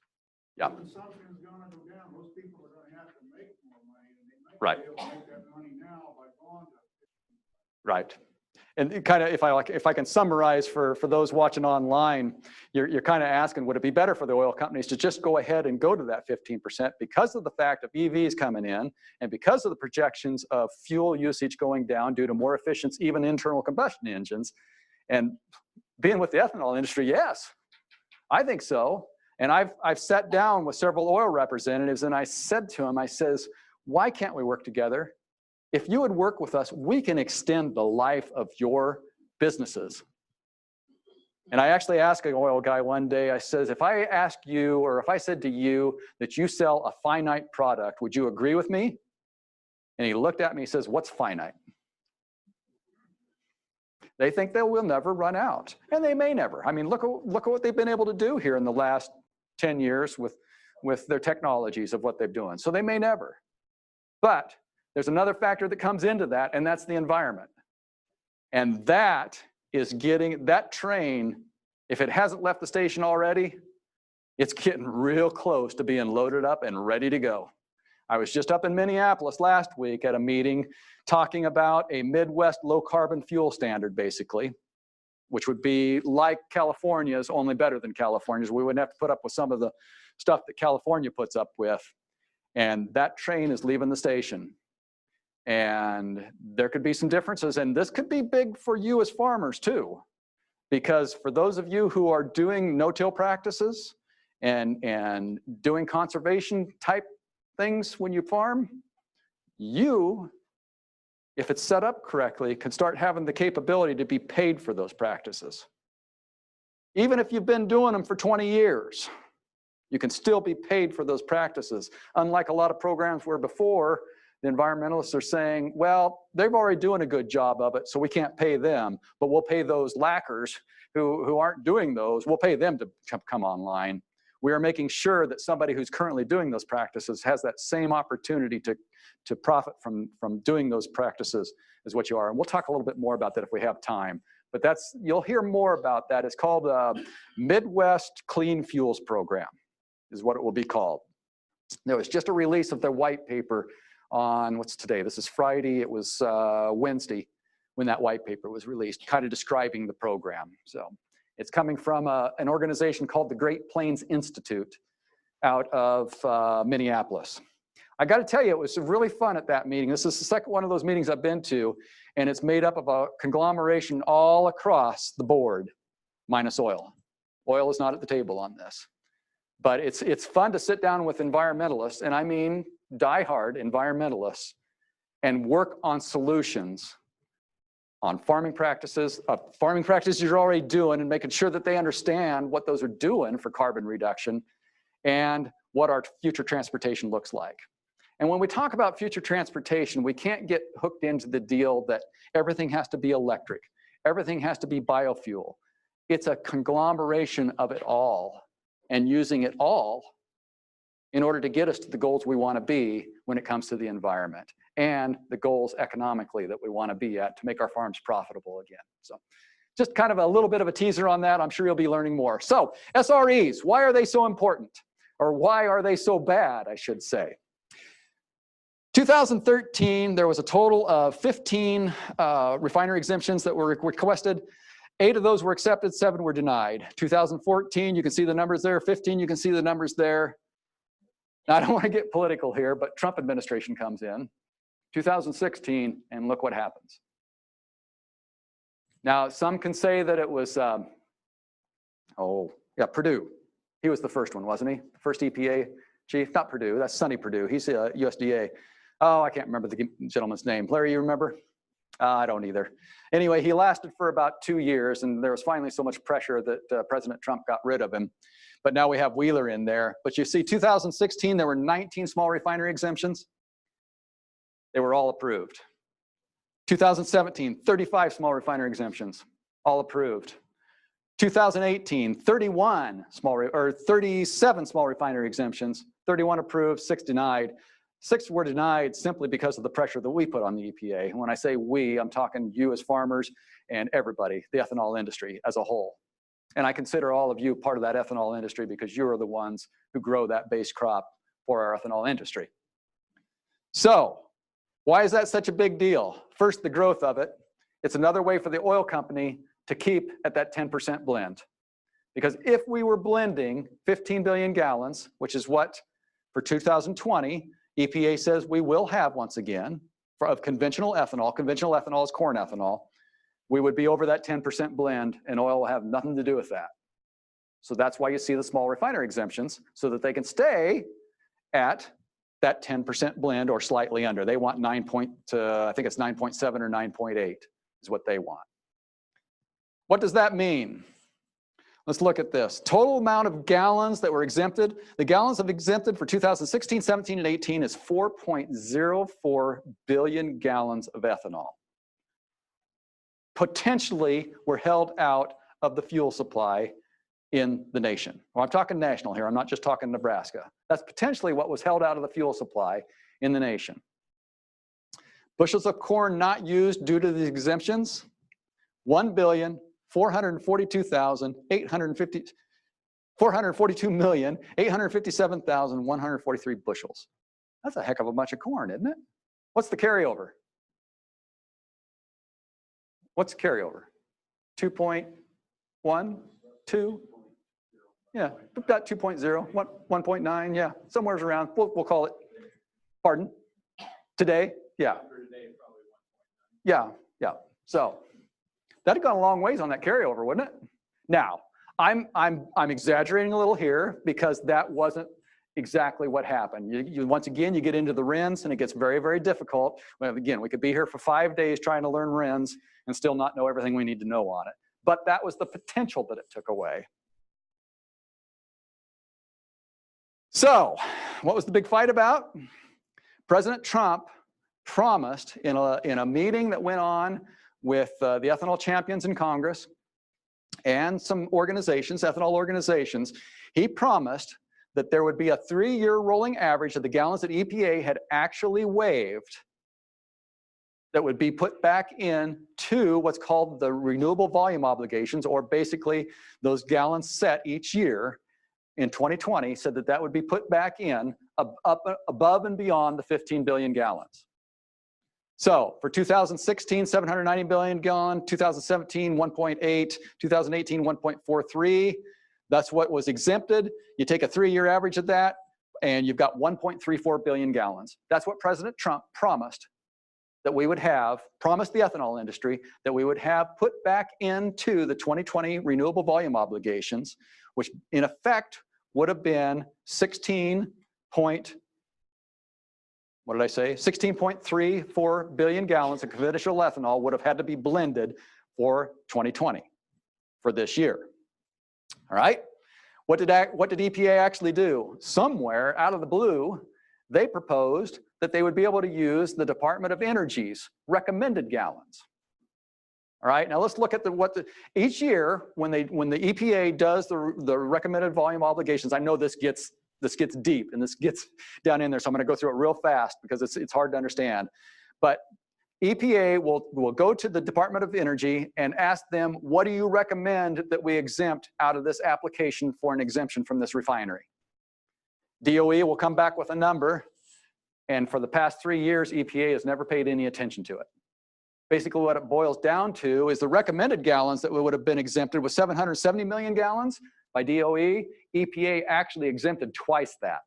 consumption is going to go down. Most people are going to have to make more money, and they might be able to make that money now by going to 15. Right. And kind of, if I can summarize for those watching online, you're kind of asking, would it be better for the oil companies to just go ahead and go to that 15% because of the fact of EVs coming in and because of the projections of fuel usage going down due to more efficient, even internal combustion engines? And being with the ethanol industry, yes, I think so. And I've sat down with several oil representatives and I said to them, I says, why can't we work together? If you would work with us, we can extend the life of your businesses. And I actually asked an oil guy one day, I says, if I asked you, or if I said to you that you sell a finite product, would you agree with me? And he looked at me, he says, what's finite? They think they will never run out, and they may never. I mean, look at what they've been able to do here in the last 10 years with their technologies of what they're doing. So they may never. But there's another factor that comes into that, and that's the environment. And that is getting, that train, if it hasn't left the station already, it's getting real close to being loaded up and ready to go. I was just up in Minneapolis last week at a meeting talking about a Midwest low carbon fuel standard, basically, which would be like California's, only better than California's. We wouldn't have to put up with some of the stuff that California puts up with. And that train is leaving the station. And there could be some differences. And this could be big for you as farmers too. Because for those of you who are doing no-till practices and doing conservation type things when you farm, you, if it's set up correctly, can start having the capability to be paid for those practices. Even if you've been doing them for 20 years, you can still be paid for those practices. Unlike a lot of programs where before, the environmentalists are saying, well, they're already doing a good job of it, so we can't pay them, but we'll pay those lackers who aren't doing those, we'll pay them to come online. We are making sure that somebody who's currently doing those practices has that same opportunity to profit from doing those practices as what you are. And we'll talk a little bit more about that if we have time. But you'll hear more about that. It's called Midwest Clean Fuels Program, is what it will be called. There was just a release of their white paper on, what's today? This is Friday. It was Wednesday when that white paper was released, kind of describing the program. So it's coming from an organization called the Great Plains Institute out of Minneapolis. I got to tell you, it was really fun at that meeting. This is the second one of those meetings I've been to, and it's made up of a conglomeration all across the board, minus oil. Oil is not at the table on this. But it's fun to sit down with environmentalists, and I mean diehard environmentalists, and work on solutions on farming practices you're already doing, and making sure that they understand what those are doing for carbon reduction and what our future transportation looks like. And when we talk about future transportation, we can't get hooked into the deal that everything has to be electric, everything has to be biofuel. It's a conglomeration of it all, and using it all in order to get us to the goals we want to be when it comes to the environment, and the goals economically that we want to be at to make our farms profitable again. So just kind of a little bit of a teaser on that. I'm sure you'll be learning more. So SREs, why are they so important? Or why are they so bad, I should say? 2013, there was a total of 15 refinery exemptions that were requested. 8 of those were accepted, 7 were denied. 2014, you can see the numbers there. 15, you can see the numbers there. Now, I don't want to get political here, but Trump administration comes in. 2016, and look what happens. Now, some can say that it was, Perdue. He was the first one, wasn't he? The first EPA chief, not Perdue, that's Sonny Perdue. He's USDA. Oh, I can't remember the gentleman's name. Larry, you remember? I don't either. Anyway, he lasted for about 2 years, and there was finally so much pressure that President Trump got rid of him. But now we have Wheeler in there. But you see, 2016, there were 19 small refinery exemptions. They were all approved. 2017, 35 small refinery exemptions, all approved. 2018, 37 small refinery exemptions, 31 approved, 6 denied. 6 were denied simply because of the pressure that we put on the EPA. And when I say we, I'm talking you as farmers and everybody, the ethanol industry as a whole. And I consider all of you part of that ethanol industry because you are the ones who grow that base crop for our ethanol industry. So, why is that such a big deal? First, the growth of it. It's another way for the oil company to keep at that 10% blend. Because if we were blending 15 billion gallons, which is what for 2020, EPA says we will have once again, of conventional ethanol is corn ethanol, we would be over that 10% blend, and oil will have nothing to do with that. So that's why you see the small refinery exemptions, so that they can stay at that 10% blend or slightly under. They want I think it's 9.7 or 9.8 is what they want. What does that mean? Let's look at this. Total amount of gallons that were exempted. The gallons of exempted for 2016, 17, and 18 is 4.04 billion gallons of ethanol. Potentially were held out of the fuel supply in the nation. Well, I'm talking national here. I'm not just talking Nebraska. That's potentially what was held out of the fuel supply in the nation. Bushels of corn not used due to the exemptions, 442,857,143 bushels. That's a heck of a bunch of corn, isn't it? What's the carryover? What's the carryover? 2.1, 2? Yeah, about 2.0, 1.9, yeah, somewhere's around. We'll call it. Pardon? Today? Yeah. Yeah, yeah. So that'd gone a long ways on that carryover, wouldn't it? Now, I'm exaggerating a little here because that wasn't exactly what happened. Once again, you get into the RINs and it gets very, very difficult. Well, again, we could be here for 5 days trying to learn RINs and still not know everything we need to know on it. But that was the potential that it took away. So, what was the big fight about? President Trump promised in a meeting that went on with the ethanol champions in Congress and some organizations, ethanol organizations, he promised that there would be a 3-year rolling average of the gallons that EPA had actually waived that would be put back in to what's called the renewable volume obligations, or basically those gallons set each year in 2020, said that that would be put back in above and beyond the 15 billion gallons. So for 2016, 790 billion gallon, 2017, 1.8, 2018, 1.43. That's what was exempted. You take a 3-year average of that, and you've got 1.34 billion gallons. That's what President Trump promised that we would have, promised the ethanol industry, that we would have put back into the 2020 renewable volume obligations, which in effect would have been 16.34 billion gallons of conventional ethanol would have had to be blended for 2020, for this year. All right? What did EPA actually do? Somewhere out of the blue, they proposed that they would be able to use the Department of Energy's recommended gallons. All right, now let's look at each year when the EPA does the recommended volume obligations. I know this gets deep and this gets down in there, so I'm going to go through it real fast because it's hard to understand. But EPA will go to the Department of Energy and ask them, what do you recommend that we exempt out of this application for an exemption from this refinery? DOE will come back with a number, and for the past 3 years, EPA has never paid any attention to it. Basically, what it boils down to is the recommended gallons that would have been exempted was 770 million gallons by DOE. EPA actually exempted twice that.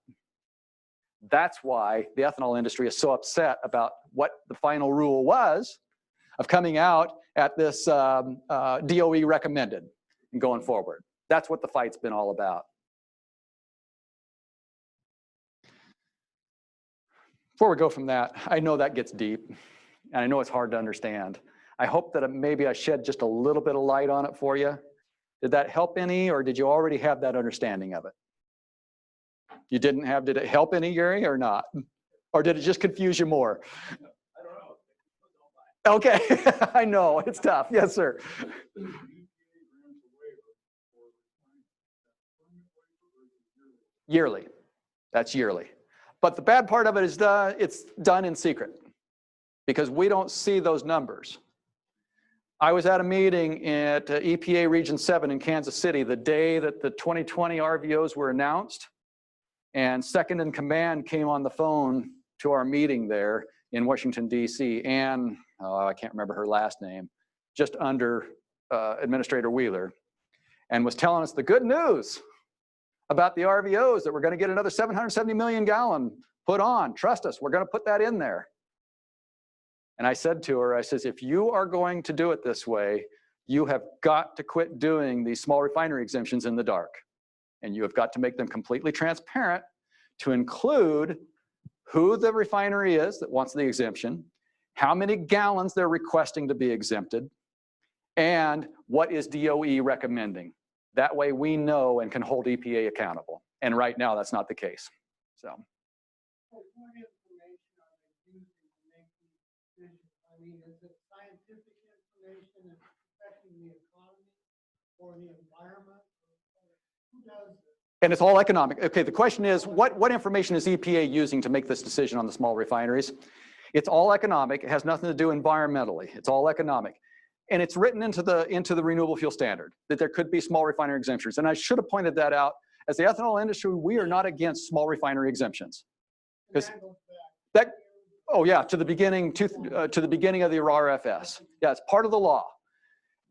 That's why the ethanol industry is so upset about what the final rule was of coming out at this DOE recommended and going forward. That's what the fight's been all about. Before we go from that, I know that gets deep, and I know it's hard to understand. I hope that maybe I shed just a little bit of light on it for you. Did that help any, or did you already have that understanding of it? You didn't have, did it help any, Gary, or not? Or did it just confuse you more? I don't know. Okay, I know, it's tough. Yes, sir. Yearly, that's yearly. But the bad part of it is it's done in secret because we don't see those numbers. I was at a meeting at EPA Region 7 in Kansas City the day that the 2020 RVOs were announced, and second in command came on the phone to our meeting there in Washington, D.C., and I can't remember her last name, just under Administrator Wheeler, and was telling us the good news about the RVOs, that we're going to get another 770 million gallon put on. Trust us, we're going to put that in there. And I said to her, I says, if you are going to do it this way, you have got to quit doing these small refinery exemptions in the dark. And you have got to make them completely transparent to include who the refinery is that wants the exemption, how many gallons they're requesting to be exempted, and what is DOE recommending. That way we know and can hold EPA accountable. And right now, that's not the case. So. What information are they using to make these decisions? I mean, is it scientific information that's affecting the economy or the environment? Who does it? And it's all economic. Okay, the question is, what information is EPA using to make this decision on the small refineries? It's all economic. It has nothing to do environmentally. It's all economic. And it's written into the renewable fuel standard that there could be small refinery exemptions. And I should have pointed that out. As the ethanol industry, we are not against small refinery exemptions. Because That goes that, back. oh yeah, to the beginning of the RFS. Yeah, it's part of the law.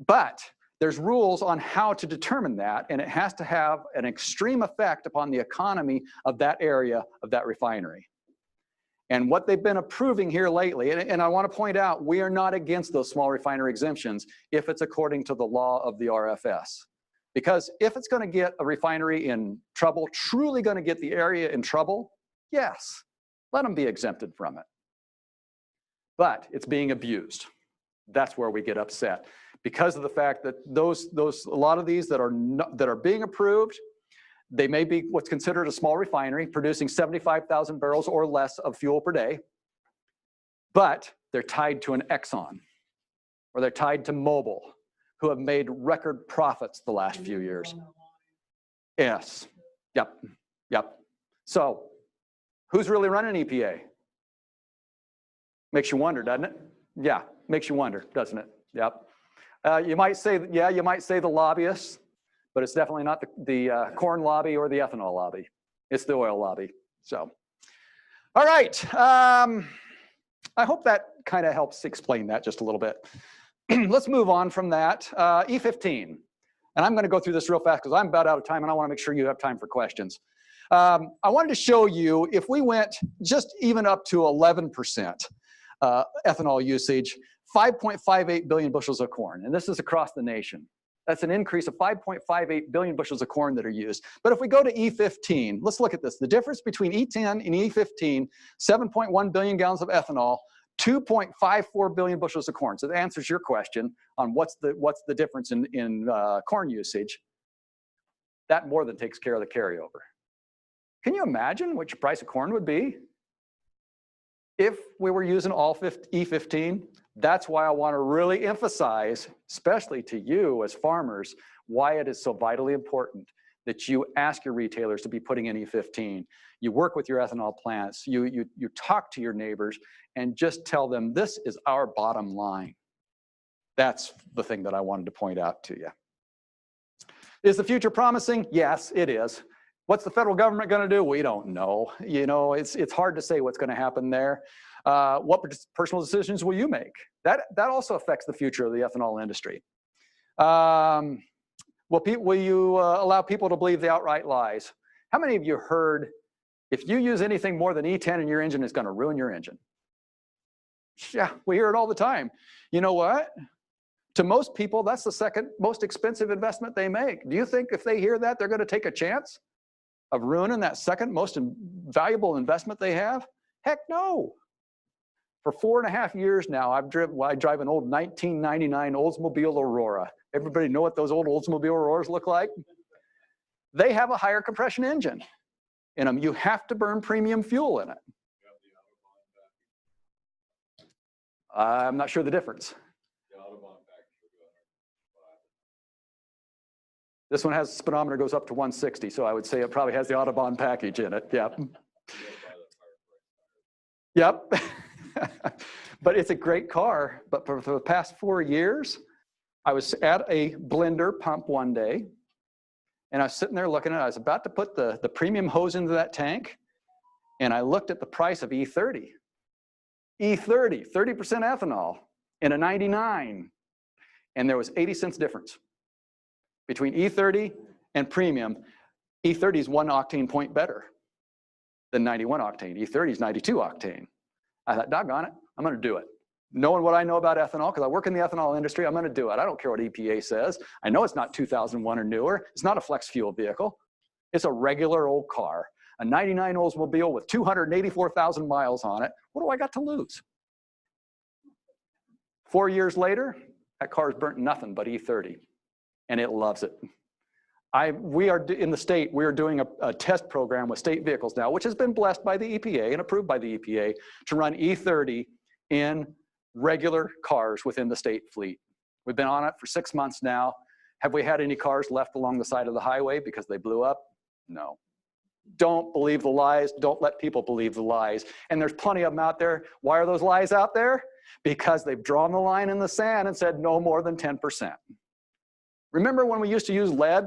But there's rules on how to determine that, and it has to have an extreme effect upon the economy of that area of that refinery. And what they've been approving here lately, and I want to point out, we are not against those small refinery exemptions if it's according to the law of the RFS. Because if it's going to get a refinery in trouble, truly going to get the area in trouble, yes, let them be exempted from it. But it's being abused. That's where we get upset. Because of the fact that a lot of these that are being approved, they may be what's considered a small refinery, producing 75,000 barrels or less of fuel per day, but they're tied to an Exxon, or they're tied to Mobil, who have made record profits the last few years. Yes, yep. So, who's really running EPA? Makes you wonder, doesn't it? Yeah, makes you wonder, doesn't it? Yep. You might say the lobbyists, but it's definitely not the corn lobby or the ethanol lobby. It's the oil lobby. So, all right. I hope that kind of helps explain that just a little bit. Let's move on from that. E15. And I'm going to go through this real fast because I'm about out of time and I want to make sure you have time for questions. I wanted to show you if we went just even up to 11% ethanol usage, 5.58 billion bushels of corn. And this is across the nation. That's an increase of 5.58 billion bushels of corn that are used. But if we go to E15, let's look at this. The difference between E10 and E15, 7.1 billion gallons of ethanol, 2.54 billion bushels of corn. So that answers your question on what's the difference in corn usage. That more than takes care of the carryover. Can you imagine what your price of corn would be if we were using all E15? That's why I want to really emphasize, especially to you as farmers, why it is so vitally important that you ask your retailers to be putting in E15. You work with your ethanol plants, you talk to your neighbors, and just tell them this is our bottom line. That's the thing that I wanted to point out to you. Is the future promising? Yes, it is. What's the federal government going to do? We don't know. You know, it's hard to say what's going to happen there. What personal decisions will you make? That also affects the future of the ethanol industry. Will you allow people to believe the outright lies? How many of you heard, if you use anything more than E10 in your engine, it's going to ruin your engine? Yeah, we hear it all the time. You know what? To most people, that's the second most expensive investment they make. Do you think if they hear that, they're going to take a chance of ruining that second most valuable investment they have? Heck no. For 4.5 years now, I drive an old 1999 Oldsmobile Aurora. Everybody know what those old Oldsmobile Auroras look like? They have a higher compression engine in them. You have to burn premium fuel in it. I'm not sure the difference. This one has speedometer goes up to 160, so I would say it probably has the Autobahn package in it. Yep. Yep. But it's a great car. But for the past 4 years, I was at a blender pump one day, and I was sitting there looking at it. I was about to put the premium hose into that tank, and I looked at the price of E30. E30, 30% ethanol in a 99, and there was 80 cents difference between E30 and premium. E30 is 1 octane point better than 91 octane. E30 is 92 octane. I thought, doggone it, I'm going to do it. Knowing what I know about ethanol, because I work in the ethanol industry, I'm going to do it. I don't care what EPA says. I know it's not 2001 or newer. It's not a flex fuel vehicle. It's a regular old car, a 99 Oldsmobile with 284,000 miles on it. What do I got to lose? 4 years later, that car's burnt nothing but E30, and it loves it. We are in the state, we are doing a test program with state vehicles now, which has been blessed by the EPA and approved by the EPA to run E30 in regular cars within the state fleet. We've been on it for 6 months now. Have we had any cars left along the side of the highway because they blew up? No. Don't believe the lies. Don't let people believe the lies. And there's plenty of them out there. Why are those lies out there? Because they've drawn the line in the sand and said no more than 10%. Remember when we used to use lead?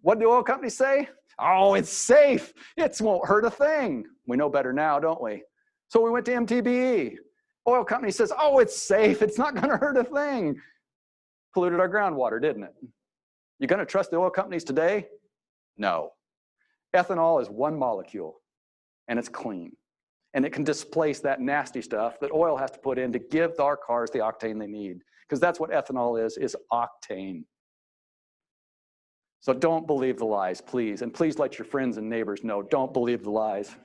What did the oil companies say? Oh, it's safe. It won't hurt a thing. We know better now, don't we? So we went to MTBE. Oil company says, oh, it's safe. It's not going to hurt a thing. Polluted our groundwater, didn't it? You going to trust the oil companies today? No. Ethanol is one molecule, and it's clean. And it can displace that nasty stuff that oil has to put in to give our cars the octane they need. Because that's what ethanol is octane. So don't believe the lies, please. And please let your friends and neighbors know, don't believe the lies.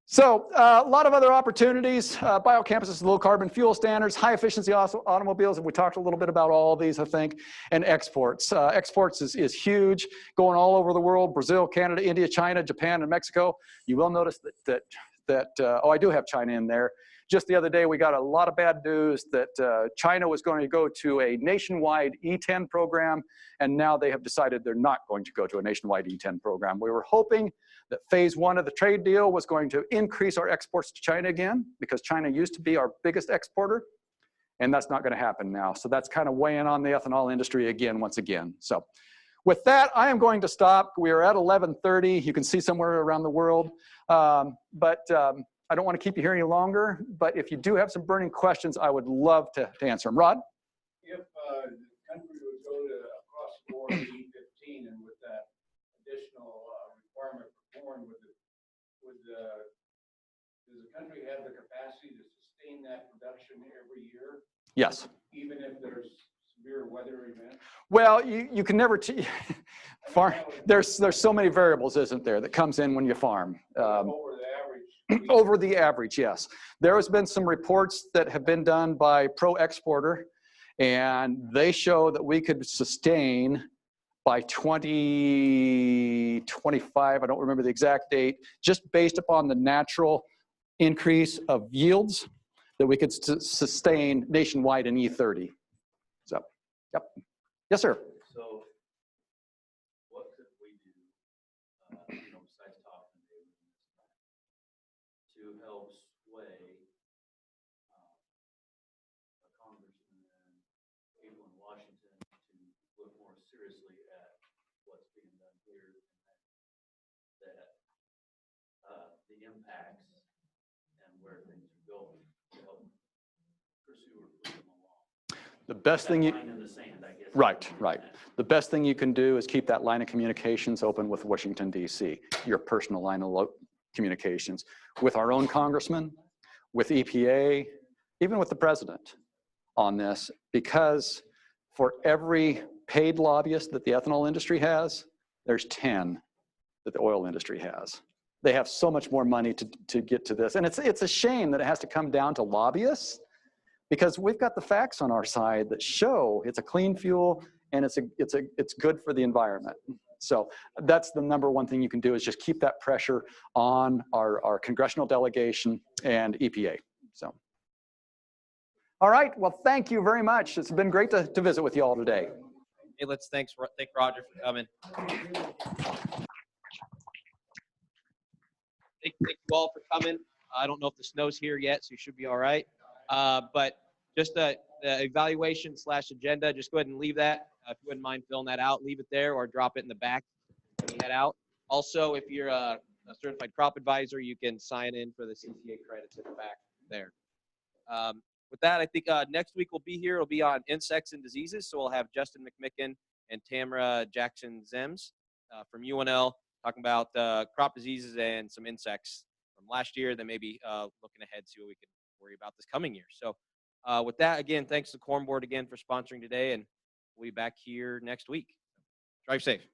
So a lot of other opportunities, biocampuses, low carbon fuel standards, high efficiency automobiles, and we talked a little bit about all of these, I think, and exports. Exports is huge, going all over the world, Brazil, Canada, India, China, Japan, and Mexico. You will notice that oh, I do have China in there. Just the other day, we got a lot of bad news that China was going to go to a nationwide E10 program, and now they have decided they're not going to go to a nationwide E10 program. We were hoping that phase 1 of the trade deal was going to increase our exports to China again, because China used to be our biggest exporter, and that's not going to happen now. So that's kind of weighing on the ethanol industry again, once again. So with that, I am going to stop. We are at 11:30. You can see somewhere around the world. I don't want to keep you here any longer, but if you do have some burning questions, I would love to answer them. Rod? If the country would go to across the board E15 and with that additional requirement for corn, does the country have the capacity to sustain that production every year? Yes. Even if there's severe weather events? Well, you can never farm. There's so many variables, isn't there, that comes in when you farm. Over the average? Over the average, yes. There has been some reports that have been done by Pro Exporter, and they show that we could sustain by 2025, I don't remember the exact date, just based upon the natural increase of yields, that we could sustain nationwide in E30. So, yep. Yes, sir. So what could we do, besides talking to help sway a congressman and people in Washington to look more seriously at what's being done here, and that the impacts and where things are going to help pursue or push them along? The best thing Line in the sand, I guess. Right. The best thing you can do is keep that line of communications open with Washington, D.C., your personal line of communications, with our own congressman, with EPA, even with the president on this, because for every paid lobbyist that the ethanol industry has, there's 10 that the oil industry has. They have so much more money to get to this. And it's a shame that it has to come down to lobbyists, because we've got the facts on our side that show it's a clean fuel and it's good for the environment. So that's the number one thing you can do, is just keep that pressure on our congressional delegation and EPA. So, all right, well, thank you very much. It's been great to visit with you all today. Hey, thank Roger for coming. Thank you all for coming. I don't know if the snow's here yet, so you should be all right. But just the evaluation / agenda, just go ahead and leave that. If you wouldn't mind filling that out, leave it there or drop it in the back when you head out. Also, if you're a certified crop advisor, you can sign in for the CCA credits in the back there. With that, I think next week we'll be here. It'll be on insects and diseases. So we'll have Justin McMicken and Tamara Jackson-Zems from UNL talking about crop diseases and some insects from last year, then maybe looking ahead, see what we can worry about this coming year. So with that, again, thanks to Corn Board again for sponsoring today, and we'll be back here next week. Drive safe.